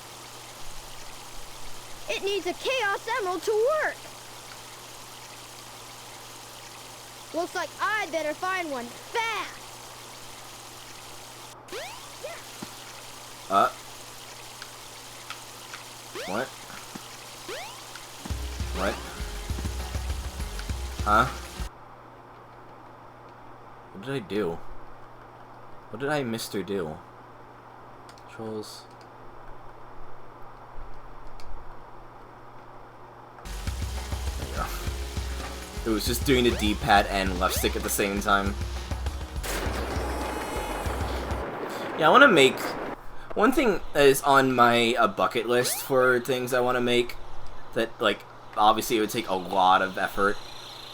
It needs a Chaos Emerald to work. Looks like I better find one fast. What? What? Huh? What did I do? What did I Mr. do? Controls. There you go. It was just doing the D-pad and left stick at the same time. Yeah, I want to make... One thing that is on my bucket list for things I want to make that, like, obviously it would take a lot of effort.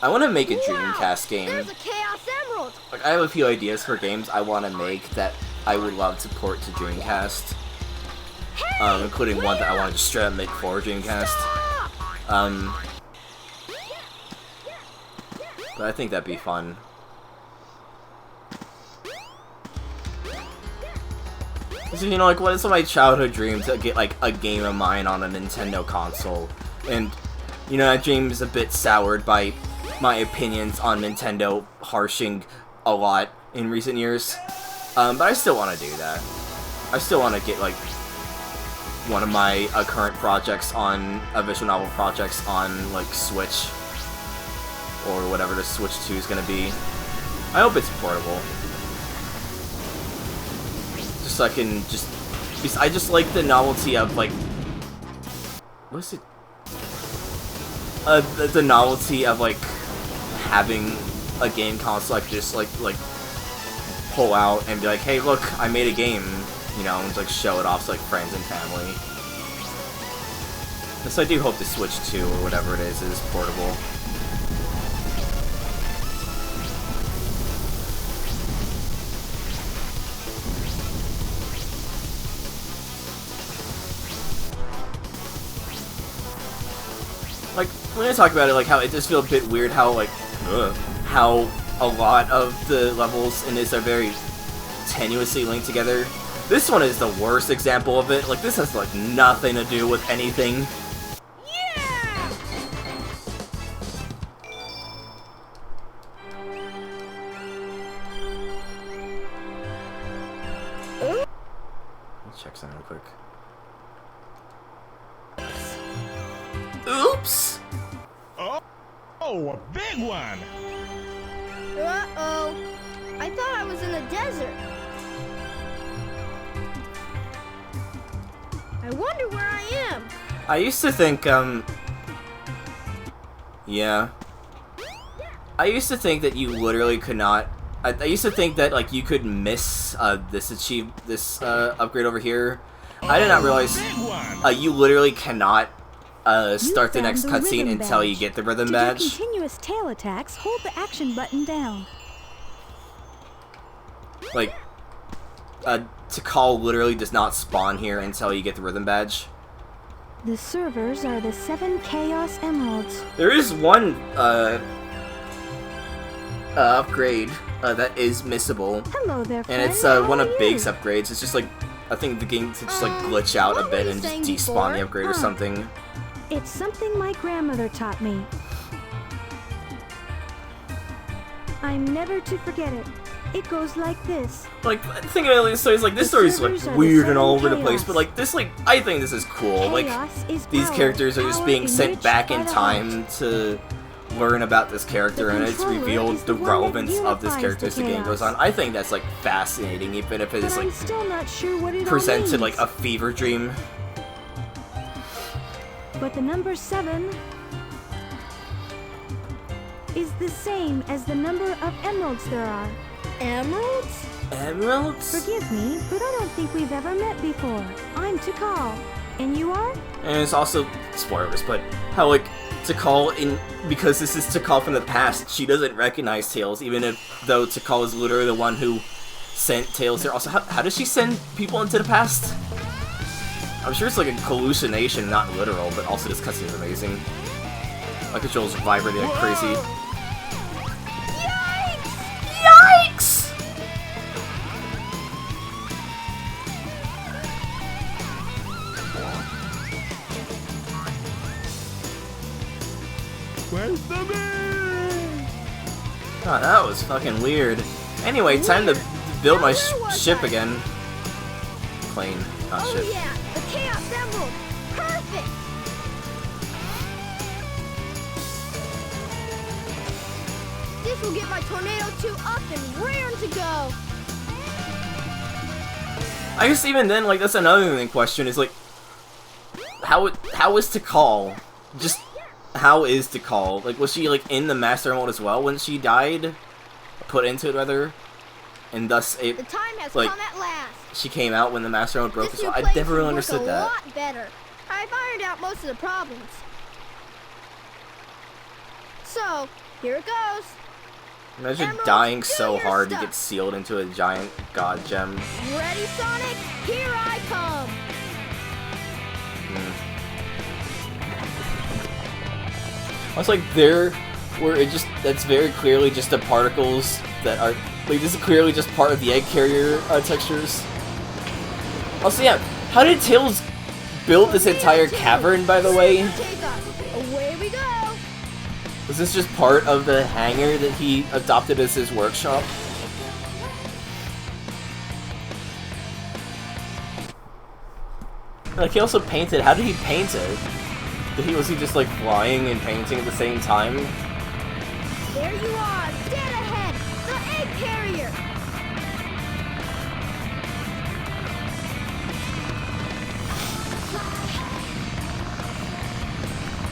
I want to make a Dreamcast game. There's a Chaos Emerald! Like, I have a few ideas for games I want to make that I would love to port to Dreamcast. Including one that I want to just straight up make for Dreamcast. But I think that'd be fun. So, you know, like, what is my childhood dream to get, like, a game of mine on a Nintendo console? And, you know, that dream is a bit soured by my opinions on Nintendo harshing a lot in recent years. But I still want to do that. I still want to get, like, one of my current projects on, visual novel projects on, like, Switch. Or whatever the Switch 2 is gonna be. I hope it's portable. Just so I can just... I just like the novelty of, like... What is it? The novelty of, like, having a game console like just, like, pull out and be like, hey, look, I made a game. You know, and just, like, show it off to, like, friends and family. So I do hope the Switch 2, or whatever it is portable. Like, when I talk about it, like, how it does feel a bit weird how, like, how a lot of the levels in this are very tenuously linked together. This one is the worst example of it. Like, this has, like, nothing to do with anything. Yeah! Let's check something real quick. Oops! Oh, a big one! Uh-oh. I thought I was in the desert. I wonder where I am. I used to think, yeah. I used to think that you literally could not... I used to think that, like, you could miss, this upgrade over here. I did not realize, you literally cannot, start the next cutscene until you get the rhythm badge. To do continuous tail attacks, hold the action button down. Like, Tikal literally does not spawn here until you get the rhythm badge. The servers are the 7 Chaos Emeralds. There is one, upgrade, that is missable. Hello there, friend. And it's, one of Big's upgrades. It's just like, I think the game could just, like, glitch out a what bit were and you just saying despawn the before? upgrade or something. It's something my grandmother taught me. I'm never to forget it. It goes like this. Like, thinking about these stories, like, this story's, like, servers are the weird and 7 all over the chaos. place, but, like, this, like, I think this is cool. Like, Chaos is these power. characters are just Power being sent enriched back by in the time to learn about this character, The and it's controller revealed is the the one that relevance of this unifies character as the the game goes chaos. on. I think that's, like, fascinating, even if it But is, I'm like, still not sure what it all presented means. like a fever dream. But the number 7 is the same as the number of emeralds there are. Emeralds? Emeralds? Forgive me, but I don't think we've ever met before. I'm Tikal. And you are? And it's also, spoilers, but how, like, Tikal, because this is Tikal from the past, she doesn't recognize Tails, even though Tikal is literally the one who sent Tails here. Also, how does she send people into the past? I'm sure it's like a hallucination, not literal, but also this cutscene is amazing. My controls vibrating like crazy. Yikes! Where's the bee? God, that was fucking weird. Anyway, time to build my ship again. Plane, not Oh ship. yeah, the Chaos Emerald. Perfect. This will get my Tornado 2 up and raring to go. I guess even then, like, that's another thing question is, like, how is Tikal? Just, how is Tikal? Like, was she, like, in the Master Mode as well when she died? Put into it, rather? And thus, it, The time has like, come at last. she came out when the Master Mode broke This as well. new I plane never really should understood work that. a lot better. I've ironed out most of the problems. So, here it goes. Imagine Emerald, dying do so your hard you stuff. get sealed into a giant god gem. Ready, Sonic? Here I come. I was like, there, where it just, that's very clearly just the particles that are, like, this is clearly just part of the egg carrier textures. Also, yeah, how did Tails build this entire cavern, by the way? Takeoff. Away we go. Was this just part of the hangar that he adopted as his workshop? Like, he also painted, how did he paint it? Was he just like flying and painting at the same time? There you are, dead ahead, the egg carrier.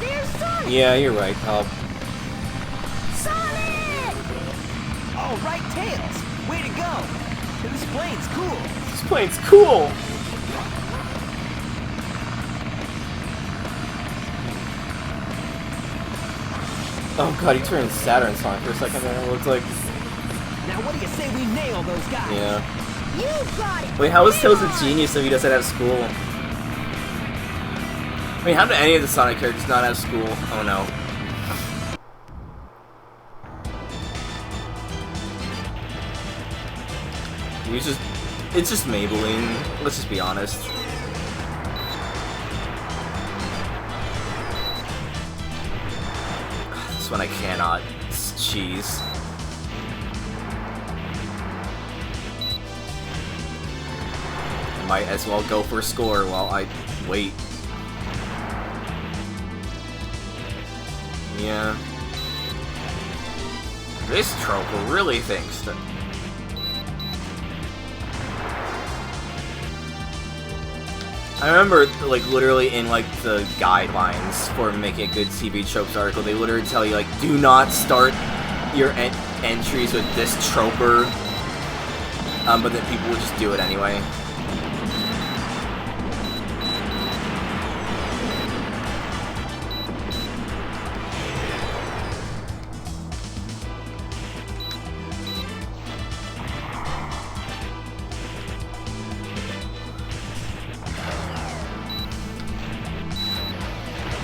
There's Sonic. Yeah, you're right, Cobb. Sonic! All right, Tails. Way to go. This plane's cool. This plane's cool! Oh god, he turned Saturn Sonic for a second there, it looks like. Now what do you say we nail those guys? Yeah. You got it. Wait, how is Tails a genius if he doesn't have school? I mean, how do any of the Sonic characters not have school? Oh no. It's just Maybelline, let's just be honest. This one I cannot. It's cheese. Might as well go for a score while I wait. Yeah. This trope really thinks that... I remember, like, literally in, like, the guidelines for making a good TV tropes article, they literally tell you, like, do not start your entries with this troper, but then people will just do it anyway.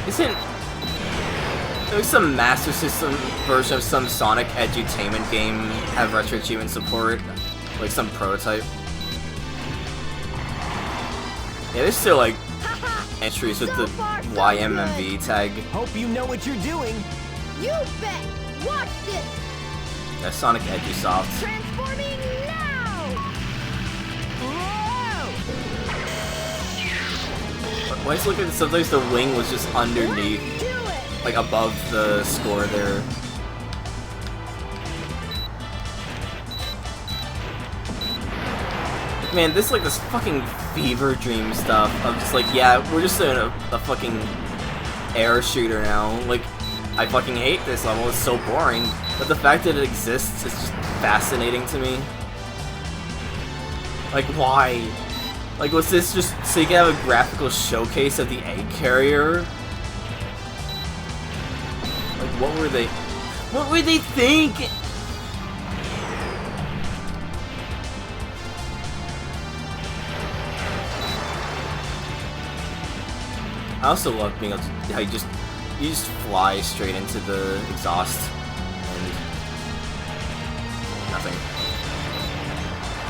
Isn't there some Master System version of some Sonic edutainment game have retro achievement support? Like some prototype? Yeah, there's still like entries with the YMMV tag. Hope you know what you're doing. You bet. Watch this. Yeah, Sonic Edusoft. Transforming now. Whoa! Why is it looking sometimes the wing was just underneath, Do it. like above the score there? Man, this like this fucking fever dream stuff of just like, yeah, we're just in a fucking air shooter now. Like, I fucking hate this level, it's so boring. But the fact that it exists is just fascinating to me. Like, why? Like, was this just so you can have a graphical showcase of the egg carrier? Like, what were they thinking? I also love being able to, how you just fly straight into the exhaust and nothing.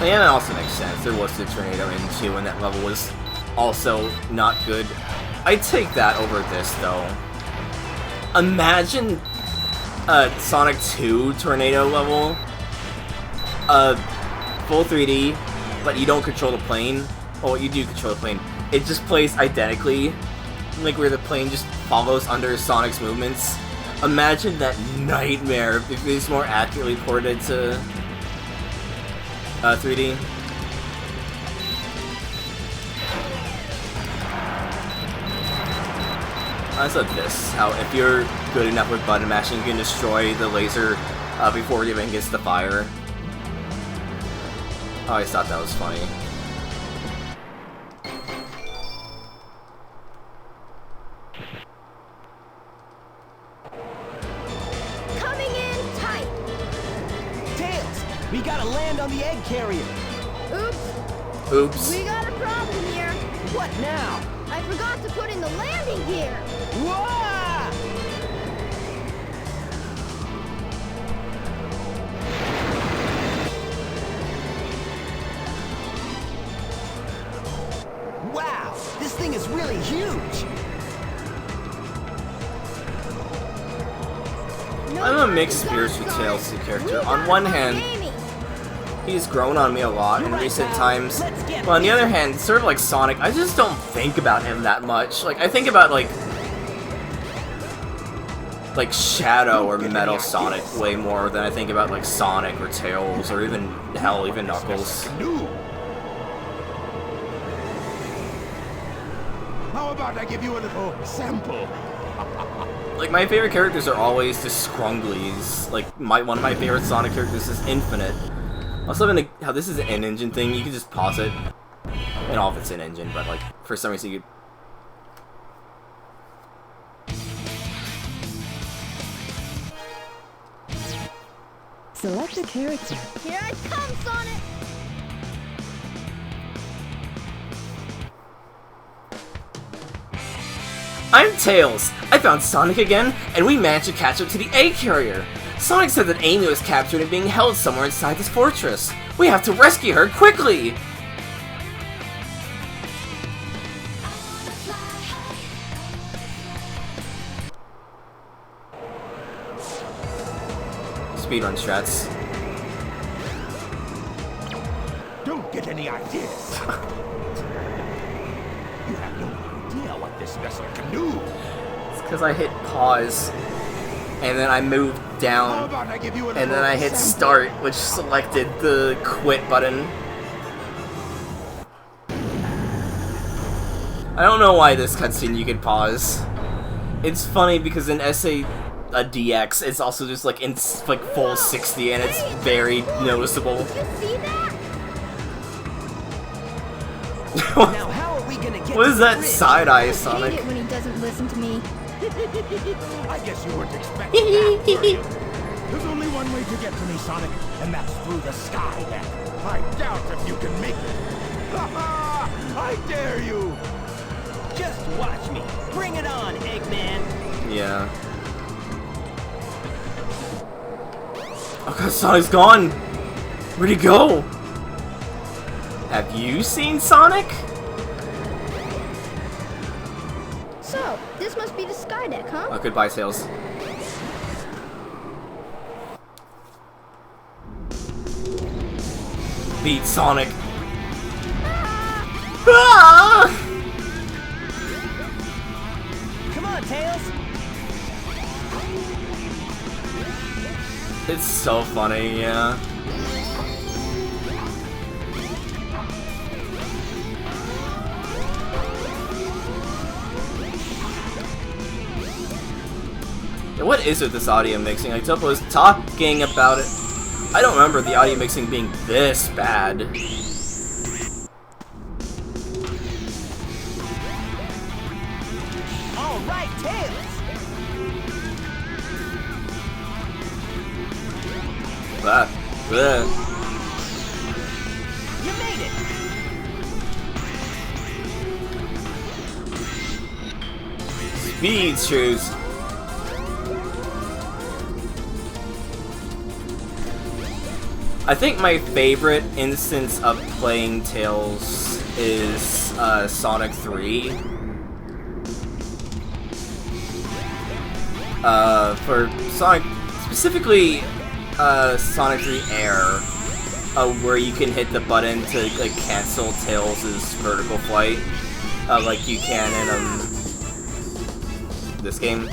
And it also makes sense. There was the tornado in 2 and that level was also not good. I'd take that over this though. Imagine Sonic 2 tornado level, full 3D, but you don't control the plane. Oh, you do control the plane. It just plays identically, like where the plane just follows under Sonic's movements. Imagine that nightmare if it was more accurately ported to 3D. I said this, how if you're good enough with button mashing, you can destroy the laser before it even gets the fire. I always thought that was funny. We gotta land on the egg carrier. Oops, Oops. we got a problem here. What now? I forgot to put in the landing gear. Whoa! Wow, this thing is really huge. No I'm a time mixed to spirits stop, with Sonic. Tails, the character. We On gotta one find hand, Amy. he's grown on me a lot in You're right, recent pal. times. Let's get But on the busy. other hand, sort of like Sonic, I just don't think about him that much. Like, I think about, like Shadow or Metal Sonic way more than I think about, like, Sonic or Tails or even, hell, even Knuckles. Canoe. How about I give you a little sample? Like, my favorite characters are always the Scrunglies. Like, one of my favorite Sonic characters is Infinite. Also, how this is an in-engine thing, you can just pause it. I don't know if it's in-engine, but, like, for some reason you could... Select a character. Here I come, Sonic. I'm Tails! I found Sonic again, and we managed to catch up to the egg carrier! Sonic said that Amy was captured and being held somewhere inside this fortress. We have to rescue her quickly! Speedrun strats. Don't get any ideas. You have no idea what this vessel can do. It's because I hit pause, and then I moved How down, about I give you a little and then I hit sample? start, which selected the quit button. I don't know why this cutscene you could pause. It's funny because in SA a DX, it's also just like in like full 60, and it's very noticeable. Did you see that? Now how are we gonna get What to is the that bridge? side eye, I hate Sonic? it when he doesn't listen to me. I guess you weren't expecting that, were you? There's only one way to get to me, Sonic, and that's through the sky deck. I doubt if you can make it. Ha ha! I dare you! Just watch me. Bring it on, Eggman. Yeah. Oh god, Sonic's gone! Where'd he go? Have you seen Sonic? So, this must be the sky deck, huh? Oh, goodbye, Tails. Beat Sonic. Ah! Come on, Tails. It's so funny, yeah. Yeah, what is with this audio mixing? Like, Topo was talking about it. I don't remember the audio mixing being this bad. All right, Tails. But, You made it. speed shoes. I think my favorite instance of playing Tails is Sonic 3. For Sonic, specifically Sonic 3 Air, where you can hit the button to like cancel Tails' vertical flight, like you can in this game.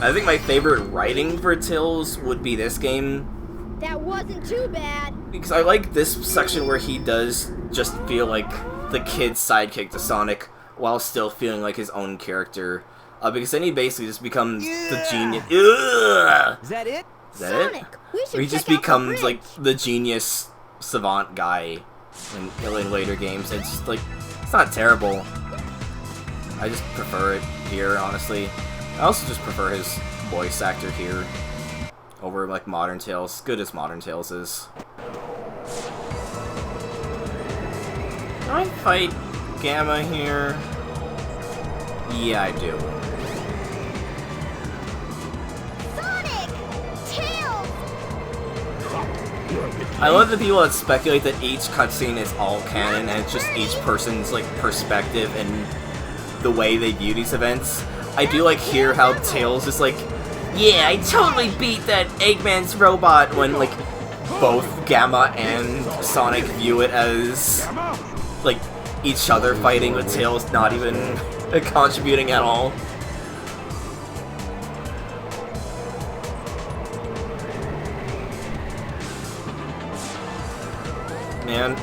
I think my favorite writing for Tails would be this game, That wasn't too bad. because I like this section where he does just feel like the kid's sidekick to Sonic while still feeling like his own character. Because then he basically just becomes the genius. Ugh! Is that it? Is that it? Sonic, we should Where he just check out the becomes bridge. like the genius savant guy in later games. It's just like, it's not terrible. I just prefer it here, honestly. I also just prefer his voice actor here. over like modern Tales, good as modern Tales is. Can I fight Gamma here? Yeah, I do. I love the people that speculate that each cutscene is all canon and it's just each person's like perspective and the way they view these events. I do like hear how Tails is like, yeah, I totally beat that Eggman's robot, when like both Gamma and Sonic view it as like each other fighting with Tails not even contributing at all. Man,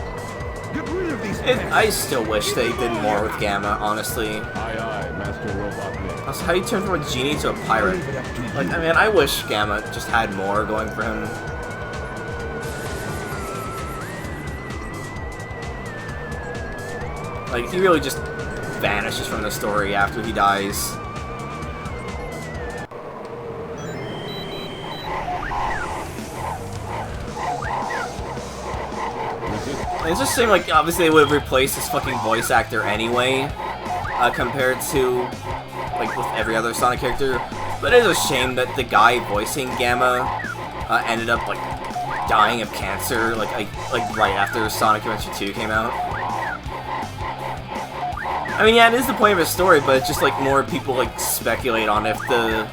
I still wish they did more with Gamma, honestly. Aye, Master Robotnik. Also, how do you turn from a genie to a pirate? Like, I mean, I wish Gamma just had more going for him. Like, he really just vanishes from the story after he dies. It just seemed like, obviously, they would have replaced his fucking voice actor anyway, compared to, like, with every other Sonic character. But it is a shame that the guy voicing Gamma ended up, like, dying of cancer, like right after Sonic Adventure 2 came out. I mean, yeah, it is the point of his story, but it's just, like, more people, like, speculate on if the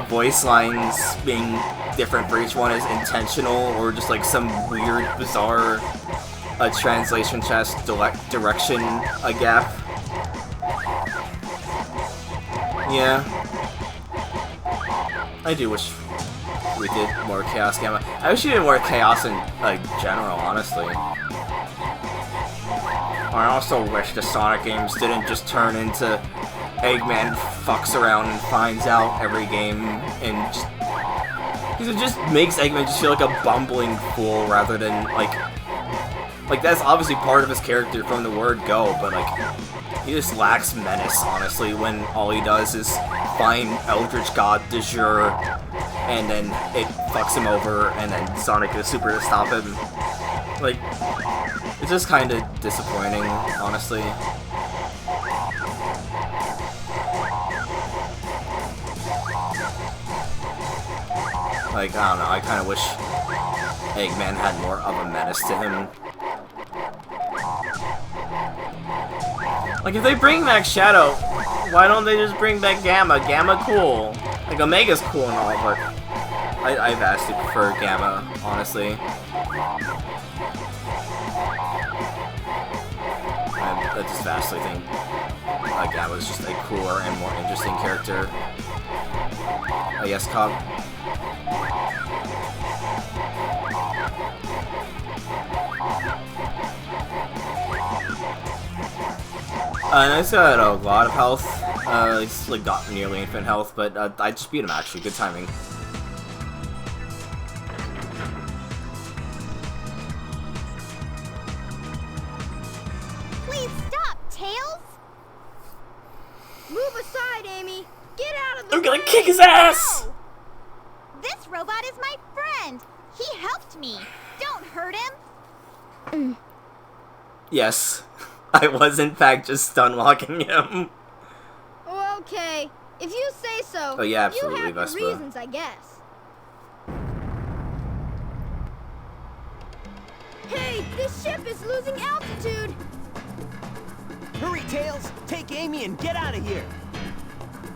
voice lines being different for each one is intentional, or just, like, some weird, bizarre translation chest direction gap. Yeah. I do wish we did more Chaos Gamma. I wish we did more Chaos in general, honestly. I also wish the Sonic games didn't just turn into Eggman fucks around and finds out every game, and just... because it just makes Eggman just feel like a bumbling fool rather than, like, that's obviously part of his character from the word go, but, like, he just lacks menace, honestly, when all he does is find Eldritch God de jure, and then it fucks him over, and then Sonic is super to stop him. Like, it's just kind of disappointing, honestly. Like, I don't know, I kind of wish Eggman had more of a menace to him. Like, if they bring back Shadow, why don't they just bring back Gamma? Gamma cool. Like, Omega's cool and all, but I vastly prefer Gamma, honestly. I just vastly think Gamma's just a cooler and more interesting character. Yes, Cobb? He's got a lot of health. He's like got nearly infinite health, but I just beat him actually. Good timing. Please stop, Tails! Move aside, Amy! Get out of the I'm gonna way! kick his ass! No! This robot is my friend! He helped me! Don't hurt him! Yes. I was in fact just stunlocking him. Okay, if you say so. Oh yeah, absolutely, you have Vespa. your reasons, I guess. Hey, this ship is losing altitude! Hurry, Tails! Take Amy and get out of here!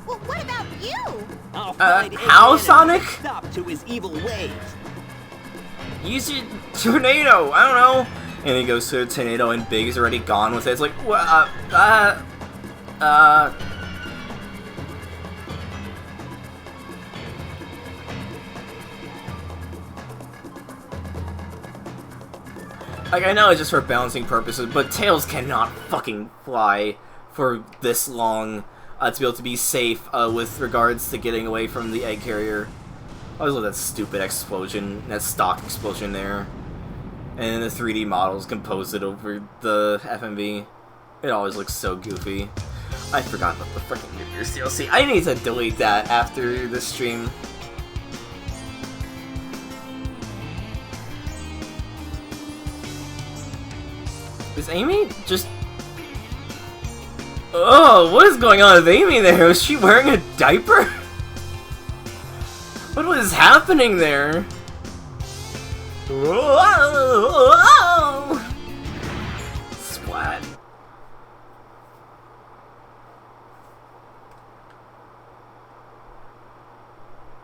Well, what about you? I'll find how, Eggman Sonic? and put a stop to his evil ways. Use your tornado, I don't know. And he goes to a tornado and Big is already gone with it. It's like, what, like, I know it's just for balancing purposes, but Tails cannot fucking fly for this long to be able to be safe with regards to getting away from the egg carrier. I always love that stupid explosion, that stock explosion there. And the 3D models composed over the FMV. It always looks so goofy. I forgot about the freaking New Year's DLC. I need to delete that after the stream. Is Amy just... Oh, what is going on with Amy there? Was she wearing a diaper? What was happening there? Whoa! Splat.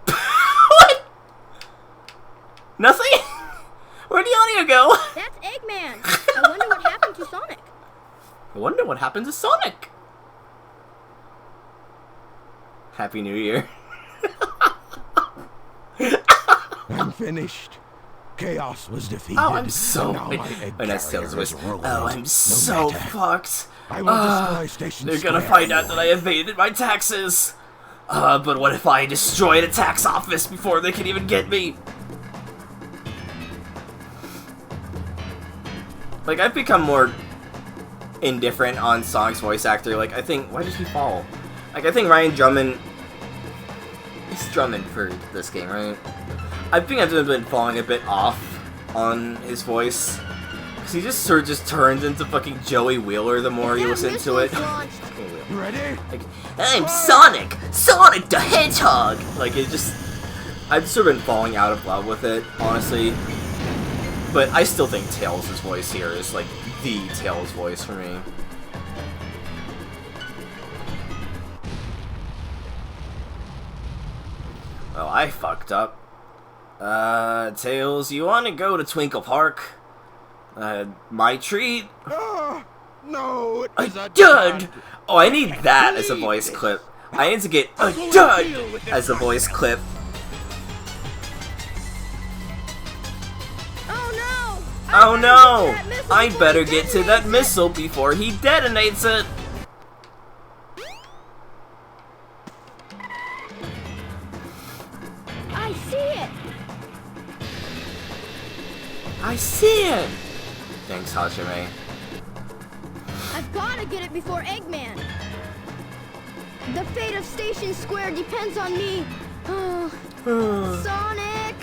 What? Nothing? Where'd the audio go? That's Eggman. I wonder what happened to Sonic. I wonder what happened to Sonic. Happy New Year. I'm finished. Chaos was defeated. Oh, I'm so... and now my egg And that's carrier Tails' is voice. ruined. Oh, I'm No so matter. fucked. I will destroy Station They're gonna Square find out that I evaded my taxes. But what if I destroy the tax office before they can even get me? Like, I've become more indifferent on Sonic's voice actor. Like, I think... Why did he fall? Like, I think Ryan Drummond... He's Drummond for this game, right? I think I've been falling a bit off on his voice. Because he just sort of just turns into fucking Joey Wheeler the more you listen to it. You ready? Like, I'm Sonic! Sonic the Hedgehog! Like, it just... I've sort of been falling out of love with it, honestly. But I still think Tails' voice here is, like, the Tails voice for me. Well, I fucked up. Tails, you wanna go to Twinkle Park? My treat? No, it was a Dud! Oh, I need that as a voice clip. I need to get a dud as a voice clip. Oh no! Oh no! I I better get to that missile before he detonates it! I see it! I see it! Thanks, Hajime. I've gotta get it before Eggman! The fate of Station Square depends on me! Sonic!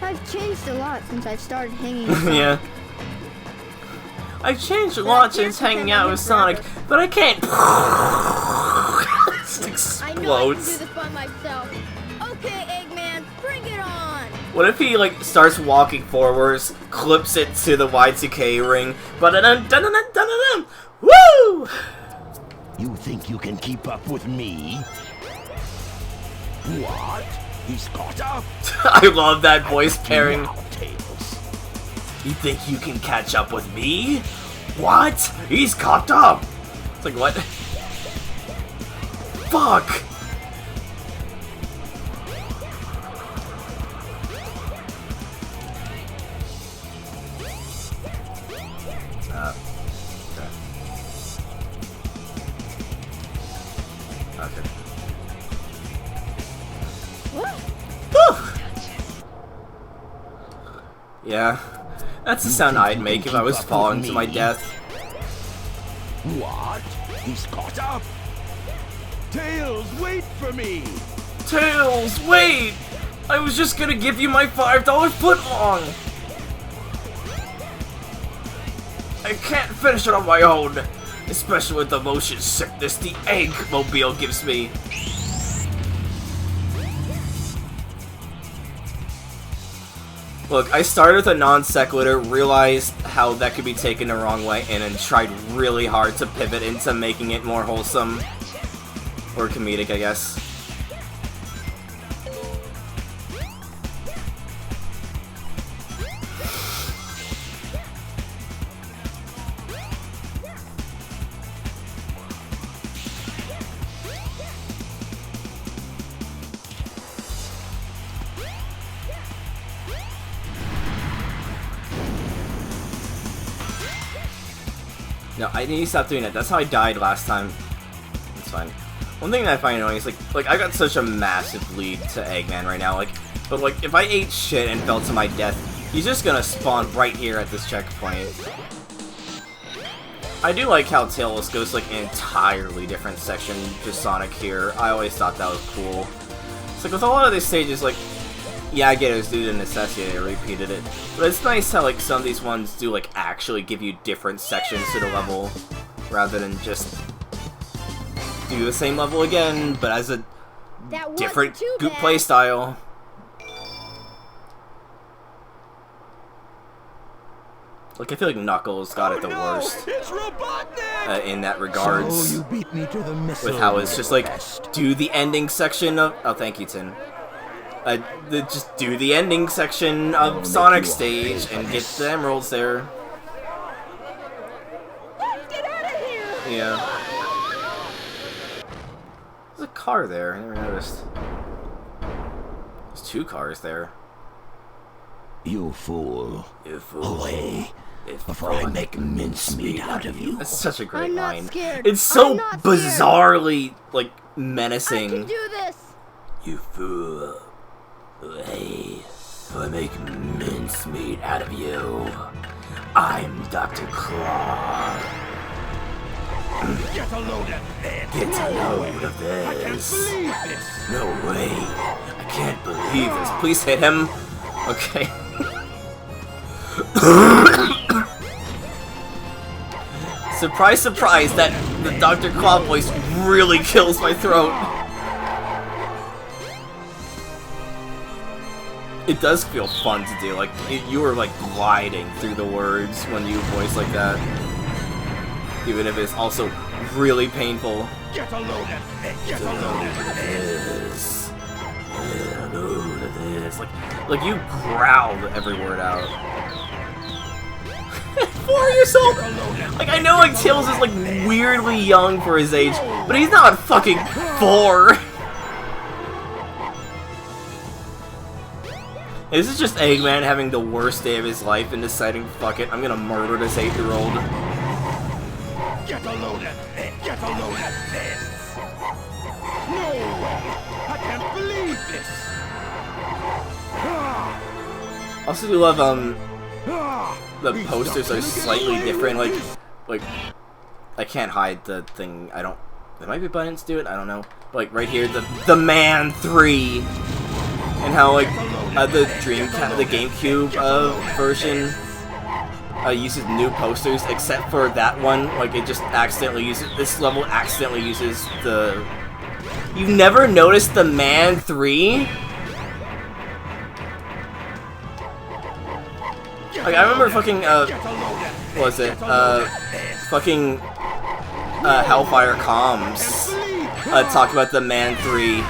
I've changed a lot since I've started hanging with Sonic. Yeah. I've changed a lot since hanging out with Sonic, but I can't. It just I know I can do explodes. this by myself. Okay, Eggman, bring it on! What if he like starts walking forwards, clips it to the Y2K ring, ba-da-dun-dun-dun-dun-dun-dun. Woo! You think you can keep up with me? What? He's caught up? I love that voice pairing. Now, Tails. You think you can catch up with me? What? He's caught up! It's like, what? Fuck! Okay. Whew. Yeah, that's the sound I'd make if I was falling to my death. What? He's caught up? Tails, wait for me! Tails, wait! I was just gonna give you my $5 footlong! I can't finish it on my own, especially with the motion sickness the egg mobile gives me. Look, I started with a non sequitur, realized how that could be taken the wrong way, and then tried really hard to pivot into making it more wholesome. Or comedic, I guess. No, I need to stop doing that. That's how I died last time. It's fine. One thing that I find annoying is like I got such a massive lead to Eggman right now. But if I ate shit and fell to my death, he's just gonna spawn right here at this checkpoint. I do like how Tails goes like an entirely different section to Sonic here. I always thought that was cool. It's like with a lot of these stages, like yeah, I get it was due to necessity, I repeated it. But it's nice how, like, some of these ones do, like, actually give you different sections to the level, rather than just do the same level again, but as a different play style. Like, I feel like Knuckles got it the worst in that regards. So you beat me to the missile. With how it's just like, do the ending section of... Oh, thank you, Tin. Just do the ending section of Sonic Stage and get the emeralds there. Get out of here! Yeah. There's a car there, I never noticed. There's 2 cars there. You fool. You fool. Away. Before I make mincemeat out of you. That's such a great I'm not line. scared. It's so I'm not bizarrely, like, I menacing. can do this! You fool. Away. Before I make mincemeat out of you. I'm Dr. Claw. Get a load of this! Get a load of I can't this. believe this! No way. I can't Believe this. Please hit him. Okay. Surprise, surprise, that the Dr. Claw voice really kills my throat. It does feel fun to do, like, you were, like, gliding through the words when you voice like that. Even if it's also really painful. Get a load of this! Get a load of this! Get a load of this. Like you growled every word out. 4 years old! Like, I know, like, Tails is, like, weirdly young for his age, but he's not fucking 4! This is just Eggman having the worst day of his life and deciding, fuck it, I'm gonna murder this 8-year-old. Get a load of this! Get a load of this! No way! I can't believe this! I also do love, the posters are slightly different, like, I can't hide the thing, there might be buttons to do it, I don't know. But, like, right here, the Man 3, and how, like, the Dreamcast, the GameCube, version, uses new posters, except for that one, like, it just accidentally uses, this level accidentally uses the... You've never noticed the Man 3? Like, I remember fucking, what was it, fucking, Hellfire Comms, talk about the Man 3,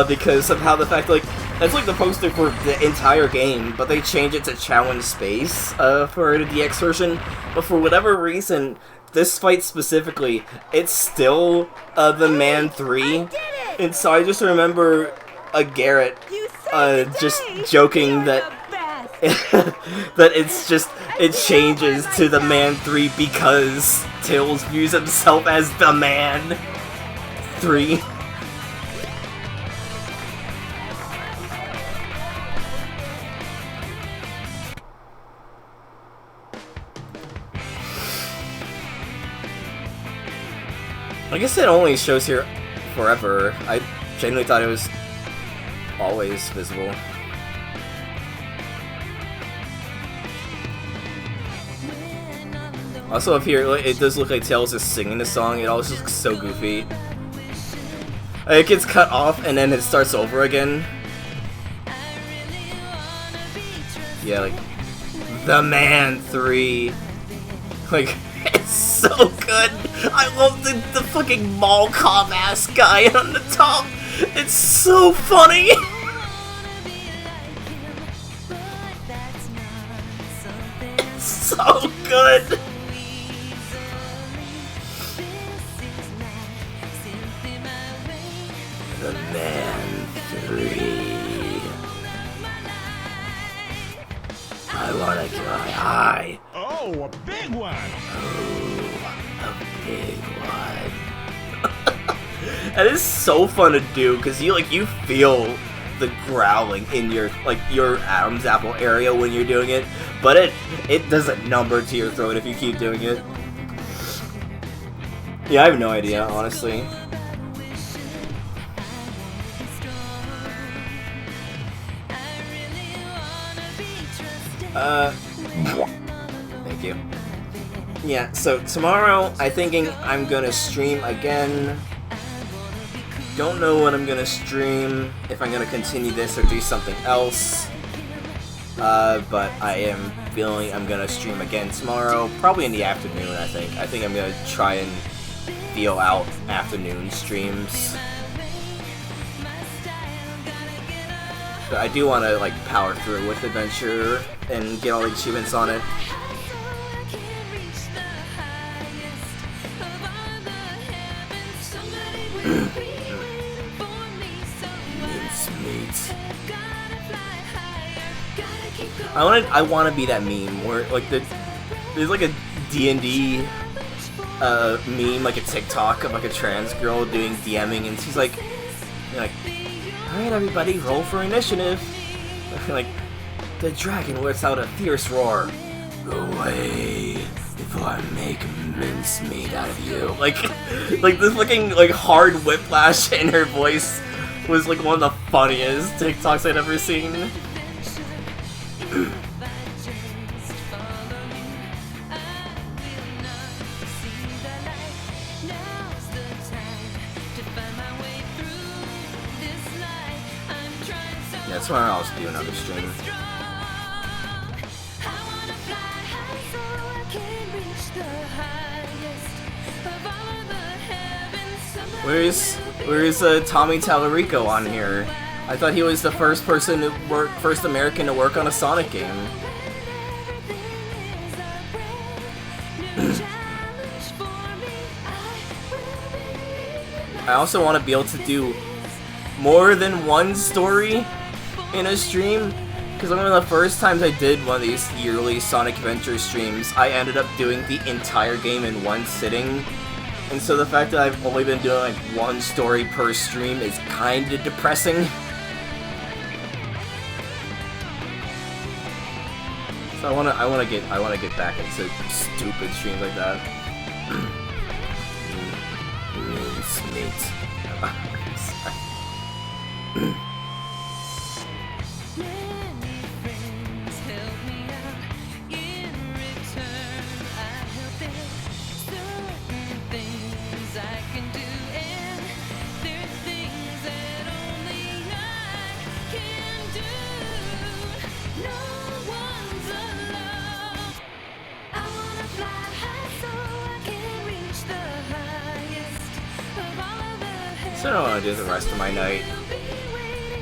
because somehow the fact, like, that's like the poster for the entire game, but they change it to Challenge Space, for the DX version, but for whatever reason, this fight specifically, it's still, the Man 3, and so I just remember, Garrett, just joking that, that it's just, it changes to the Man 3 because Tails views himself as the Man 3. I guess it only shows here forever. I genuinely thought it was always visible. Also up here, it does look like Tails is singing the song, it always looks so goofy. It gets cut off and then it starts over again. Yeah, like, the Man 3. Like, it's so good! I love the fucking Malcolm ass guy on the top! It's so funny! It's so good! The Man 3. I wanna get my eye. Oh, a big one! Oh, a big one. That is so fun to do, because you feel the growling in your Adam's apple area when you're doing it, but it does a number to your throat if you keep doing it. Yeah, I have no idea, honestly. Thank you. Yeah, so tomorrow I'm thinking I'm gonna stream again. Don't know what I'm gonna stream, if I'm gonna continue this or do something else. But I am feeling I'm gonna stream again tomorrow, probably in the afternoon, I think. I think I'm gonna try and feel out afternoon streams. But I do want to, like, power through with Adventure and get all the achievements on it. I want to be that meme where, like, there's like a D&D meme, like a TikTok of like a trans girl doing DMing, and she's like, alright everybody, roll for initiative. Like, the dragon lets out a fierce roar. Go away before I make mincemeat out of you. Like this fucking, like, hard whiplash in her voice was like one of the funniest TikToks I'd ever seen. Yeah, tomorrow I'll do another stream. Where's Tommy Tallarico on here? I thought he was the first American to work on a Sonic game. I also want to be able to do more than one story in a stream, because one of the first times I did one of these yearly Sonic Adventure streams, I ended up doing the entire game in one sitting, and so the fact that I've only been doing like one story per stream is kind of depressing. So I wanna get back into stupid streams like that. Mincemeat. So I don't want to do the rest of my night.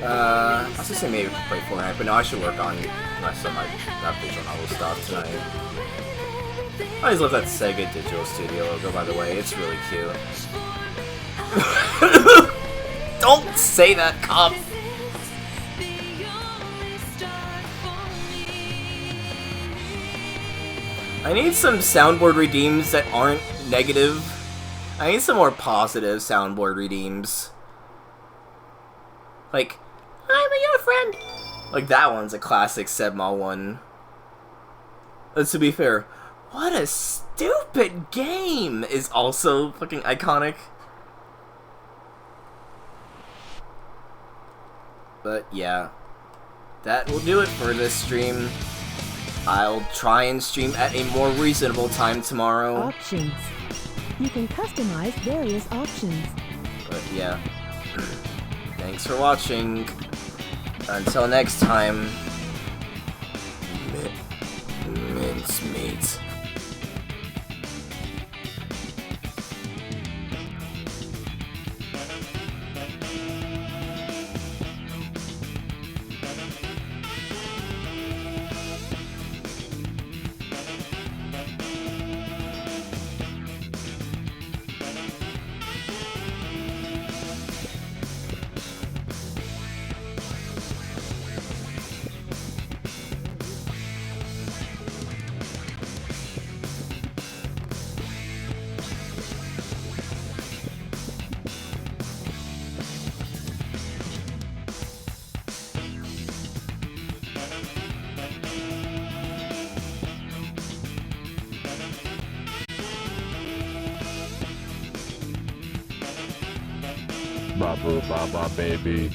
I was gonna say maybe play Fortnite, but no, I should work on the rest of my visual novel stuff tonight. I just love that Sega Digital Studio logo, by the way. It's really cute. Don't say that, cop! I need some soundboard redeems that aren't negative. I need some more positive soundboard redeems. Like, I'm your friend. Like, that one's a classic Sebma one. But to be fair, what a stupid game is also fucking iconic. But yeah, that will do it for this stream. I'll try and stream at a more reasonable time tomorrow. Options. You can customize various options. But yeah, thanks for watching. Until next time, mincemeat. Baba Baba baby.